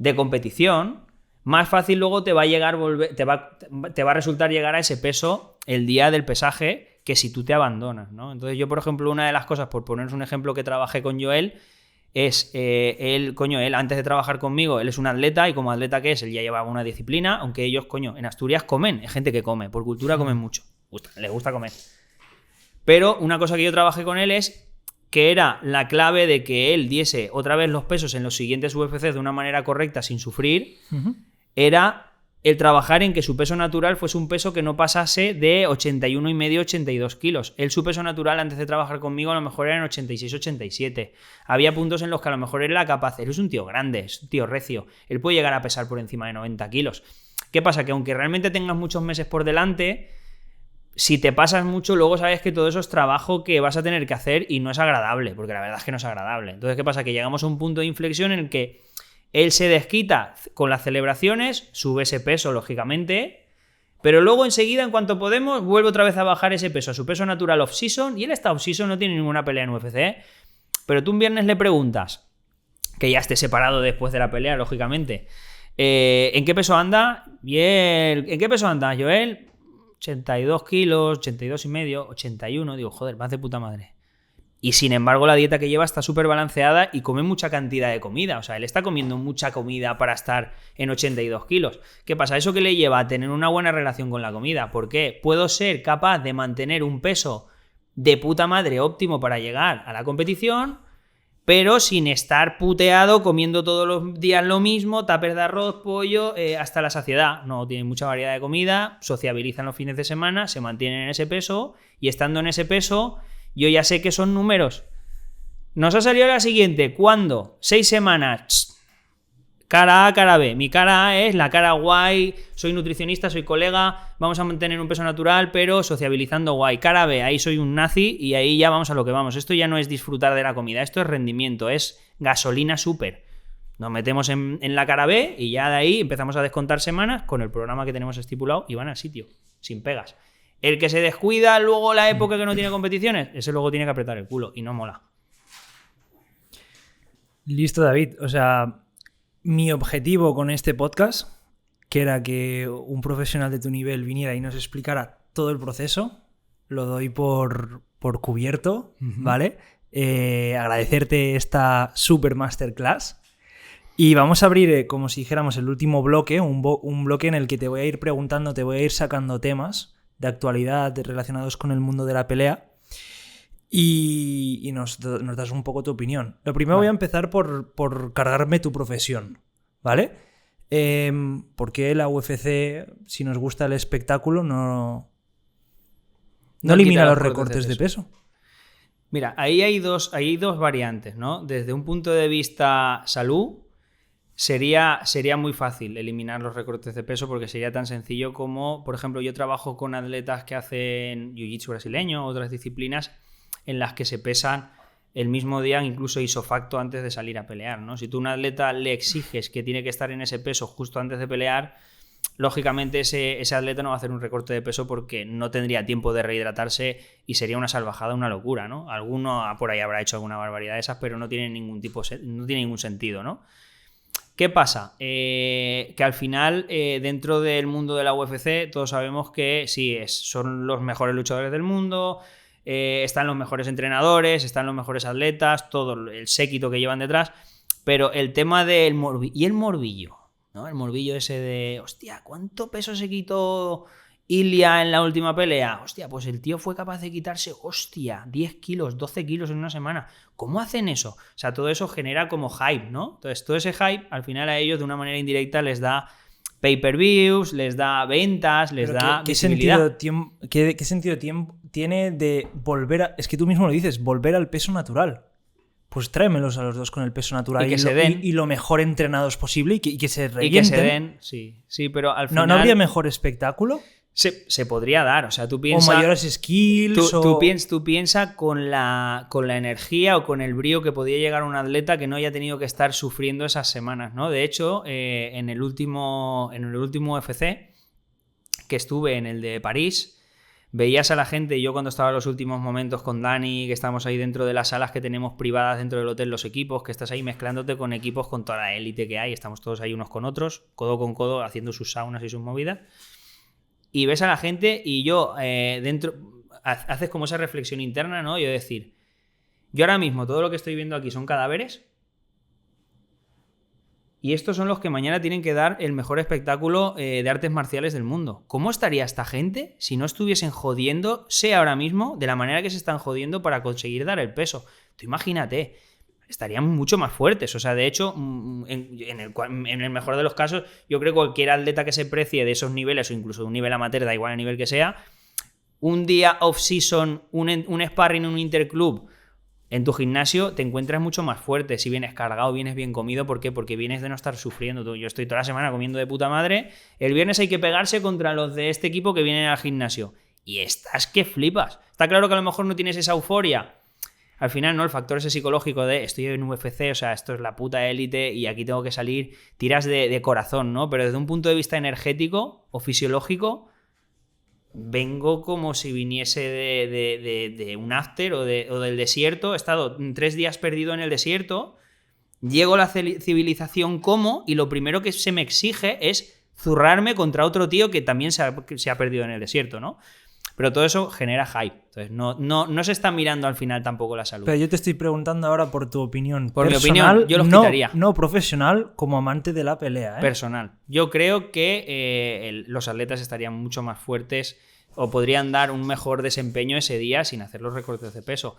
B: de competición, más fácil luego te va a llegar te va a resultar llegar a ese peso el día del pesaje que si tú te abandonas, ¿no? Entonces yo, por ejemplo, una de las cosas, por poneros un ejemplo que trabajé con Joel, es él antes de trabajar conmigo, él es un atleta y como atleta que es, él ya lleva una disciplina, aunque ellos, en Asturias comen, hay gente que come, por cultura comen mucho, les gusta comer. Pero una cosa que yo trabajé con él es que era la clave de que él diese otra vez los pesos en los siguientes UFCs de una manera correcta, sin sufrir, era el trabajar en que su peso natural fuese un peso que no pasase de 81,5, 82 kilos. Él, su peso natural, antes de trabajar conmigo, a lo mejor era en 86, 87. Había puntos en los que a lo mejor él era capaz. Él es un tío grande, es un tío recio. Él puede llegar a pesar por encima de 90 kilos. ¿Qué pasa? Que aunque realmente tengas muchos meses por delante, si te pasas mucho, luego sabes que todo eso es trabajo que vas a tener que hacer y no es agradable, porque la verdad es que no es agradable. Entonces, ¿qué pasa? Que llegamos a un punto de inflexión en el que él se desquita con las celebraciones, sube ese peso, lógicamente, pero luego enseguida, en cuanto podemos, vuelve otra vez a bajar ese peso, a su peso natural off-season, y él está off-season, no tiene ninguna pelea en UFC, pero tú un viernes le preguntas, que ya esté separado después de la pelea, lógicamente, ¿en qué peso anda? Bien, ¿en qué peso anda, Joel? 82 kilos, 82,5, 81, digo, joder, más de puta madre. Y sin embargo la dieta que lleva está súper balanceada y come mucha cantidad de comida. O sea, él está comiendo mucha comida para estar en 82 kilos. ¿Qué pasa? ¿Eso qué le lleva a tener una buena relación con la comida? ¿Por qué? Puedo ser capaz de mantener un peso de puta madre óptimo para llegar a la competición, pero sin estar puteado, comiendo todos los días lo mismo, tupper de arroz, pollo, hasta la saciedad. No, tienen mucha variedad de comida, sociabilizan los fines de semana, se mantienen en ese peso, y estando en ese peso, yo ya sé que son números. Nos ha salido la siguiente. ¿Cuándo? 6 semanas. Cara A, cara B. Mi cara A es la cara guay, soy nutricionista, soy colega, vamos a mantener un peso natural, pero sociabilizando guay. Cara B, ahí soy un nazi y ahí ya vamos a lo que vamos. Esto ya no es disfrutar de la comida, esto es rendimiento, es gasolina súper. Nos metemos en la cara B y ya de ahí empezamos a descontar semanas con el programa que tenemos estipulado y van al sitio, sin pegas. El que se descuida luego la época que no tiene competiciones, ese luego tiene que apretar el culo y no mola.
A: Listo, David. O sea, mi objetivo con este podcast, que era que un profesional de tu nivel viniera y nos explicara todo el proceso, lo doy por cubierto, ¿vale? Agradecerte esta super masterclass. Y vamos a abrir, como si dijéramos, el último bloque, un bloque en el que te voy a ir preguntando, te voy a ir sacando temas de actualidad relacionados con el mundo de la pelea. Y nos das un poco tu opinión. Lo primero, voy a empezar por cargarme tu profesión, ¿vale? ¿Por qué la UFC, si nos gusta el espectáculo, no elimina los recortes de peso?
B: Mira, ahí hay dos variantes, ¿no? Desde un punto de vista salud, sería muy fácil eliminar los recortes de peso, porque sería tan sencillo como, por ejemplo, yo trabajo con atletas que hacen jiu-jitsu brasileño, otras disciplinas en las que se pesan el mismo día, incluso isofacto, antes de salir a pelear, ¿no? Si tú a un atleta le exiges que tiene que estar en ese peso justo antes de pelear, lógicamente ese atleta no va a hacer un recorte de peso porque no tendría tiempo de rehidratarse y sería una salvajada, una locura, ¿no? Alguno por ahí habrá hecho alguna barbaridad de esas, pero no tiene ningún sentido, ¿no? ¿Qué pasa? Que al final, dentro del mundo de la UFC, todos sabemos que sí, son los mejores luchadores del mundo, están los mejores entrenadores, están los mejores atletas, todo el séquito que llevan detrás, pero el tema del morbillo, y el morbillo, ¿no? El morbillo ese de, hostia, ¿cuánto peso se quitó Ilia en la última pelea? Hostia, pues el tío fue capaz de quitarse, hostia, 10 kilos, 12 kilos en una semana. ¿Cómo hacen eso? O sea, todo eso genera como hype, ¿no? Entonces, todo ese hype, al final a ellos de una manera indirecta les da pay-per-views, les da ventas, les da visibilidad.
A: ¿Qué sentido tiene de volver a... Es que tú mismo lo dices, volver al peso natural. Pues tráemelos a los dos con el peso natural
B: y que se den.
A: Y lo mejor entrenados posible y que se revienten.
B: Y que se den, sí, pero al final...
A: ¿No habría mejor espectáculo?
B: Se podría dar, o sea, tú piensas...
A: O mayores skills,
B: Tú piensas con la energía o con el brío que podía llegar un atleta que no haya tenido que estar sufriendo esas semanas, ¿no? De hecho, en el último UFC, que estuve en el de París, veías a la gente, yo cuando estaba en los últimos momentos con Dani, que estamos ahí dentro de las salas que tenemos privadas dentro del hotel, los equipos, que estás ahí mezclándote con equipos con toda la élite que hay, estamos todos ahí unos con otros, codo con codo, haciendo sus saunas y sus movidas. Y ves a la gente y yo dentro haces como esa reflexión interna, ¿no? Yo decir, yo ahora mismo todo lo que estoy viendo aquí son cadáveres y estos son los que mañana tienen que dar el mejor espectáculo de artes marciales del mundo. ¿Cómo estaría esta gente si no estuviesen jodiéndose ahora mismo de la manera que se están jodiendo para conseguir dar el peso? Tú imagínate, estarían mucho más fuertes. O sea, de hecho, en el mejor de los casos, yo creo que cualquier atleta que se precie de esos niveles, o incluso de un nivel amateur, da igual el nivel que sea, un día off-season, un sparring en un interclub, en tu gimnasio te encuentras mucho más fuerte si vienes cargado, vienes bien comido. ¿Por qué? Porque vienes de no estar sufriendo. Yo estoy toda la semana comiendo de puta madre. El viernes hay que pegarse contra los de este equipo que vienen al gimnasio. Y estás que flipas. Está claro que a lo mejor no tienes esa euforia. Al final, ¿no? El factor ese psicológico de estoy en UFC, o sea, esto es la puta élite y aquí tengo que salir, tiras de corazón, ¿no? Pero desde un punto de vista energético o fisiológico, vengo como si viniese de un after o del desierto. He estado 3 días perdido en el desierto, llego a la civilización y lo primero que se me exige es zurrarme contra otro tío que también se ha perdido en el desierto, ¿no? Pero todo eso genera hype. Entonces no se está mirando al final tampoco la salud.
A: Pero yo te estoy preguntando ahora por tu opinión.
B: Por personal, mi opinión, yo los quitaría.
A: No profesional, como amante de la pelea, ¿eh?
B: Personal. Yo creo que los atletas estarían mucho más fuertes o podrían dar un mejor desempeño ese día sin hacer los recortes de peso.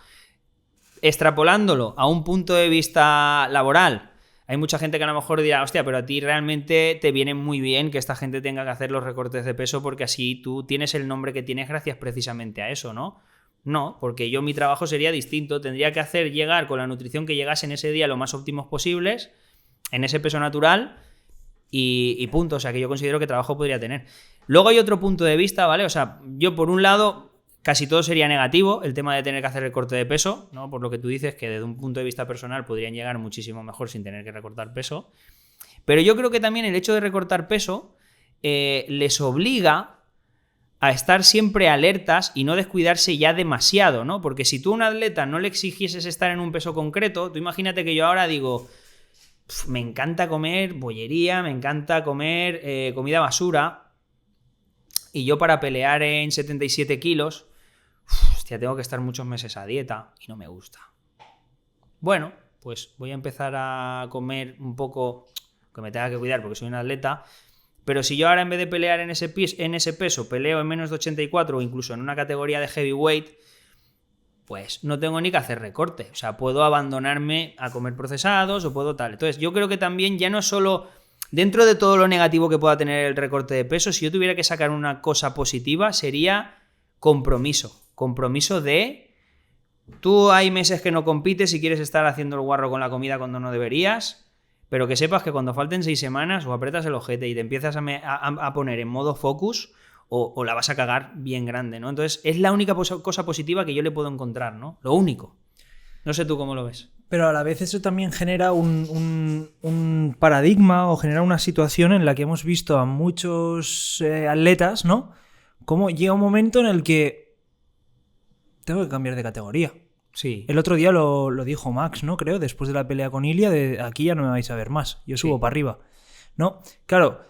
B: extrapolándolo a un punto de vista laboral, hay mucha gente que a lo mejor dirá, hostia, pero a ti realmente te viene muy bien que esta gente tenga que hacer los recortes de peso porque así tú tienes el nombre que tienes gracias precisamente a eso, ¿no? No, porque mi trabajo sería distinto. Tendría que hacer llegar con la nutrición que llegase en ese día lo más óptimos posibles, en ese peso natural y punto. O sea, que yo considero que trabajo podría tener. Luego hay otro punto de vista, ¿vale? O sea, yo por un lado casi todo sería negativo, el tema de tener que hacer el corte de peso, ¿no? Por lo que tú dices, que desde un punto de vista personal podrían llegar muchísimo mejor sin tener que recortar peso. Pero yo creo que también el hecho de recortar peso les obliga a estar siempre alertas y no descuidarse ya demasiado, ¿no? Porque si tú a un atleta no le exigieses estar en un peso concreto, tú imagínate que yo ahora digo, me encanta comer bollería, me encanta comer comida basura, y yo para pelear en 77 kilos, hostia, tengo que estar muchos meses a dieta y no me gusta. Bueno, pues voy a empezar a comer un poco, que me tenga que cuidar porque soy un atleta. Pero si yo ahora en vez de pelear en ese peso, peleo en menos de 84 o incluso en una categoría de heavyweight, pues no tengo ni que hacer recorte. O sea, puedo abandonarme a comer procesados o puedo tal. Entonces, yo creo que también ya no es solo dentro de todo lo negativo que pueda tener el recorte de peso, si yo tuviera que sacar una cosa positiva, sería compromiso. Compromiso de tú hay meses que no compites y quieres estar haciendo el guarro con la comida cuando no deberías. Pero que sepas que cuando falten 6 semanas o apretas el ojete y te empiezas a poner en modo focus o la vas a cagar bien grande, ¿no? Entonces es la única cosa positiva que yo le puedo encontrar, ¿no? Lo único. No sé tú cómo lo ves.
A: Pero a la vez eso también genera un paradigma o genera una situación en la que hemos visto a muchos atletas, ¿no? Cómo llega un momento en el que tengo que cambiar de categoría.
B: Sí.
A: El otro día lo dijo Max, ¿no? Creo, después de la pelea con Ilia, de aquí ya no me vais a ver más, yo subo para arriba, ¿no? Claro,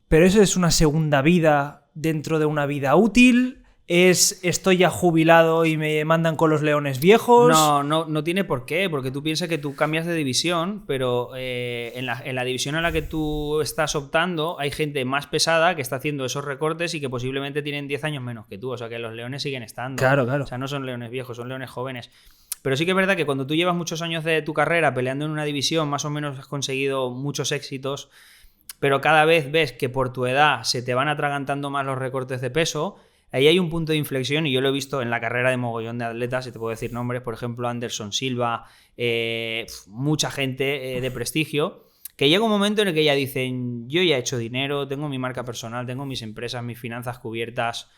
A: pero eso es una segunda vida dentro de una vida útil, estoy ya jubilado y me mandan con los leones viejos.
B: No tiene por qué, porque tú piensas que tú cambias de división, pero en la división a la que tú estás optando hay gente más pesada que está haciendo esos recortes y que posiblemente tienen 10 años menos que tú, o sea que los leones siguen estando.
A: Claro.
B: O sea, no son leones viejos, son leones jóvenes. Pero sí que es verdad que cuando tú llevas muchos años de tu carrera peleando en una división, más o menos has conseguido muchos éxitos, pero cada vez ves que por tu edad se te van atragantando más los recortes de peso. Ahí hay un punto de inflexión y yo lo he visto en la carrera de mogollón de atletas, y te puedo decir nombres, por ejemplo, Anderson Silva, mucha gente de prestigio, que llega un momento en el que ya dicen, yo ya he hecho dinero, tengo mi marca personal, tengo mis empresas, mis finanzas cubiertas,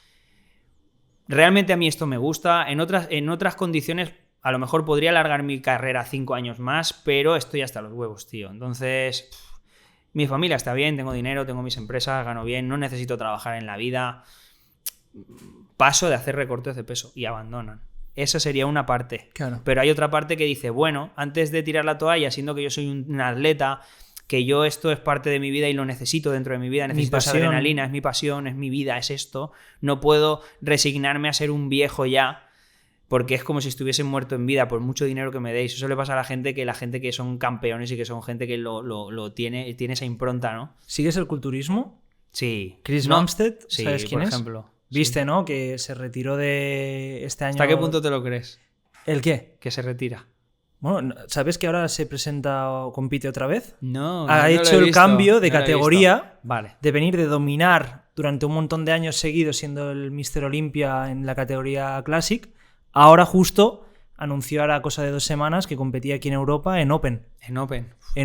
B: realmente a mí esto me gusta, en otras condiciones a lo mejor podría alargar mi carrera 5 años más, pero estoy hasta los huevos, tío. Entonces, mi familia está bien, tengo dinero, tengo mis empresas, gano bien, no necesito trabajar en la vida. Paso de hacer recortes de peso y abandonan. Esa sería una parte.
A: Claro.
B: Pero hay otra parte que dice, bueno, antes de tirar la toalla, siendo que yo soy un atleta, que yo esto es parte de mi vida y lo necesito dentro de mi vida, necesito esa adrenalina, es mi pasión, es mi vida, es esto. No puedo resignarme a ser un viejo ya, porque es como si estuviesen muerto en vida por mucho dinero que me deis. Eso le pasa a la gente que son campeones y que son gente que lo tiene esa impronta, ¿no?
A: ¿Sigues el culturismo?
B: Sí.
A: Chris Bumstead,
B: sí,
A: ¿sabes quién
B: por
A: es?
B: Ejemplo.
A: ¿Viste,
B: sí.
A: ¿No? Que se retiró de este año.
B: ¿Hasta qué punto te lo crees?
A: ¿El qué?
B: Que se retira.
A: Bueno, ¿sabes que ahora se presenta o compite otra vez?
B: No.
A: Ha hecho el cambio de categoría,
B: vale,
A: de venir de dominar durante un montón de años seguidos siendo el Mr. Olympia en la categoría Classic. Ahora justo anunció a cosa de 2 semanas que competía aquí en Europa en Open. En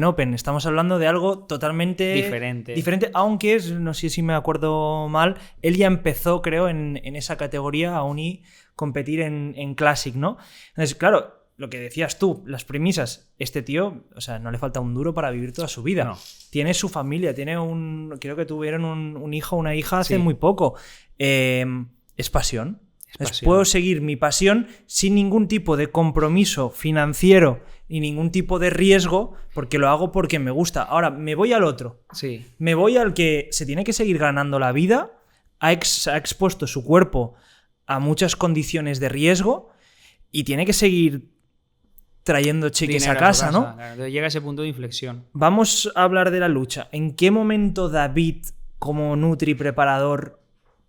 A: Open. Estamos hablando de algo totalmente diferente, aunque no sé si me acuerdo mal, él ya empezó, creo, en esa categoría a competir en Classic, ¿no? Entonces, claro, lo que decías tú, las premisas, este tío, o sea, no le falta un duro para vivir toda su vida.
B: No.
A: Tiene su familia, creo que tuvieron un hijo o una hija hace muy poco. Es pasión. Puedo seguir mi pasión sin ningún tipo de compromiso financiero y ningún tipo de riesgo, porque lo hago porque me gusta. Ahora, me voy al otro.
B: Sí.
A: Me voy al que se tiene que seguir ganando la vida, ha expuesto su cuerpo a muchas condiciones de riesgo y tiene que seguir trayendo cheques
B: dinero
A: a casa, ¿no?
B: Claro. Llega a ese punto de inflexión.
A: Vamos a hablar de la lucha. ¿En qué momento David, como nutri preparador,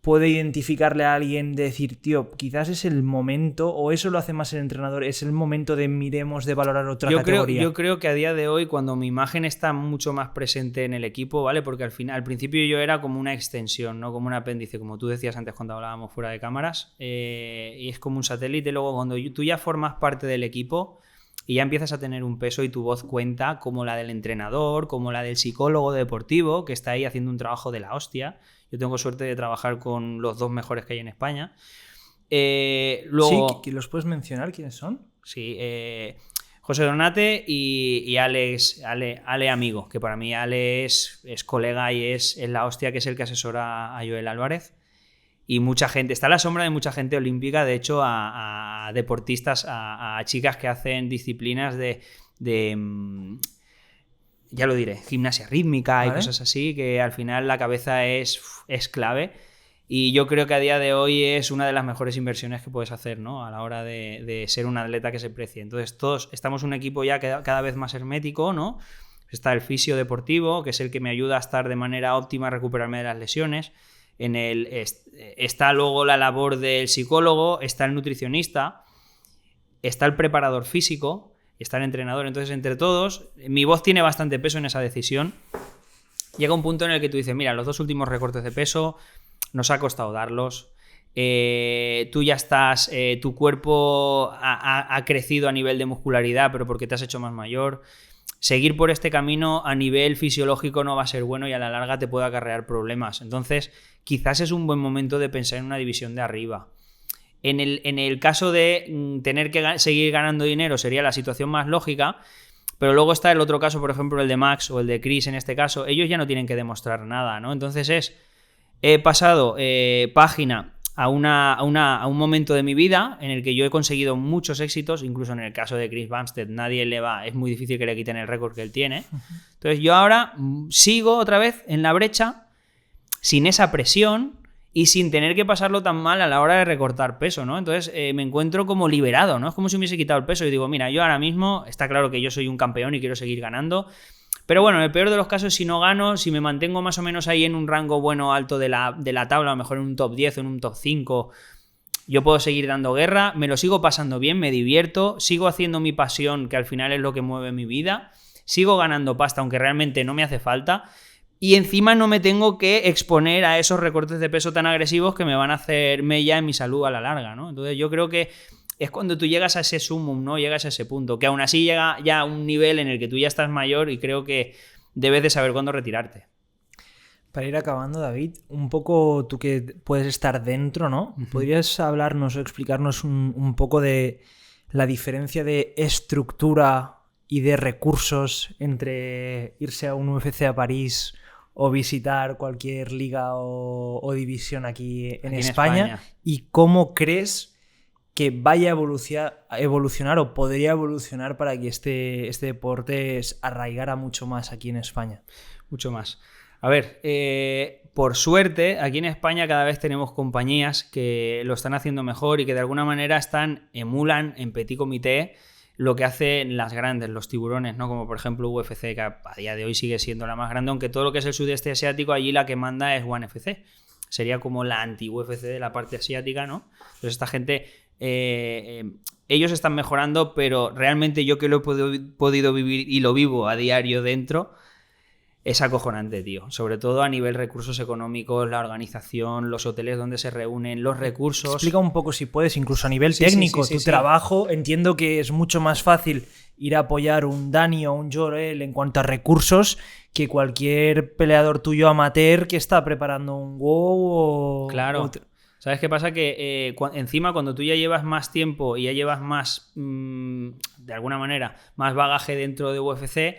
A: puede identificarle a alguien de decir, tío, quizás es el momento, o eso lo hace más el entrenador, es el momento de miremos de valorar otra categoría?
B: Yo creo que a día de hoy, cuando mi imagen está mucho más presente en el equipo, ¿vale? Porque al principio yo era como una extensión, ¿no? Como un apéndice, como tú decías antes cuando hablábamos fuera de cámaras, y es como un satélite. Luego, cuando tú ya formas parte del equipo y ya empiezas a tener un peso y tu voz cuenta, como la del entrenador, como la del psicólogo deportivo, que está ahí haciendo un trabajo de la hostia. Yo tengo suerte de trabajar con los 2 mejores que hay en España. Luego,
A: ¿Sí? ¿Los puedes mencionar? ¿Quiénes son?
B: Sí, José Donate y Ale Amigo, que para mí Ale es colega y es la hostia, que es el que asesora a Joel Álvarez. Y mucha gente, está a la sombra de mucha gente olímpica, de hecho, a deportistas, a chicas que hacen disciplinas de ya lo diré, gimnasia rítmica y cosas así, que al final la cabeza es clave. Y yo creo que a día de hoy es una de las mejores inversiones que puedes hacer, ¿no? A la hora de ser un atleta que se precie. Entonces todos estamos un equipo ya cada vez más hermético, ¿no? Está el fisio deportivo, que es el que me ayuda a estar de manera óptima, a recuperarme de las lesiones. Está luego la labor del psicólogo, está el nutricionista, está el preparador físico, está el entrenador. Entonces, entre todos, mi voz tiene bastante peso en esa decisión. Llega un punto en el que tú dices, mira, los 2 últimos recortes de peso nos ha costado darlos. Tú ya estás, tu cuerpo ha crecido a nivel de muscularidad, pero porque te has hecho más mayor. Seguir por este camino a nivel fisiológico no va a ser bueno y a la larga te puede acarrear problemas. Entonces, quizás es un buen momento de pensar en una división de arriba. En el caso de tener que seguir ganando dinero sería la situación más lógica, pero luego está el otro caso, por ejemplo, el de Max o el de Chris en este caso. Ellos ya no tienen que demostrar nada, ¿no? Entonces he pasado página a un momento de mi vida en el que yo he conseguido muchos éxitos, incluso en el caso de Chris Bumstead, es muy difícil que le quiten el récord que él tiene. Entonces yo ahora sigo otra vez en la brecha, sin esa presión y sin tener que pasarlo tan mal a la hora de recortar peso, ¿no? Entonces me encuentro como liberado, ¿no? Es como si me hubiese quitado el peso y digo, mira, yo ahora mismo, está claro que yo soy un campeón y quiero seguir ganando, pero bueno, en el peor de los casos, si no gano, si me mantengo más o menos ahí en un rango bueno alto de la tabla, a lo mejor en un top 10 o en un top 5, yo puedo seguir dando guerra, me lo sigo pasando bien, me divierto, sigo haciendo mi pasión, que al final es lo que mueve mi vida, sigo ganando pasta, aunque realmente no me hace falta, y encima no me tengo que exponer a esos recortes de peso tan agresivos que me van a hacer mella en mi salud a la larga, ¿no? Entonces yo creo que es cuando tú llegas a ese sumum, ¿no? Llegas a ese punto, que aún así llega ya a un nivel en el que tú ya estás mayor y creo que debes de saber cuándo retirarte.
A: Para ir acabando, David, un poco tú que puedes estar dentro, ¿no? ¿Podrías hablarnos o explicarnos un poco de la diferencia de estructura y de recursos entre irse a un UFC a París o visitar cualquier liga o división aquí en España? ¿Y cómo crees que vaya a evolucionar o podría evolucionar para que este deporte arraigara mucho más aquí en España?
B: Mucho más. A ver, por suerte, aquí en España cada vez tenemos compañías que lo están haciendo mejor y que de alguna manera emulan en petit comité lo que hacen las grandes, los tiburones, ¿no? Como por ejemplo UFC, que a día de hoy sigue siendo la más grande, aunque todo lo que es el sudeste asiático, allí la que manda es ONE FC. Sería como la anti-UFC de la parte asiática, ¿no? Entonces esta gente, ellos están mejorando, pero realmente yo que lo he podido vivir y lo vivo a diario dentro, es acojonante, tío. Sobre todo a nivel recursos económicos, la organización, los hoteles donde se reúnen, los recursos.
A: Explica un poco, si puedes, incluso a nivel técnico, tu trabajo. Entiendo que es mucho más fácil ir a apoyar un Dani o un Joel en cuanto a recursos que cualquier peleador tuyo amateur que está preparando un WOW o...
B: Claro. ¿Sabes qué pasa? Que encima cuando tú ya llevas más tiempo y ya llevas más, de alguna manera, más bagaje dentro de UFC,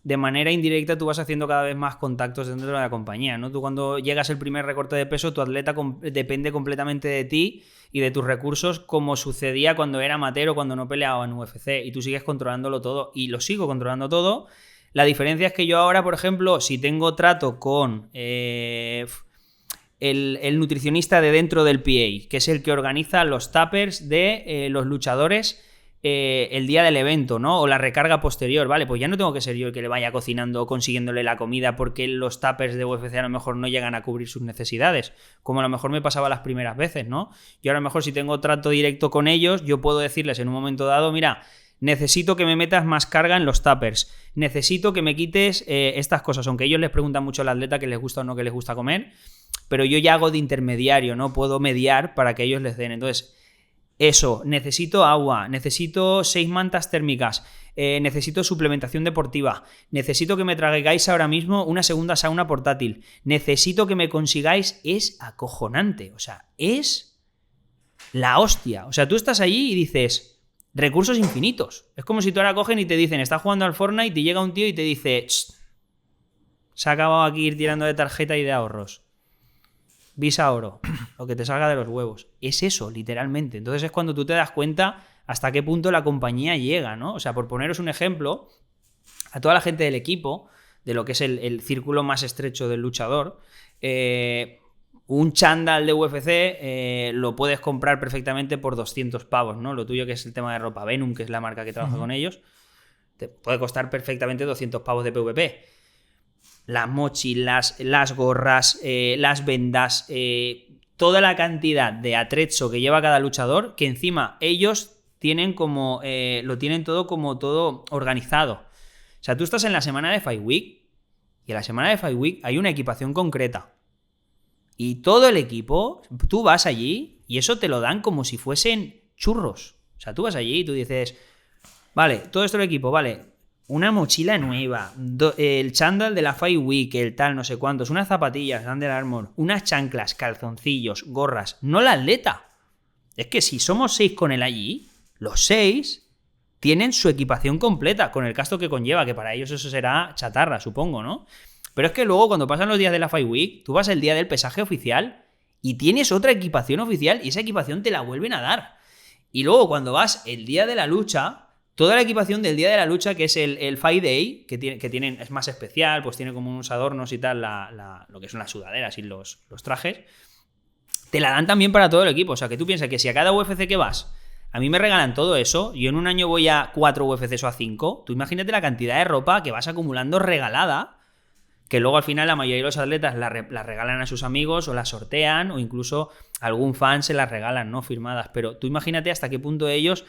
B: de manera indirecta tú vas haciendo cada vez más contactos dentro de la compañía, ¿no? Tú cuando llegas el primer recorte de peso, tu atleta depende completamente de ti y de tus recursos, como sucedía cuando era amateur o cuando no peleaba en UFC, y tú sigues controlándolo todo, y lo sigo controlando todo. La diferencia es que yo ahora, por ejemplo, si tengo trato con el nutricionista de dentro del PA, que es el que organiza los tuppers de los luchadores el día del evento, ¿no? O la recarga posterior, ¿vale? Pues ya no tengo que ser yo el que le vaya cocinando o consiguiéndole la comida porque los tuppers de UFC a lo mejor no llegan a cubrir sus necesidades, como a lo mejor me pasaba las primeras veces, ¿no? Yo a lo mejor si tengo trato directo con ellos, yo puedo decirles en un momento dado, mira, necesito que me metas más carga en los tuppers, necesito que me quites estas cosas, aunque ellos les preguntan mucho al atleta qué les gusta o no que les gusta comer, pero yo ya hago de intermediario, ¿no? Puedo mediar para que ellos les den. Entonces, eso, necesito agua, necesito 6 mantas térmicas, necesito suplementación deportiva, necesito que me traigáis ahora mismo una segunda sauna portátil, necesito que me consigáis, es acojonante, o sea, es la hostia. O sea, tú estás allí y dices, recursos infinitos. Es como si tú ahora cogen y te dicen, estás jugando al Fortnite y llega un tío y te dice, se ha acabado aquí ir tirando de tarjeta y de ahorros. Visa oro, lo que te salga de los huevos. Es eso, literalmente. Entonces es cuando tú te das cuenta hasta qué punto la compañía llega, ¿no? O sea, por poneros un ejemplo, a toda la gente del equipo, de lo que es el círculo más estrecho del luchador, un chándal de UFC lo puedes comprar perfectamente por 200 pavos, ¿no? Lo tuyo que es el tema de ropa Venom, que es la marca que trabaja con ellos, te puede costar perfectamente 200 pavos de PvP. Las mochilas, las gorras, las vendas, toda la cantidad de atrecho que lleva cada luchador, que encima ellos tienen como lo tienen todo como todo organizado. O sea, tú estás en la semana de Fight Week y en la semana de Fight Week hay una equipación concreta. Y todo el equipo, tú vas allí y eso te lo dan como si fuesen churros. O sea, tú vas allí y tú dices, vale, todo esto el equipo, vale, una mochila nueva, el chándal de la Fight Week, el tal, no sé cuántos, unas zapatillas, Under Armour, unas chanclas, calzoncillos, gorras, no la atleta. Es que si somos 6 con él allí, los 6 tienen su equipación completa, con el gasto que conlleva, que para ellos eso será chatarra, supongo, ¿no? Pero es que luego cuando pasan los días de la Fight Week, tú vas el día del pesaje oficial y tienes otra equipación oficial y esa equipación te la vuelven a dar. Y luego cuando vas el día de la lucha, toda la equipación del día de la lucha, que es el Fight Day, que tienen, es más especial, pues tiene como unos adornos y tal, lo que son las sudaderas y los trajes, te la dan también para todo el equipo. O sea, que tú piensas que si a cada UFC que vas, a mí me regalan todo eso, yo en un año voy a 4 UFCs o a 5, tú imagínate la cantidad de ropa que vas acumulando regalada, que luego al final la mayoría de los atletas la regalan a sus amigos o la sortean o incluso algún fan se las regalan, ¿no? Firmadas. Pero tú imagínate hasta qué punto ellos,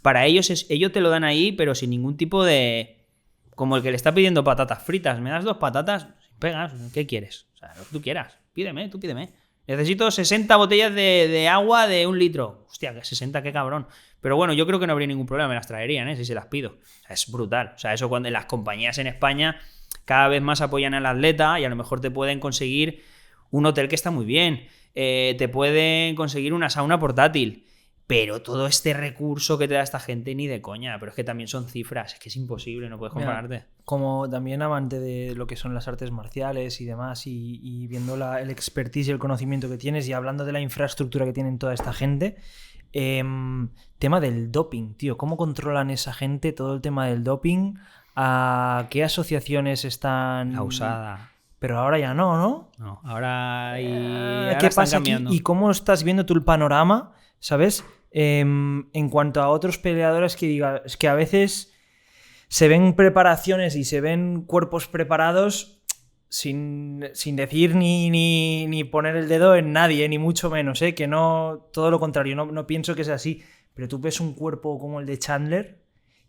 B: para ellos, ellos te lo dan ahí, pero sin ningún tipo de... Como el que le está pidiendo patatas fritas. ¿Me das 2 patatas? Pegas, ¿qué quieres? O sea, lo que tú quieras. Pídeme, tú pídeme. Necesito 60 botellas de agua de 1 litro. Hostia, que 60, qué cabrón. Pero bueno, yo creo que no habría ningún problema, me las traerían, si se las pido. O sea, es brutal. O sea, eso cuando las compañías en España cada vez más apoyan al atleta y a lo mejor te pueden conseguir un hotel que está muy bien, te pueden conseguir una sauna portátil, pero todo este recurso que te da esta gente ni de coña, pero es que también son cifras, es que es imposible, no puedes compararte.
A: Mira, como también amante de lo que son las artes marciales y demás y viendo el expertise y el conocimiento que tienes y hablando de la infraestructura que tienen toda esta gente, tema del doping, tío, ¿cómo controlan esa gente todo el tema del doping? ¿A qué asociaciones están?
B: La USADA.
A: Pero ahora ya no, ¿no?
B: No, ahora ¿qué
A: ¿Qué pasa aquí? ¿Y cómo estás viendo tú el panorama, sabes? En cuanto a otros peleadores que digas, es que a veces se ven preparaciones y se ven cuerpos preparados sin decir ni poner el dedo en nadie, ni mucho menos, que no, todo lo contrario, no pienso que sea así. Pero tú ves un cuerpo como el de Chandler,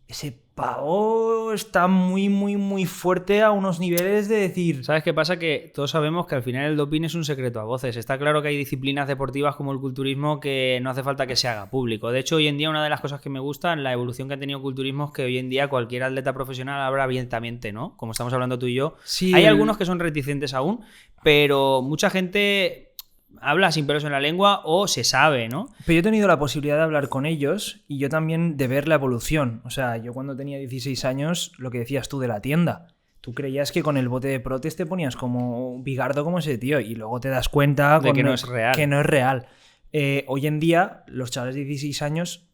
A: ese pavo está muy, muy, muy fuerte a unos niveles de decir...
B: ¿Sabes qué pasa? Que todos sabemos que al final el doping es un secreto a voces. Está claro que hay disciplinas deportivas como el culturismo que no hace falta que se haga público. De hecho, hoy en día una de las cosas que me gusta en la evolución que ha tenido el culturismo es que hoy en día cualquier atleta profesional habla abiertamente, ¿no? Como estamos hablando tú y yo.
A: Sí,
B: hay algunos que son reticentes aún, pero mucha gente habla sin pelos en la lengua o se sabe, ¿no?
A: Pero yo he tenido la posibilidad de hablar con ellos y yo también de ver la evolución. O sea, yo cuando tenía 16 años, lo que decías tú de la tienda, tú creías que con el bote de Protex te ponías como bigardo como ese tío y luego te das cuenta
B: de que no es real.
A: Que no es real. Hoy en día, los chavales de 16 años,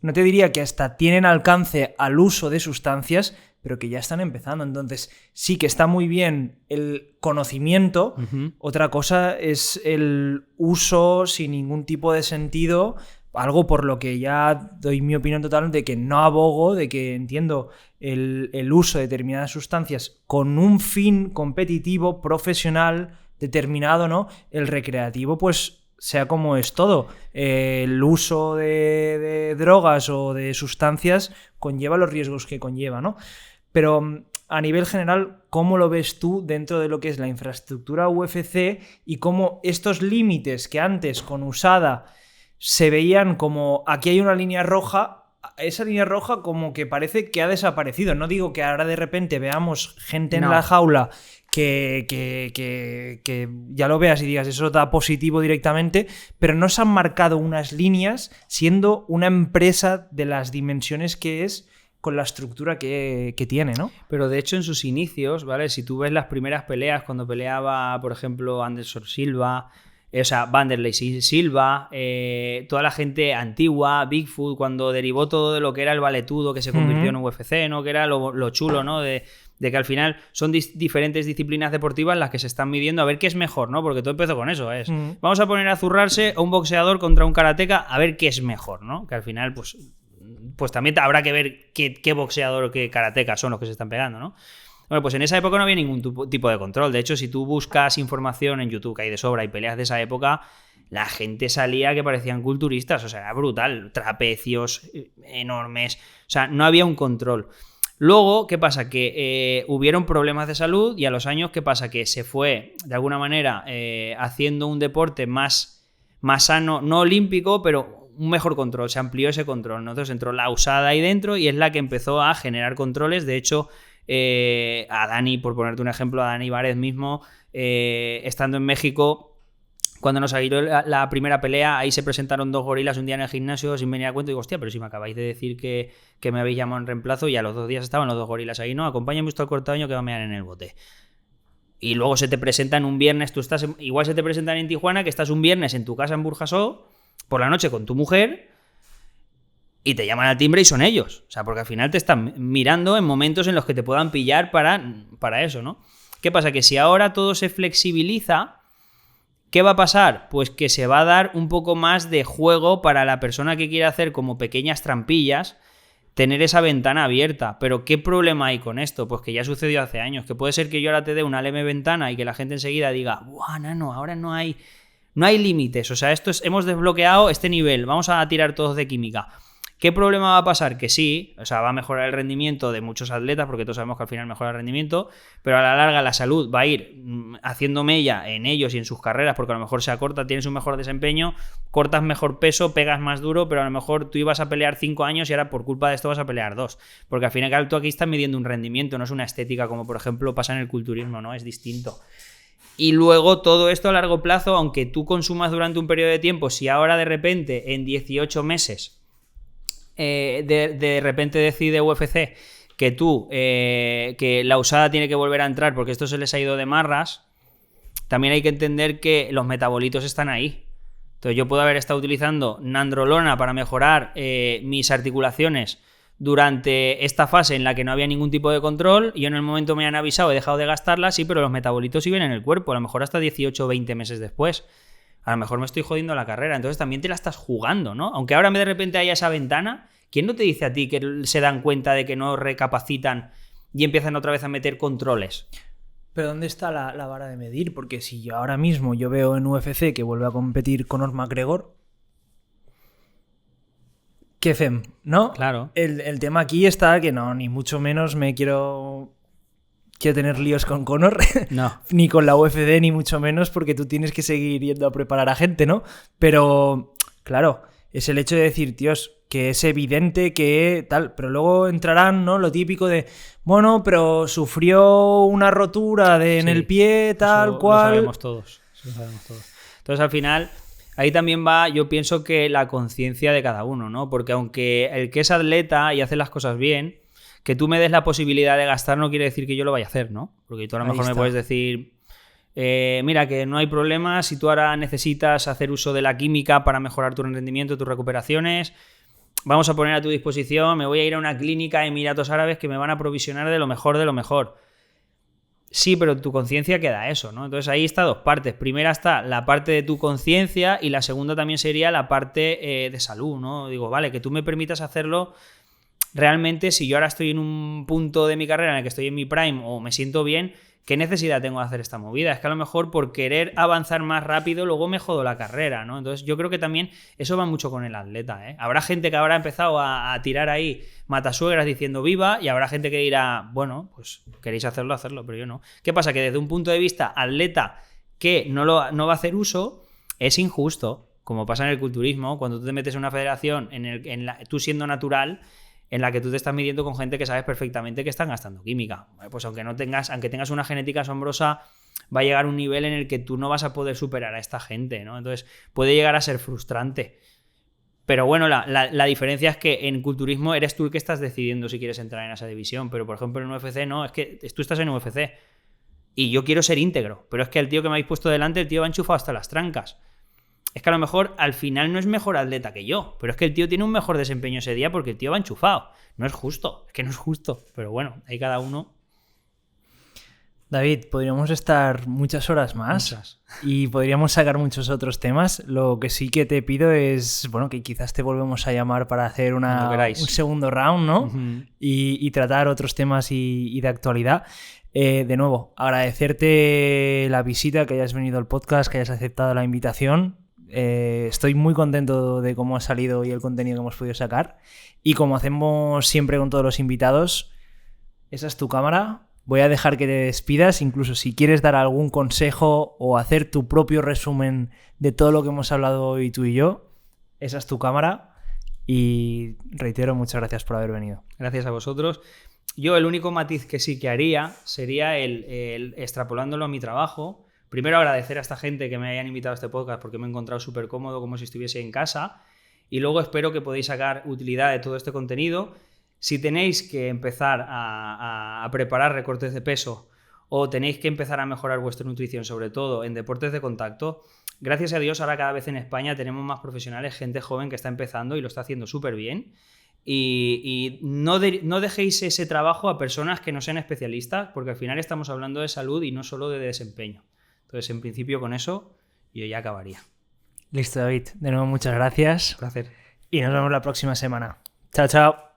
A: no te diría que hasta tienen alcance al uso de sustancias, pero que ya están empezando. Entonces, sí que está muy bien el conocimiento. Otra cosa es el uso sin ningún tipo de sentido algo por lo que ya doy mi opinión total de que no abogo, de que entiendo el uso de determinadas sustancias con un fin competitivo, profesional, determinado, ¿no? El recreativo, pues sea como es todo. El uso de drogas o de sustancias conlleva los riesgos que conlleva, ¿no? Pero a nivel general, ¿cómo lo ves tú dentro de lo que es la infraestructura UFC y cómo estos límites que antes con USADA se veían como aquí hay una línea roja, esa línea roja como que parece que ha desaparecido? No digo que ahora de repente veamos gente en la jaula que ya lo veas y digas eso da positivo directamente, pero no se han marcado unas líneas siendo una empresa de las dimensiones que es, con la estructura que tiene, ¿no?
B: Pero de hecho en sus inicios, ¿vale? Si tú ves las primeras peleas, cuando peleaba, por ejemplo, Anderson Silva, o sea, Vanderlei Silva, toda la gente antigua, Bigfoot, cuando derivó todo de lo que era el valetudo que se convirtió en UFC, ¿no? Que era lo chulo, ¿no? De que al final son diferentes disciplinas deportivas las que se están midiendo a ver qué es mejor, ¿no? Porque todo empezó con eso, vamos a poner a zurrarse a un boxeador contra un karateca a ver qué es mejor, ¿no? Que al final, pues también habrá que ver qué boxeador o qué karateca son los que se están pegando, ¿no? Bueno, pues en esa época no había ningún tipo de control. De hecho, si tú buscas información en YouTube, que hay de sobra, y peleas de esa época, la gente salía que parecían culturistas, o sea, era brutal, trapecios enormes, o sea, no había un control. Luego, ¿qué pasa? Que hubieron problemas de salud y a los años, ¿qué pasa? Que se fue, de alguna manera, haciendo un deporte más sano, no olímpico, pero un mejor control, se amplió ese control, ¿no? Entonces entró la USADA ahí dentro y es la que empezó a generar controles. De hecho, a Dani, por ponerte un ejemplo, a Dani Várez mismo, estando en México, cuando nos salió la primera pelea, ahí se presentaron 2 gorilas un día en el gimnasio sin venir a cuento y digo, hostia, pero si me acabáis de decir que me habéis llamado en reemplazo, y a los 2 días estaban los 2 gorilas ahí, no, acompáñame usted al cortaño que va a mear en el bote. Y luego se te presentan un viernes, igual se te presentan en Tijuana, que estás un viernes en tu casa en Burjasó, por la noche con tu mujer, y te llaman al timbre y son ellos. O sea, porque al final te están mirando en momentos en los que te puedan pillar para eso, ¿no? ¿Qué pasa? Que si ahora todo se flexibiliza, ¿qué va a pasar? Pues que se va a dar un poco más de juego para la persona que quiere hacer como pequeñas trampillas, tener esa ventana abierta. Pero ¿qué problema hay con esto? Pues que ya sucedió hace años, que puede ser que yo ahora te dé una leve ventana y que la gente enseguida diga, ¡buah, nano, ahora no hay límites! O sea, hemos desbloqueado este nivel, vamos a tirar todos de química. ¿Qué problema va a pasar? Que sí, o sea, va a mejorar el rendimiento de muchos atletas, porque todos sabemos que al final mejora el rendimiento, pero a la larga la salud va a ir haciendo mella en ellos y en sus carreras, porque a lo mejor se acorta, tienes un mejor desempeño, cortas mejor peso, pegas más duro, pero a lo mejor tú ibas a pelear 5 años y ahora por culpa de esto vas a pelear 2, porque al final tú aquí estás midiendo un rendimiento, no es una estética como por ejemplo pasa en el culturismo, ¿no? Es distinto. Y luego todo esto a largo plazo, aunque tú consumas durante un periodo de tiempo, si ahora de repente en 18 meses de repente decide UFC que la USADA tiene que volver a entrar porque esto se les ha ido de marras, también hay que entender que los metabolitos están ahí. Entonces yo puedo haber estado utilizando nandrolona para mejorar mis articulaciones durante esta fase en la que no había ningún tipo de control, y en el momento me han avisado, he dejado de gastarla, sí, pero los metabolitos siguen en el cuerpo, a lo mejor hasta 18 o 20 meses después. A lo mejor me estoy jodiendo la carrera, entonces también te la estás jugando, ¿no? Aunque ahora de repente haya esa ventana, ¿quién no te dice a ti que se dan cuenta de que no recapacitan y empiezan otra vez a meter controles?
A: Pero ¿dónde está la vara de medir? Porque si yo ahora mismo veo en UFC que vuelve a competir Conor McGregor, ¿qué fem? ¿No?
B: Claro.
A: El tema aquí está que no, ni mucho menos me quiero tener líos con Conor,
B: no.
A: Ni con la UFC, ni mucho menos, porque tú tienes que seguir yendo a preparar a gente, ¿no? Pero, claro, es el hecho de decir, tíos, que es evidente que tal, pero luego entrarán, ¿no? Lo típico de, bueno, pero sufrió una rotura en el pie, tal
B: eso
A: cual.
B: Lo sabemos todos. Entonces, al final, ahí también va, yo pienso que la conciencia de cada uno, ¿no? Porque aunque el que es atleta y hace las cosas bien, que tú me des la posibilidad de gastar no quiere decir que yo lo vaya a hacer, ¿no? Porque tú a lo mejor me puedes decir, mira, que no hay problema, si tú ahora necesitas hacer uso de la química para mejorar tu rendimiento, tus recuperaciones, vamos a poner a tu disposición, me voy a ir a una clínica de Emiratos Árabes que me van a provisionar de lo mejor de lo mejor. Sí, pero tu conciencia queda eso, ¿no? Entonces ahí está dos partes. Primera está la parte de tu conciencia y la segunda también sería la parte de salud, ¿no? Digo, vale, que tú me permitas hacerlo realmente. Si yo ahora estoy en un punto de mi carrera en el que estoy en mi prime o me siento bien, ¿qué necesidad tengo de hacer esta movida? Es que a lo mejor por querer avanzar más rápido luego me jodo la carrera, ¿no? Entonces yo creo que también eso va mucho con el atleta, ¿eh? Habrá gente que habrá empezado a tirar ahí matasuegras diciendo viva y habrá gente que dirá, bueno, pues queréis hacerlo, pero yo no. ¿Qué pasa? Que desde un punto de vista atleta que no va a hacer uso, es injusto, como pasa en el culturismo, cuando tú te metes en una federación tú siendo natural, en la que tú te estás midiendo con gente que sabes perfectamente que están gastando química. Pues aunque tengas una genética asombrosa, va a llegar un nivel en el que tú no vas a poder superar a esta gente, ¿no? Entonces puede llegar a ser frustrante. Pero bueno, la diferencia es que en culturismo eres tú el que estás decidiendo si quieres entrar en esa división. Pero por ejemplo en UFC no, es que tú estás en UFC y yo quiero ser íntegro. Pero es que el tío que me habéis puesto delante, el tío va enchufado hasta las trancas. Es que a lo mejor al final no es mejor atleta que yo, pero es que el tío tiene un mejor desempeño ese día porque el tío va enchufado. No es justo, es que no es justo. Pero bueno, ahí cada uno.
A: David, podríamos estar muchas horas más y podríamos sacar muchos otros temas. Lo que sí que te pido es, bueno, que quizás te volvemos a llamar para hacer un segundo round, ¿no? Uh-huh. Y tratar otros temas y de actualidad. De nuevo, agradecerte la visita, que hayas venido al podcast, que hayas aceptado la invitación. Estoy muy contento de cómo ha salido y el contenido que hemos podido sacar. Y como hacemos siempre con todos los invitados, esa es tu cámara. Voy a dejar que te despidas, incluso si quieres dar algún consejo o hacer tu propio resumen de todo lo que hemos hablado hoy tú y yo. Esa es tu cámara. Y reitero, muchas gracias por haber venido.
B: Gracias a vosotros. Yo el único matiz que sí que haría sería el extrapolándolo a mi trabajo. Primero agradecer a esta gente que me hayan invitado a este podcast porque me he encontrado súper cómodo, como si estuviese en casa. Y luego espero que podáis sacar utilidad de todo este contenido. Si tenéis que empezar a preparar recortes de peso o tenéis que empezar a mejorar vuestra nutrición, sobre todo en deportes de contacto, gracias a Dios ahora cada vez en España tenemos más profesionales, gente joven que está empezando y lo está haciendo súper bien. Y no dejéis ese trabajo a personas que no sean especialistas, porque al final estamos hablando de salud y no solo de desempeño. Entonces, en principio, con eso yo ya acabaría.
A: Listo, David. De nuevo, muchas gracias.
B: Un placer.
A: Y nos vemos la próxima semana. Chao, chao.